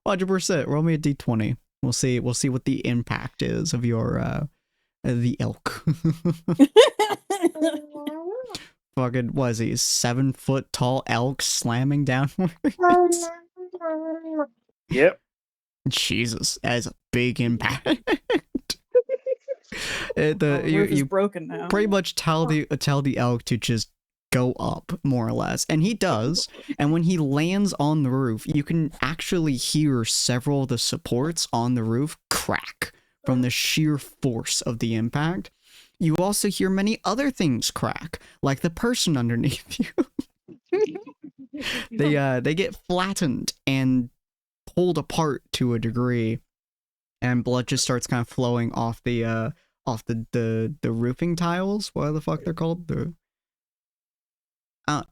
100%. Roll me a d20. We'll see what the impact is of your the elk. fucking, was he 7-foot tall elk slamming downwards? Yep. Jesus, as a big impact. The roof is broken now. Pretty much tell the elk to just go up, more or less, and he does. And when he lands on the roof, you can actually hear several of the supports on the roof crack from the sheer force of the impact. You also hear many other things crack, like the person underneath you. They get flattened and pulled apart to a degree, and blood just starts kind of flowing off the roofing tiles. What the fuck they're called? The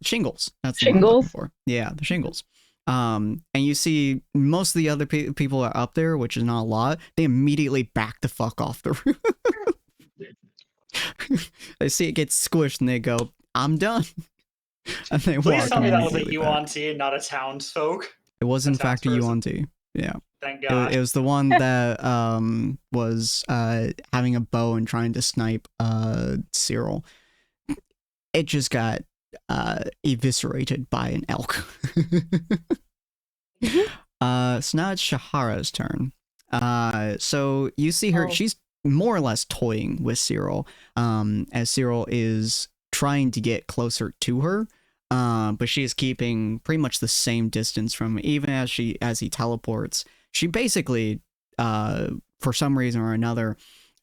shingles. That's the one I'm looking for. Yeah, the shingles. And you see most of the other people are up there, which is not a lot. They immediately back the fuck off the roof. They see it gets squished and they go, "I'm done." And they Please tell me that was a back. Yuan-Ti, not a townsfolk. It was in fact a Yuan-Ti. Yeah. Thank God. It was the one that was having a bow and trying to snipe Cyril. It just got eviscerated by an elk. So now it's Shahara's turn. So you see her, she's more or less toying with Cyril, as Cyril is trying to get closer to her, but she is keeping pretty much the same distance from him, even as he teleports. She basically, for some reason or another,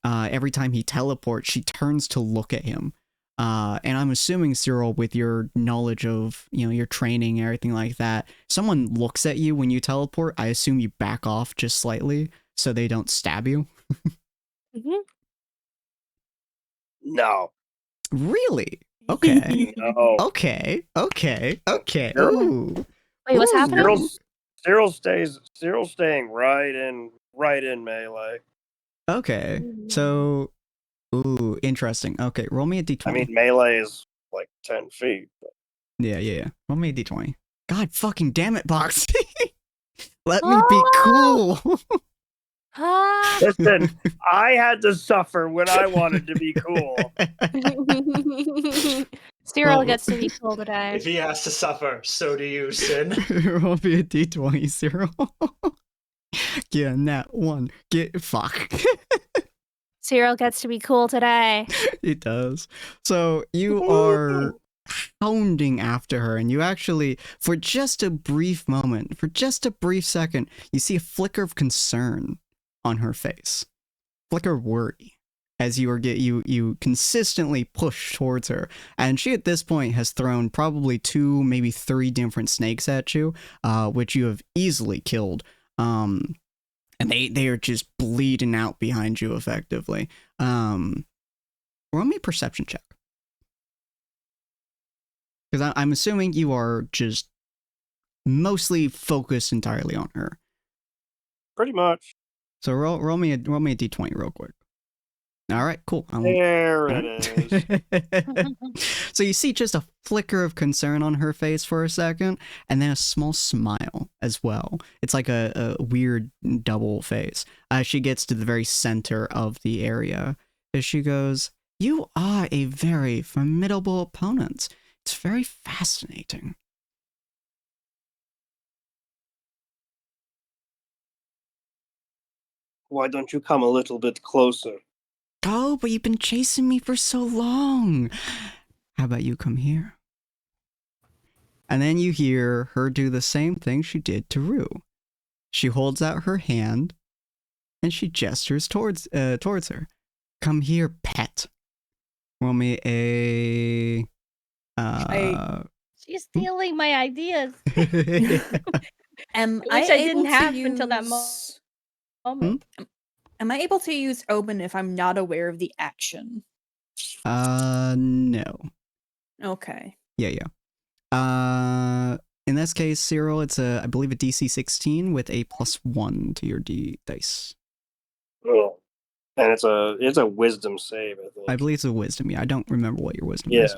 every time he teleports, she turns to look at him. And I'm assuming, Cyril, with your knowledge of, your training and everything like that, someone looks at you when you teleport, I assume you back off just slightly so they don't stab you. No. Really? Okay. No. Okay. Ooh. Wait, what's happening? Cyril's staying right in melee. Okay. So, ooh, interesting. Okay, roll me a d20. I mean, melee is like 10 feet. But... Yeah. Roll me a d20. God fucking damn it, Box. Let me be cool. Listen, I had to suffer when I wanted to be cool. Cyril gets to be cool today. If he has to suffer, so do you, Sin. Roll me a d20, Cyril. Get that one. Fuck. Cyril gets to be cool today. It does. So you are hounding after her, and you actually, for just a brief moment, for just a brief second, you see a flicker of concern on her face. Flicker of worry as you consistently push towards her, and she at this point has thrown probably 2, maybe 3 different snakes at you, which you have easily killed. And they are just bleeding out behind you effectively. Roll me a perception check. Because I'm assuming you are just mostly focused entirely on her. Pretty much. So roll me a d20 real quick. All right, cool. There it is. So you see just a flicker of concern on her face for a second, and then a small smile as well. It's like a weird double face. She gets to the very center of the area as she goes, "You are a very formidable opponent. It's very fascinating." Why don't you come a little bit closer? Oh, but you've been chasing me for so long. How about you come here? And then you hear her do the same thing she did to Rue. She holds out her hand, and she gestures towards her. "Come here, pet." Roll me a... She's stealing my ideas. Am Which I didn't have until that moment. Am I able to use Omen if I'm not aware of the action? No. Okay. Yeah. In this case, Cyril, it's I believe a DC 16 with a +1 to your dice. Oh. And it's a wisdom save, I think. I believe it's a wisdom. Yeah, I don't remember what your wisdom is.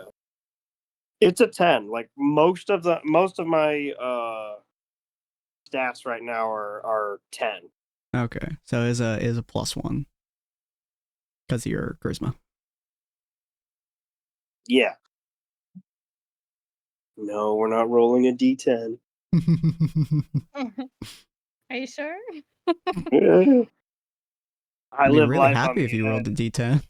It's a 10. Like most of my stats right now are 10. Okay, so is a +1 because of your charisma. Yeah. No, we're not rolling a d10. Are you sure? I I'd be live really life on happy the if you rolled a d10.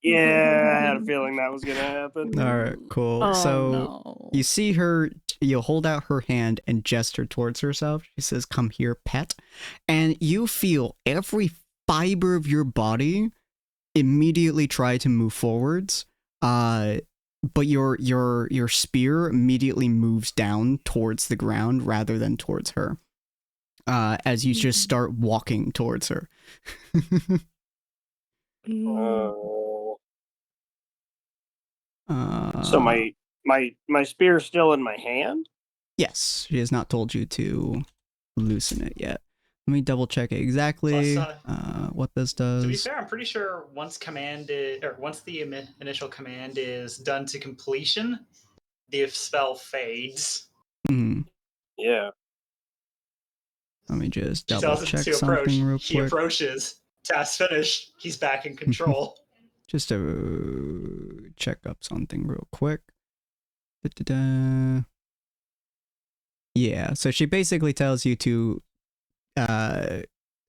Yeah, I had a feeling that was gonna happen. All right, cool. Oh, So no. you see her, you hold out her hand and gesture towards herself. She says, "Come here, pet." And you feel every fiber of your body immediately try to move forwards. But your spear immediately moves down towards the ground rather than towards her. As you just start walking towards her. Oh. So my spear's still in my hand? Yes, she has not told you to loosen it yet. Let me double check exactly Plus, what this does. To be fair, I'm pretty sure once the initial command is done to completion, the spell fades. Mm-hmm. Yeah. Let me just She double tells him check to approach. something real He quick. approaches. Task finished. He's back in control. Just to check up something real quick. Da-da-da. Yeah, so she basically tells you to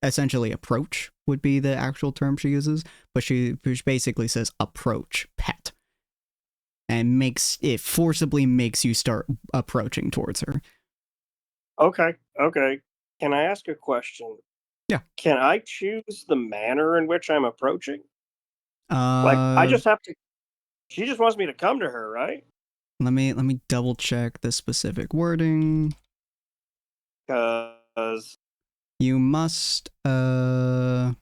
essentially approach would be the actual term she uses, but she basically says approach, pet. And forcibly makes you start approaching towards her. Okay. Can I ask a question? Yeah. Can I choose the manner in which I'm approaching? I just have to. She just wants me to come to her, right? Let me double check the specific wording. Because You must the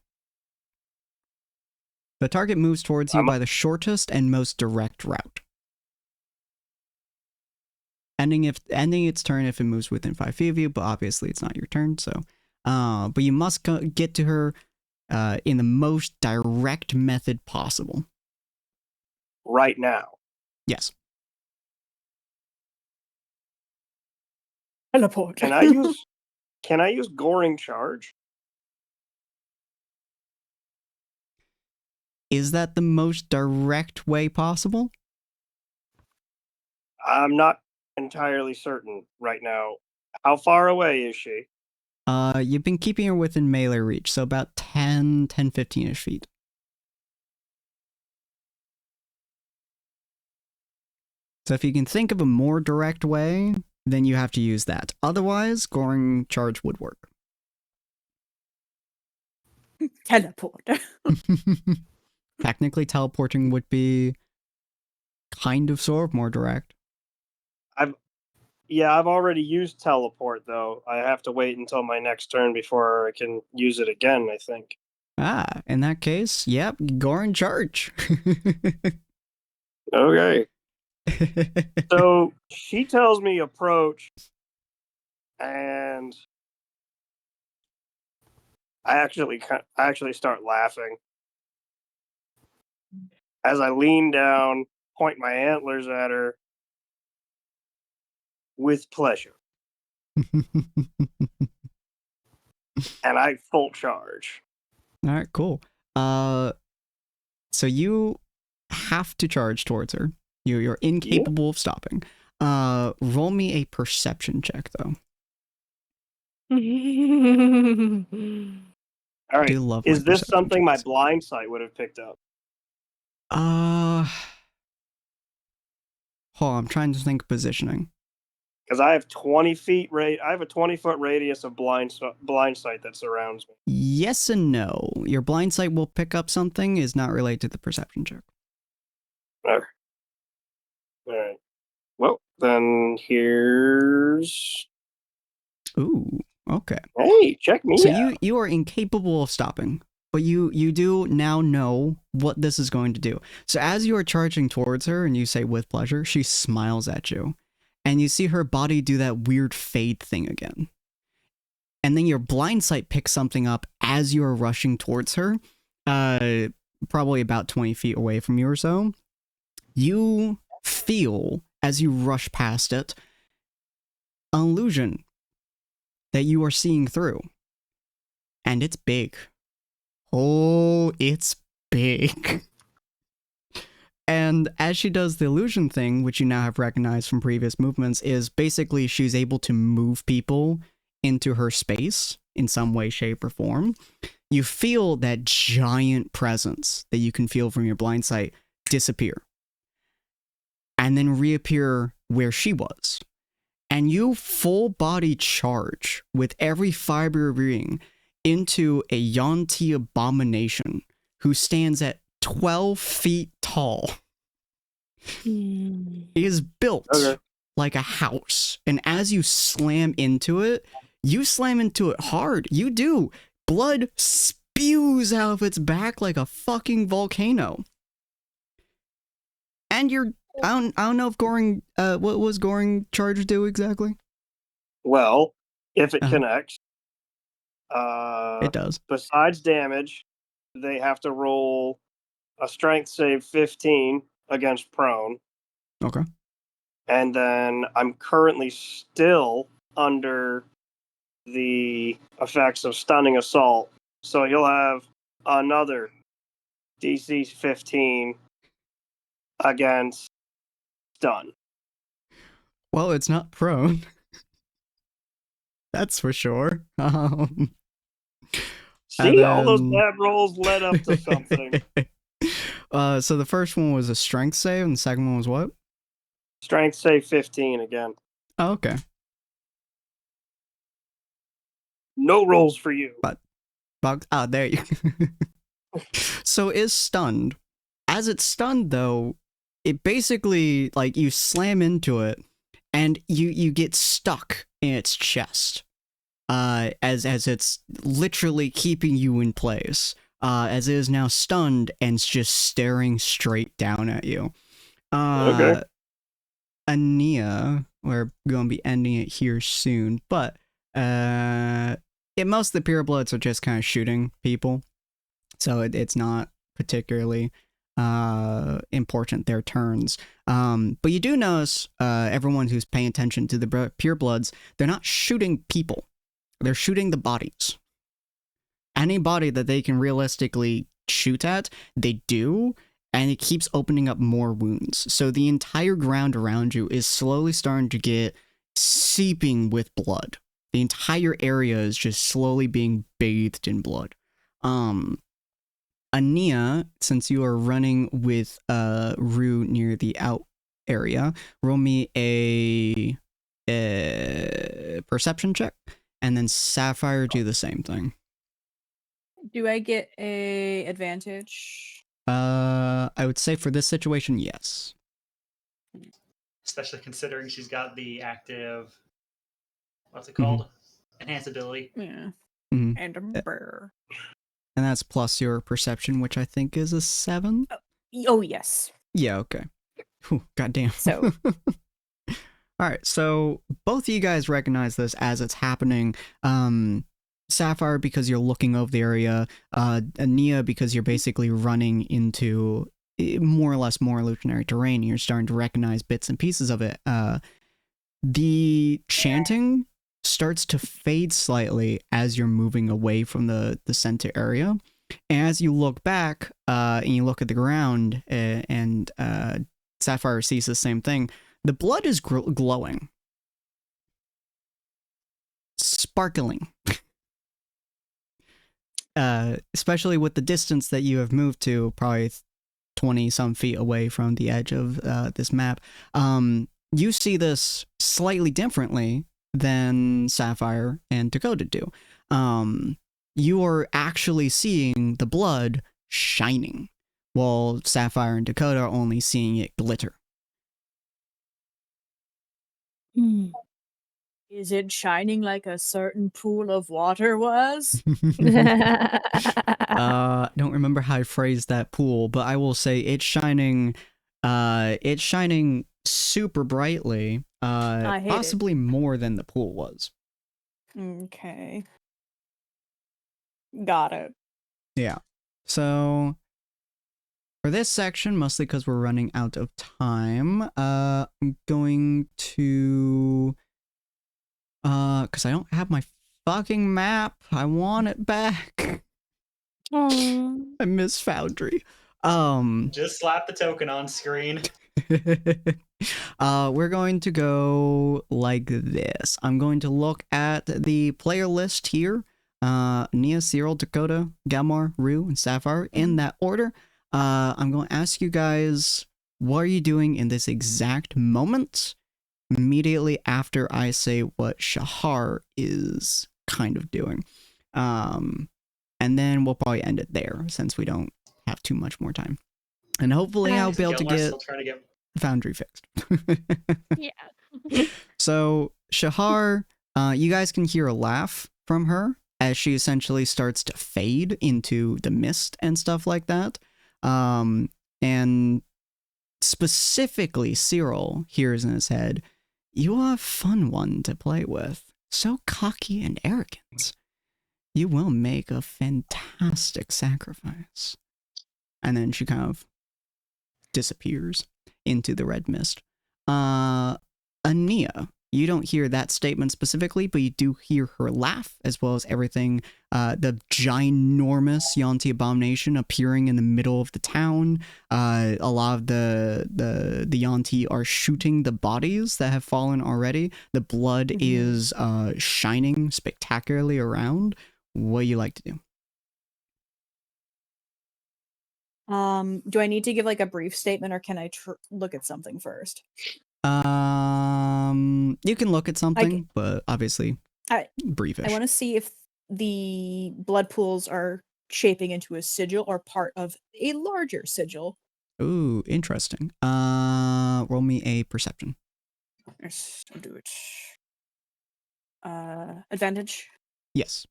target moves towards you by the shortest and most direct route. Ending its turn if it moves within 5 feet of you, but obviously it's not your turn, so but you must get to her in the most direct method possible. Right now. Yes. Teleport. Can I use Goring Charge? Is that the most direct way possible? I'm not entirely certain right now. How far away is she? You've been keeping her within melee reach, so about 15-ish feet. So if you can think of a more direct way, then you have to use that. Otherwise, Goring Charge would work. Teleport. Technically, teleporting would be kind of sort of more direct. I've already used teleport though. I have to wait until my next turn before I can use it again, I think. Ah, in that case, yep, Goring Charge. Okay. So she tells me approach, and I actually start laughing as I lean down, point my antlers at her with pleasure, and I full charge. All right, cool. So you have to charge towards her. You're incapable of stopping. Roll me a perception check, though. All right. Is this something checks. my blind sight would have picked up? I'm trying to think of positioning. Because I have 20 feet I have a 20-foot radius of blind sight that surrounds me. Yes and no. Your blind sight will pick up something is not related to the perception check. All right. Well, then here's. Ooh, okay. Hey, check me so out. you are incapable of stopping, but you do now know what this is going to do. So as you are charging towards her and you say with pleasure, she smiles at you. And you see her body do that weird fade thing again. And then your blind sight picks something up as you are rushing towards her, probably about 20 feet away from you or so. You feel, as you rush past it, an illusion that you are seeing through. And it's big. Oh, it's big. And as she does the illusion thing, which you now have recognized from previous movements, is basically she's able to move people into her space in some way, shape, or form. You feel that giant presence that you can feel from your blind sight disappear and then reappear where she was. And you full body charge with every fiber of your being into a Yonti abomination who stands at 12 feet tall. It is built like a house. And as you slam into it, you slam into it hard. You do. Blood spews out of its back like a fucking volcano. And you're... I don't know if Goring... what was Goring charge do exactly? Well, if it connects... it does. Besides damage, they have to roll a strength save 15 against prone. Okay. And then I'm currently still under the effects of stunning assault. So you'll have another DC 15 against stun. Well, it's not prone. That's for sure. See, all those bad rolls led up to something. So the first one was a strength save, and the second one was what? Strength save 15 again. Oh, okay. No rolls for you. But there you go. So is stunned. As it's stunned, though, it basically, like, you slam into it, and you get stuck in its chest. As it's literally keeping you in place. As it is now stunned and just staring straight down at you. Okay. Ania, we're going to be ending it here soon, but most of the purebloods are just kind of shooting people, so it's not particularly important their turns. But you do notice everyone who's paying attention to the purebloods, they're not shooting people, they're shooting the bodies. Any body that they can realistically shoot at, they do, and it keeps opening up more wounds. So the entire ground around you is slowly starting to get seeping with blood. The entire area is just slowly being bathed in blood. Ania, since you are running with Rue near the out area, roll me a perception check, and then Sapphire do the same thing. Do I get a advantage? I would say for this situation, yes. Especially considering she's got the active, what's it called? Enhanced ability. Yeah. And a burr. And that's plus your perception, which I think is a 7. Oh yes. Yeah. Okay. Whew, goddamn. So. All right. So both of you guys recognize this as it's happening. Sapphire, because you're looking over the area. Ania, because you're basically running into more or less more illusionary terrain. You're starting to recognize bits and pieces of it. The chanting starts to fade slightly as you're moving away from the center area. And as you look back and you look at the ground, and Sapphire sees the same thing, the blood is glowing. Sparkling. Especially with the distance that you have moved to, probably 20 some feet away from the edge of this map. You see this slightly differently than Sapphire and Dakota do. You are actually seeing the blood shining, while Sapphire and Dakota are only seeing it glitter. Is it shining like a certain pool of water was? Don't remember how I phrased that pool, but I will say it's shining super brightly, possibly more than the pool was. Okay. Got it. Yeah. So for this section, mostly because we're running out of time, I'm going to because I don't have my fucking map. I want it back. I miss Foundry. Just slap the token on screen. We're going to go like this. I'm going to look at the player list here. Nia, Cyril, Dakota, Galmar, Rue, and Sapphire in that order. I'm going to ask you guys, what are you doing in this exact moment? Immediately after I say what Shahar is kind of doing. And then we'll probably end it there since we don't have too much more time. And hopefully I'll be able to get Foundry fixed. Yeah. So Shahar, you guys can hear a laugh from her as she essentially starts to fade into the mist and stuff like that. And specifically Cyril hears in his head, "You are a fun one to play with. So cocky and arrogant. You will make a fantastic sacrifice." And then she kind of disappears into the red mist. Ania, you don't hear that statement specifically, but you do hear her laugh, as well as everything, the ginormous Yuan-Ti abomination appearing in the middle of the town. A lot of the Yuan-Ti are shooting the bodies that have fallen already. The blood is shining spectacularly around. What do you like to do? Do I need to give like a brief statement, or can I look at something first? You can look at something, but obviously briefish. I want to see if the blood pools are shaping into a sigil or part of a larger sigil. Ooh, interesting. Roll me a perception. Yes, I'll do it. Advantage? Yes.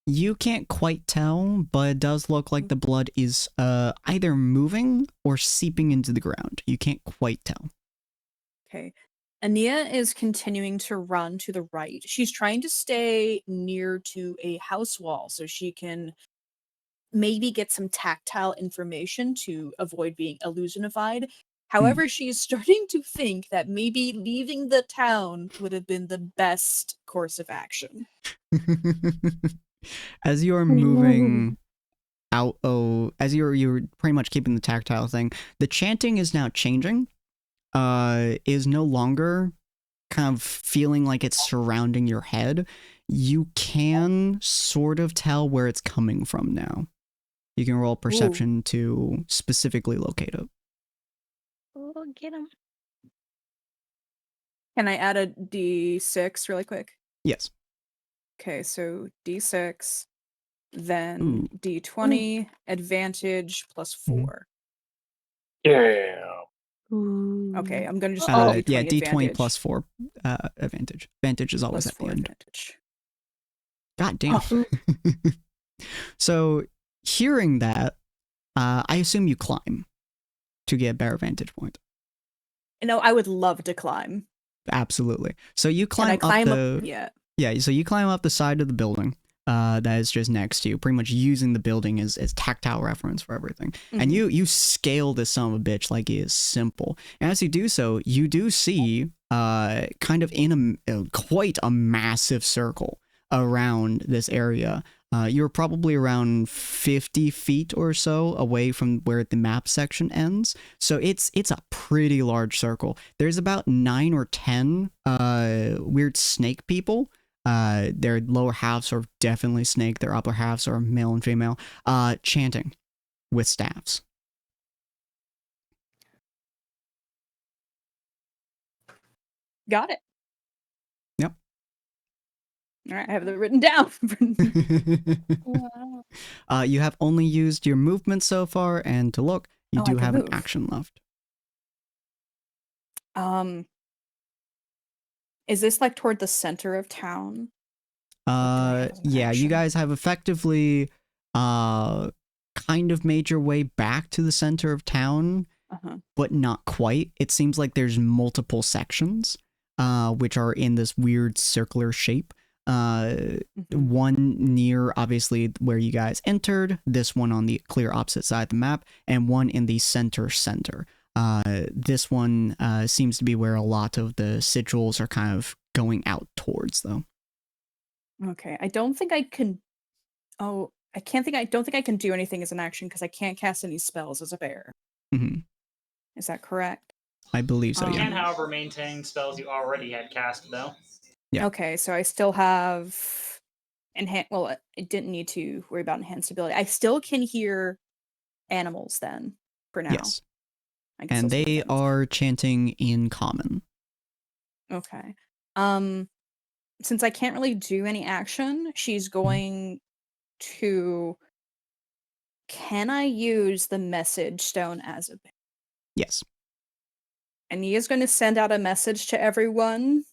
You can't quite tell, but it does look like the blood is either moving or seeping into the ground. You can't quite tell. Okay. Ania is continuing to run to the right. She's trying to stay near to a house wall so she can maybe get some tactile information to avoid being illusionified. However, she's starting to think that maybe leaving the town would have been the best course of action. As you are moving out, as you're pretty much keeping the tactile thing, the chanting is now changing. Is no longer kind of feeling like it's surrounding your head. You can sort of tell where it's coming from now. You can roll perception to specifically locate it. Oh, get him. Can I add a D6 really quick? Yes. Okay, so D6, then D20, advantage plus 4. Yeah. Okay, I'm gonna just yeah, D20 D20 advantage. plus 4 advantage. Advantage is always Plus at the 4 end. advantage. God damn. So, hearing that, I assume you climb to get a better vantage point. You know, I would love to climb. Absolutely. So you climb up the... Yeah, so you climb up the side of the building that is just next to you, pretty much using the building as tactile reference for everything. And you scale this son of a bitch like it is simple. And as you do so, you do see kind of in quite a massive circle around this area. You're probably around 50 feet or so away from where the map section ends. So it's a pretty large circle. There's about 9 or 10 weird snake people. Their lower halves are definitely snake. Their upper halves are male and female, chanting with staffs. Got it. Yep. All right, I have it written down. Wow. You have only used your movement so far, and to look, you do have an action left. Is this like toward the center of town? Yeah, you guys have effectively kind of made your way back to the center of town, but not quite. It seems like there's multiple sections, which are in this weird circular shape. One near, obviously, where you guys entered, this one on the clear opposite side of the map, and one in the center. This one seems to be where a lot of the sigils are kind of going out towards, though. Okay, I don't think I can... Oh, don't think I can do anything as an action because I can't cast any spells as a bear. Mm-hmm. Is that correct? I believe so. You Yeah. can, however, maintain spells you already had cast, though. Yeah. Okay, so I still have well, I didn't need to worry about enhanced ability. I still can hear animals then, for now. Yes. I can And still see they things. are chanting in common. Okay. Since I can't really do any action, she's going to. Can I use the message stone as a bear? Yes. And he is going to send out a message to everyone.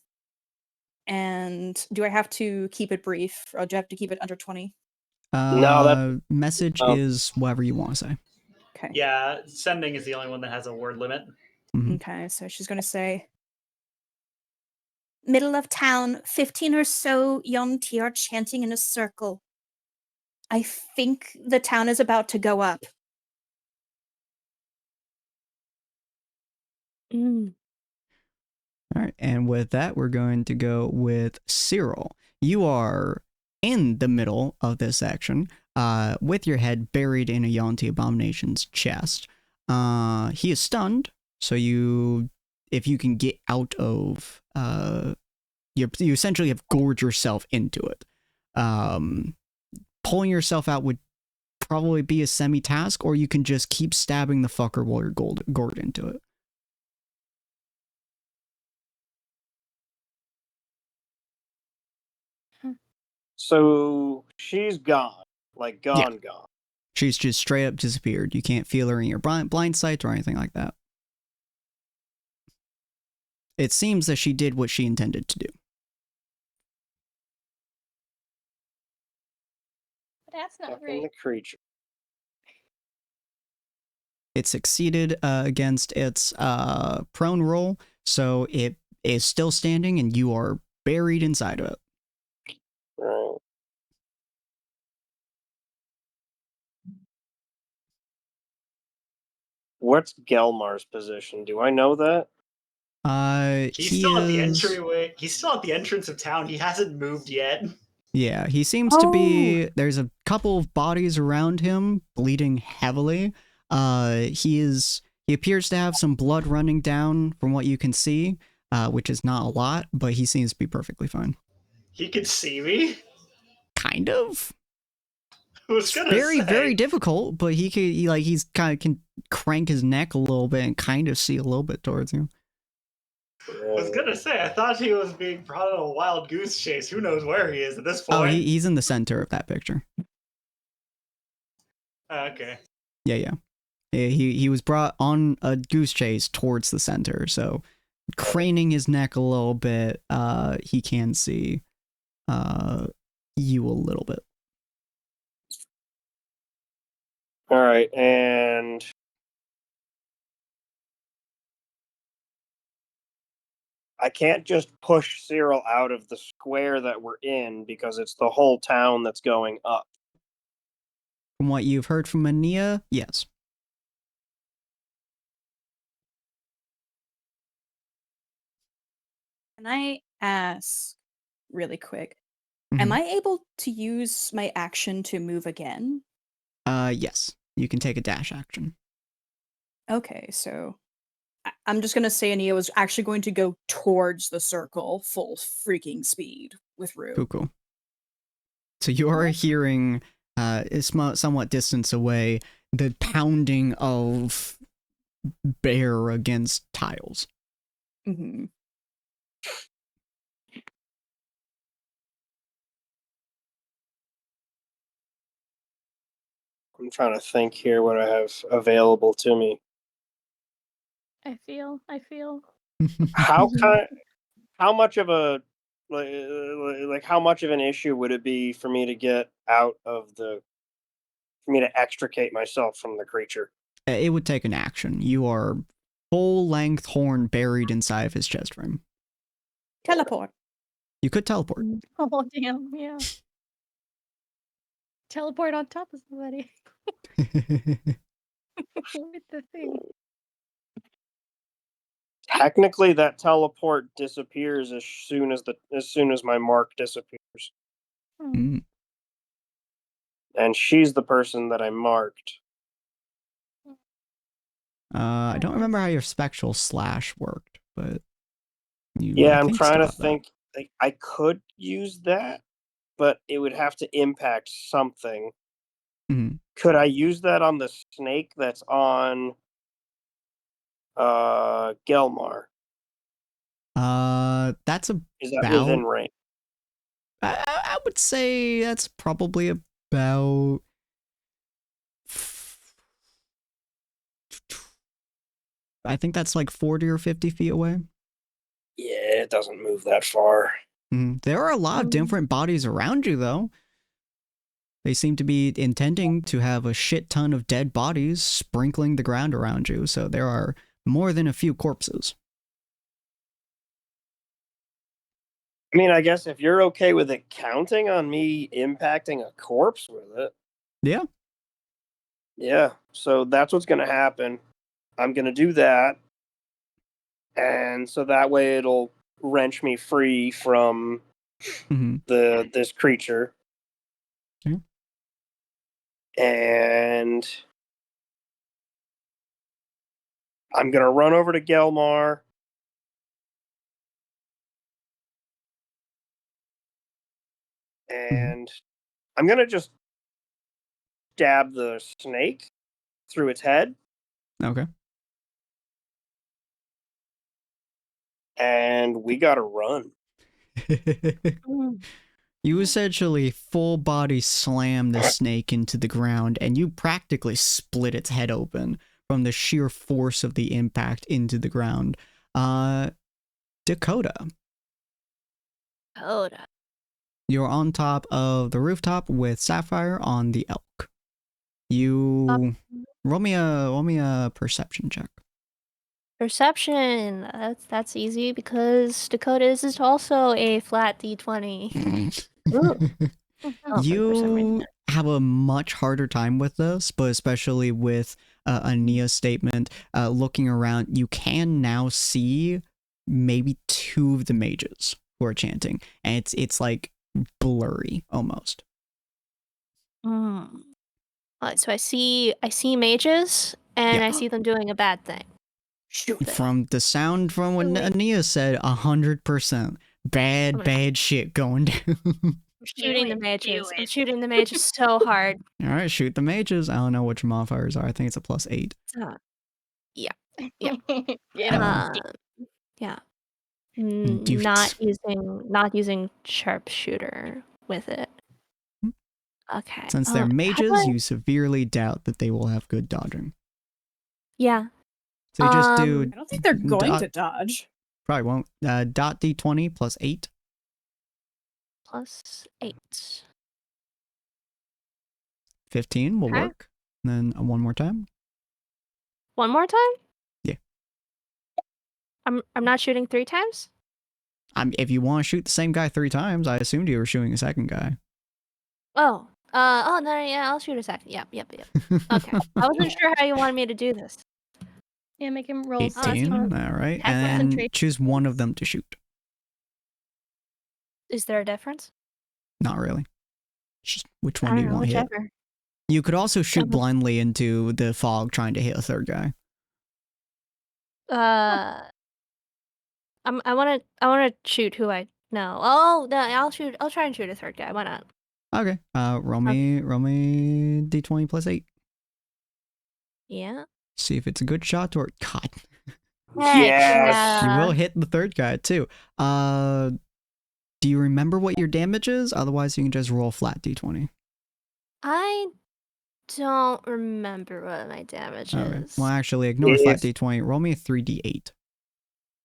And do I have to keep it brief, or do I have to keep it under 20? No, that message is whatever you want to say. Okay. Yeah, sending is the only one that has a word limit. Mm-hmm. Okay, so she's going to say, Middle of town, 15 or so Yonti are chanting in a circle. I think the town is about to go up. All right, and with that, we're going to go with Cyril. You are in the middle of this action, with your head buried in a Yonti Abomination's chest. He is stunned, so if you can get out of, you essentially have gored yourself into it. Pulling yourself out would probably be a semi-task, or you can just keep stabbing the fucker while you're gored into it. So she's gone. Like gone, Yeah. gone. She's just straight up disappeared. You can't feel her in your blind sight or anything like that. It seems that she did what she intended to do. That's not Fucking great. the creature. It succeeded against its prone roll, so it is still standing and you are buried inside of it. Right. What's Gelmar's position? Do I know that? He's still at the entryway. He's still at the entrance of town. He hasn't moved yet. Yeah, he seems to be. There's a couple of bodies around him, bleeding heavily. He appears to have some blood running down from what you can see, which is not a lot, but he seems to be perfectly fine. He could see me. Kind of. It's very difficult, but he's kind of can crank his neck a little bit and kind of see a little bit towards you. I was gonna say, I thought he was being brought on a wild goose chase. Who knows where he is at this point? Oh, he's in the center of that picture. Okay. Yeah. He was brought on a goose chase towards the center, so craning his neck a little bit, he can see you a little bit. All right, and I can't just push Cyril out of the square that we're in because it's the whole town that's going up. From what you've heard from Ania, yes. Can I ask really quick? Am I able to use my action to move again? Yes. You can take a dash action. Okay, so I'm just gonna say Ania was actually going to go towards the circle full freaking speed with Rue. Cool. So you are hearing, somewhat distance away, the pounding of bear against tiles. Mm-hmm. I'm trying to think here what I have available to me. I feel. How much of a like how much of an issue would it be for me to get out of for me to extricate myself from the creature? It would take an action. You are full-length horn buried inside of his chest frame. Teleport. You could teleport. Oh damn! Yeah. Teleport on top of somebody. With the thing. Technically, that teleport disappears as soon as my mark disappears. Mm. And she's the person that I marked. I don't remember how your spectral slash worked, but I'm trying to think. Like, I could use that, but it would have to impact something. Mm-hmm. Could I use that on the snake that's on Gelmar? That's about... Is that within range? I would say that's probably about... I think that's like 40 or 50 feet away. Yeah, it doesn't move that far. There are a lot of different bodies around you, though. They seem to be intending to have a shit ton of dead bodies sprinkling the ground around you, so there are more than a few corpses. I mean, I guess if you're okay with it counting on me impacting a corpse with it. Yeah. Yeah, so that's what's going to happen. I'm going to do that. And so that way it'll wrench me free from this creature. Okay. And I'm going to run over to Gelmar. And I'm going to just stab the snake through its head. Okay. And we got to run. You essentially full body slam the snake into the ground, and you practically split its head open from the sheer force of the impact into the ground. Dakota. You're on top of the rooftop with Sapphire on the elk. You roll me a perception check. Perception. That's easy because Dakota's is also a flat D20. You have a much harder time with this, but especially with Ania's statement, looking around, you can now see maybe 2 of the mages who are chanting, and it's like blurry almost. So I see mages, and I see them doing a bad thing. From the sound from what Ania said, 100% bad shit going down. I'm shooting the mages. I'm shooting the mages so hard. All right, shoot the mages. I don't know what your modifiers are. I think it's a +8. Yeah. Not using sharpshooter with it. Okay. Since they're mages, you severely doubt that they will have good dodging. Yeah. So you just do... I don't think they're going to dodge. Probably won't. Dot D20 +8. +8. 15 will work. And then one more time. One more time? Yeah. I'm not shooting 3 times? If you want to shoot the same guy 3 times, I assumed you were shooting a second guy. Oh. No, yeah, I'll shoot a second. Yep. Okay. I wasn't sure how you wanted me to do this. Yeah, make him roll 18, all right. And then choose one of them to shoot. Is there a difference? Not really. Just which one do you want to hit? Whichever. You could also shoot blindly into the fog trying to hit a third guy. I want to shoot who I know. Oh, no, I'll try and shoot a third guy. Why not? Okay. Roll me D20 +8. Yeah. See if it's a good shot or... God. Yes! You will hit the third guy, too. Do you remember what your damage is? Otherwise, you can just roll flat D20. I don't remember what my damage is. Well, actually, ignore flat D20. Roll me a 3D8.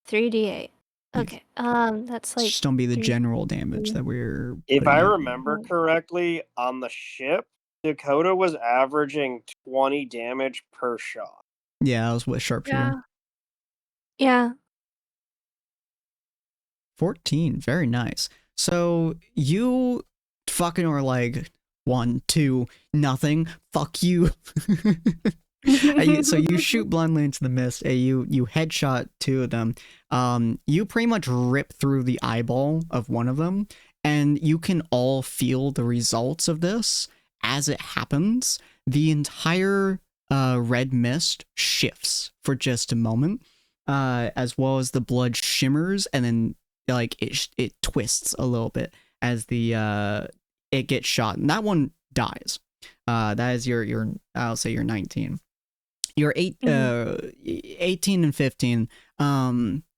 3D8. Okay. That's like... Just don't be the general damage that we're... If I remember correctly, on the ship, Dakota was averaging 20 damage per shot. Yeah, I was with sharpshooter. Yeah. 14. Very nice. So you fucking are like 1, 2, nothing. Fuck you. So you shoot blindly into the mist. You headshot 2 of them. You pretty much rip through the eyeball of one of them, and you can all feel the results of this as it happens, the entire red mist shifts for just a moment, as well as the blood shimmers, and then like it twists a little bit as the it gets shot, and that one dies. That is your I'll say your 19. Your 18 and 15.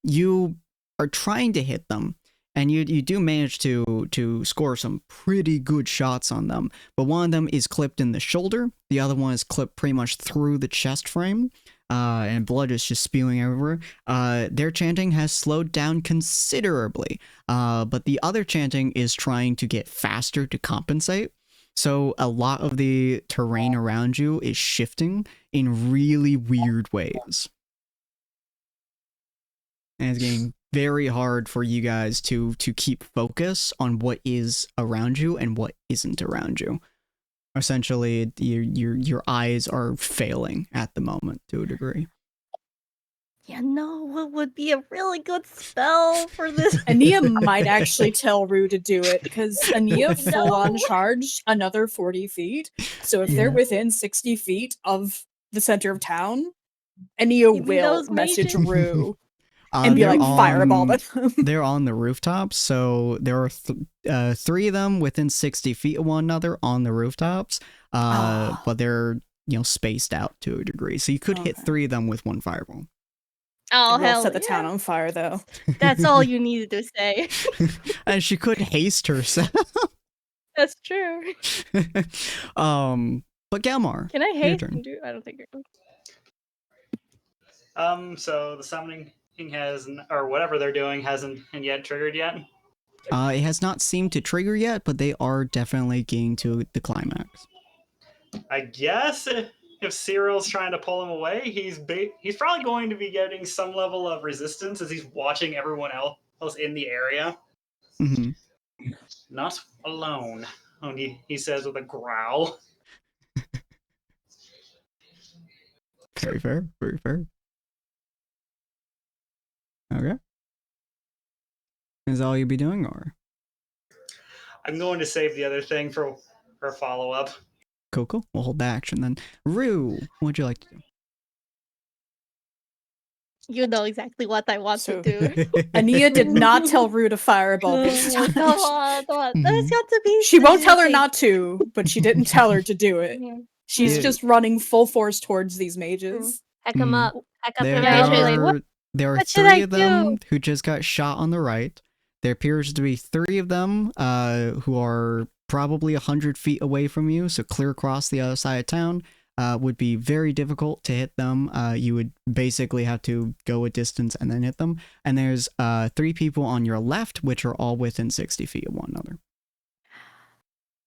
You are trying to hit them, and you do manage to score some pretty good shots on them. But one of them is clipped in the shoulder. The other one is clipped pretty much through the chest frame. And blood is just spewing everywhere. Their chanting has slowed down considerably, but the other chanting is trying to get faster to compensate. So a lot of the terrain around you is shifting in really weird ways. And it's getting very hard for you guys to keep focus on what is around you and what isn't around you. Essentially, your eyes are failing at the moment to a degree. Yeah, no, what would be a really good spell for this? Ania might actually tell Rue to do it, because Ania full-on charged another 40 feet. So if they're within 60 feet of the center of town, Ania will message Rue and be like, fireball them. They're on the rooftops, so there are 3 of them within 60 feet of one another on the rooftops, but they're spaced out to a degree. So you could hit 3 of them with one fireball. Oh, We'll hell set the yeah. town on fire, though. That's all you needed to say. And she could haste herself. That's true. But Galmar, Can I your haste turn. and do? I don't think you're. So the summoning hasn't, or whatever they're doing hasn't yet triggered yet? It has not seemed to trigger yet, but they are definitely getting to the climax. I guess if Cyril's trying to pull him away, he's probably going to be getting some level of resistance as he's watching everyone else in the area. Mm-hmm. Not alone, he says with a growl. Very fair, very fair. Okay. Is that all you'll be doing, or? I'm going to save the other thing for follow-up. Cool. We'll hold the action then. Rue, what would you like to do? You know exactly what I want to do. Ania did not tell Rue to fireball this time. Come on. There's got to be. She won't tell her not to, but she didn't tell her to do it. She's Yeah. just running full force towards these mages. Heck them up. Heck up There are what should 3 I of them do? who just got shot on the right. There appears to be 3 of them who are probably 100 feet away from you, so clear across the other side of town would be very difficult to hit them. You would basically have to go a distance and then hit them. And there's 3 people on your left, which are all within 60 feet of one another.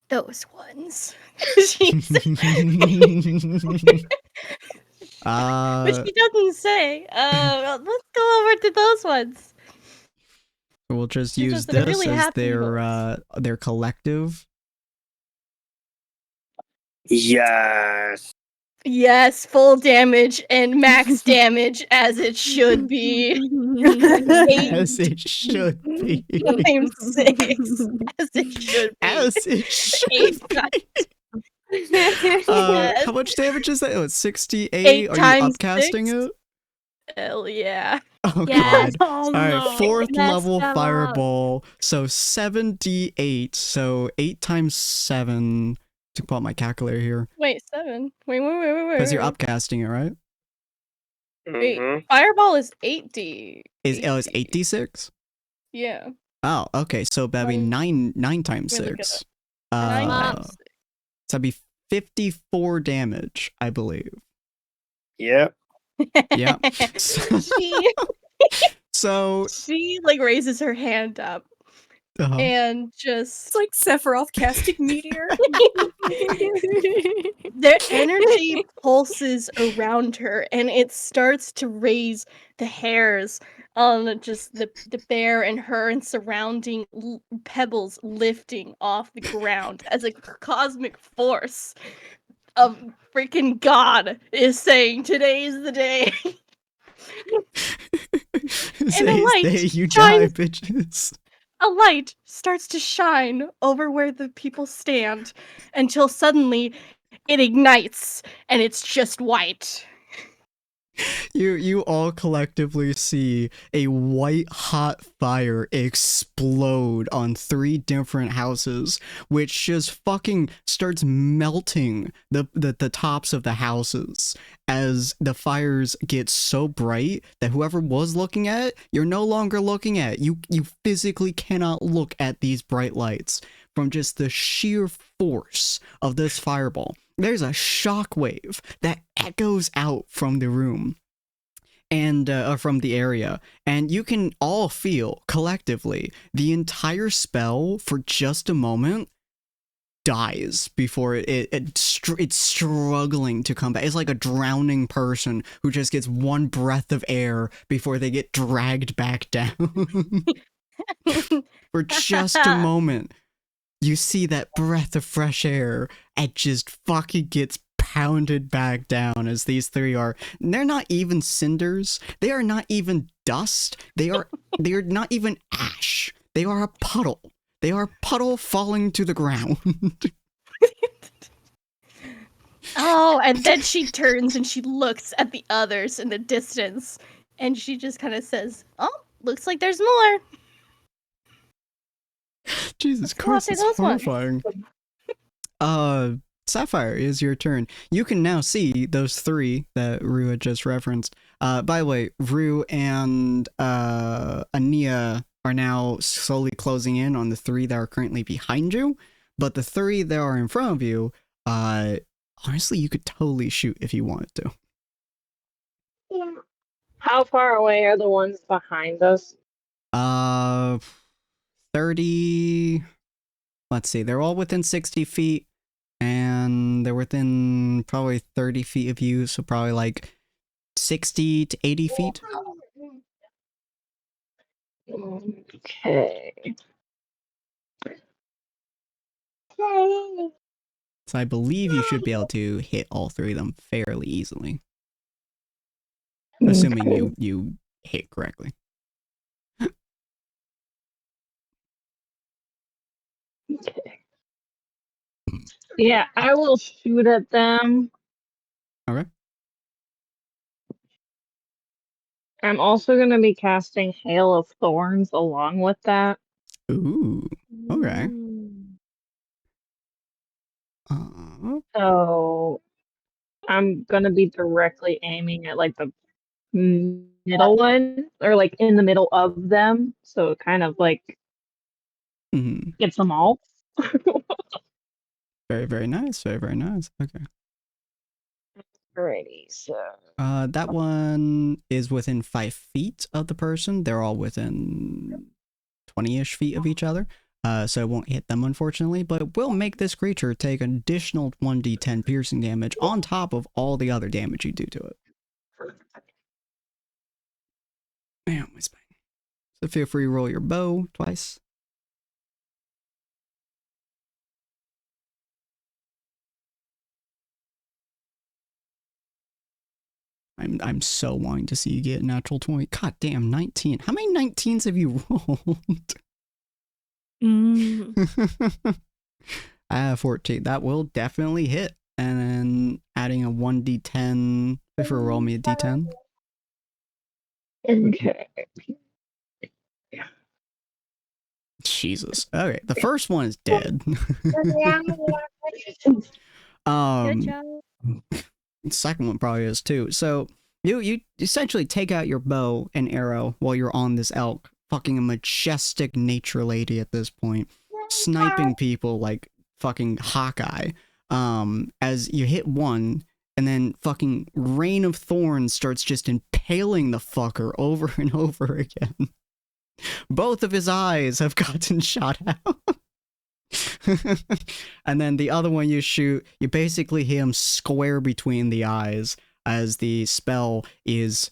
Those ones. But Which she doesn't say. Let's go over to those ones. we'll just It's use just that I'm this really as happy their collective. Yes. Yes, full damage and max damage as it should be. As it should be. Times 6 as it should be. As it should 8 be. times. How much damage is that? Oh, it's 68. 8 Are you times upcasting 6? it? Hell yeah. Oh Yes. god. Oh, All right, no. 4th Messed level them up. fireball. So 7d8. So 8 times 7. To pull out my calculator here. Wait, 7. Wait. Because you're upcasting it, right? Wait, fireball is 8d. Is 8d6? Yeah. Oh, okay. So that'd be 9 times Let me look it 6. 9 times. So that'd be 54 damage, I believe. Yep. Yeah. So She like raises her hand up and just It's like Sephiroth casting meteor. their energy pulses around her and it starts to raise the hairs on just the bear and her and surrounding pebbles lifting off the ground as a cosmic force of freaking God is saying today's the day. Say I'm like, day you die, trying- bitches. a light starts to shine over where the people stand until suddenly it ignites and it's just white. You all collectively see a white hot fire explode on 3 different houses, which just fucking starts melting the tops of the houses as the fires get so bright that whoever was looking at it, you're no longer looking at it. You physically cannot look at these bright lights from just the sheer force of this fireball. There's a shockwave that echoes out from the room and from the area, and you can all feel collectively the entire spell for just a moment dies before it's struggling to come back. It's like a drowning person who just gets one breath of air before they get dragged back down. For just a moment, you see that breath of fresh air and just fucking gets pounded back down as these 3 are. They're not even cinders. They are not even dust. They're not even ash. They are a puddle. They are a puddle falling to the ground. Oh, and then she turns and she looks at the others in the distance and she just kind of says, "Oh, looks like there's more." Jesus Christ, it's horrifying. Sapphire, is your turn. You can now see those 3 that Rue had just referenced. By the way, Rue and Ania are now slowly closing in on the 3 that are currently behind you, but the 3 that are in front of you, honestly, you could totally shoot if you wanted to. How far away are the ones behind us? 30... Let's see, they're all within 60 feet. And they're within probably 30 feet of you, so probably like 60 to 80 feet. Okay. So I believe you should be able to hit all 3 of them fairly easily. Assuming you hit correctly. Okay. Yeah, I will shoot at them. Okay. I'm also going to be casting Hail of Thorns along with that. Ooh. Okay. So I'm going to be directly aiming at like the middle one, or like in the middle of them. So it kind of like gets them all. Very, very nice. Very, very nice. Okay. Alrighty, so that one is within 5 feet of the person. They're all within 20-ish feet of each other. So it won't hit them, unfortunately, but it will make this creature take an additional 1d10 piercing damage on top of all the other damage you do to it. Man, my spine. So feel free to roll your bow twice. I'm so wanting to see you get a natural 20. God damn, 19. How many 19s have you rolled? 14. That will definitely hit. And then adding a 1d10. If you roll me a d10. Okay. Jesus. Okay, the first one is dead. Good job. The second one probably is too. So you essentially take out your bow and arrow while you're on this elk, fucking a majestic nature lady at this point, sniping people like fucking Hawkeye. As you hit one, and then fucking Rain of Thorns starts just impaling the fucker over and over again. Both of his eyes have gotten shot out. And then the other one you shoot, you basically hit him square between the eyes as the spell is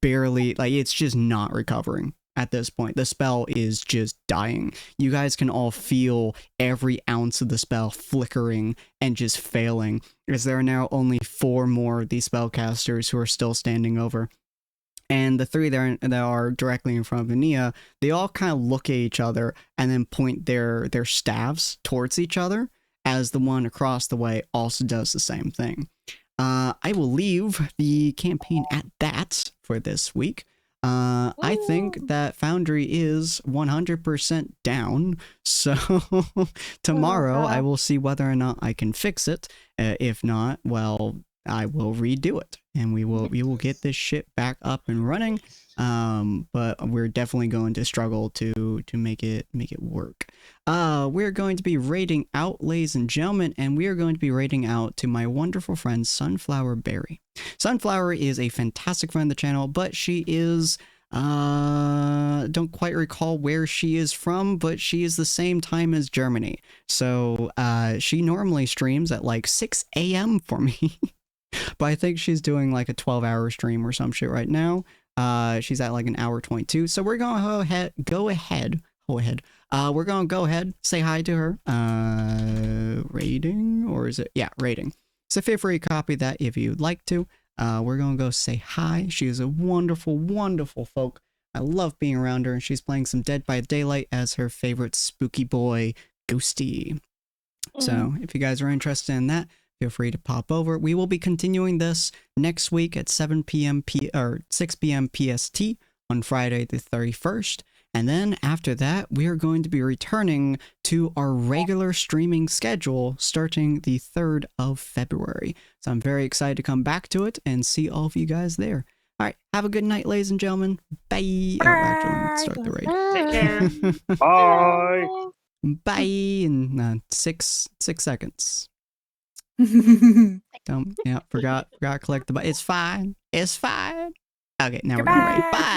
barely, like, it's just not recovering at this point. The spell is just dying. You guys can all feel every ounce of the spell flickering and just failing, as there are now only 4 more of these spellcasters who are still standing over. And the three that are directly in front of Ania, they all kind of look at each other and then point their staves towards each other, as the one across the way also does the same thing. I will leave the campaign at that for this week. I think that Foundry is 100% down, so tomorrow I will see whether or not I can fix it. If not, well, I will redo it, and we will get this shit back up and running. But we're definitely going to struggle to make it work. We're going to be raiding out, ladies and gentlemen, and we are going to be raiding out to my wonderful friend Sunflower Berry. Sunflower is a fantastic friend of the channel, but she is don't quite recall where she is from, but she is the same time as Germany. So she normally streams at like 6 a.m. for me. But I think she's doing like a 12-hour stream or some shit right now. She's at like an hour 22. So we're going to go ahead. We're going to go ahead, say hi to her. Rating, or is it? Yeah, rating. So feel free to copy that if you'd like to. We're going to go say hi. She is a wonderful, wonderful folk. I love being around her, and she's playing some Dead by Daylight as her favorite spooky boy, Ghosty. So if you guys are interested in that, feel free to pop over. We will be continuing this next week at 7 p.m. or 6 p.m. PST on Friday the 31st. And then after that, we are going to be returning to our regular streaming schedule starting the 3rd of February. So I'm very excited to come back to it and see all of you guys there. All right, have a good night, ladies and gentlemen. Bye. Oh, actually, let's start the raid. Take care. Bye. Bye in 6 seconds. Yeah, forgot to collect the button. It's fine. Okay, now we're gonna raid. Bye.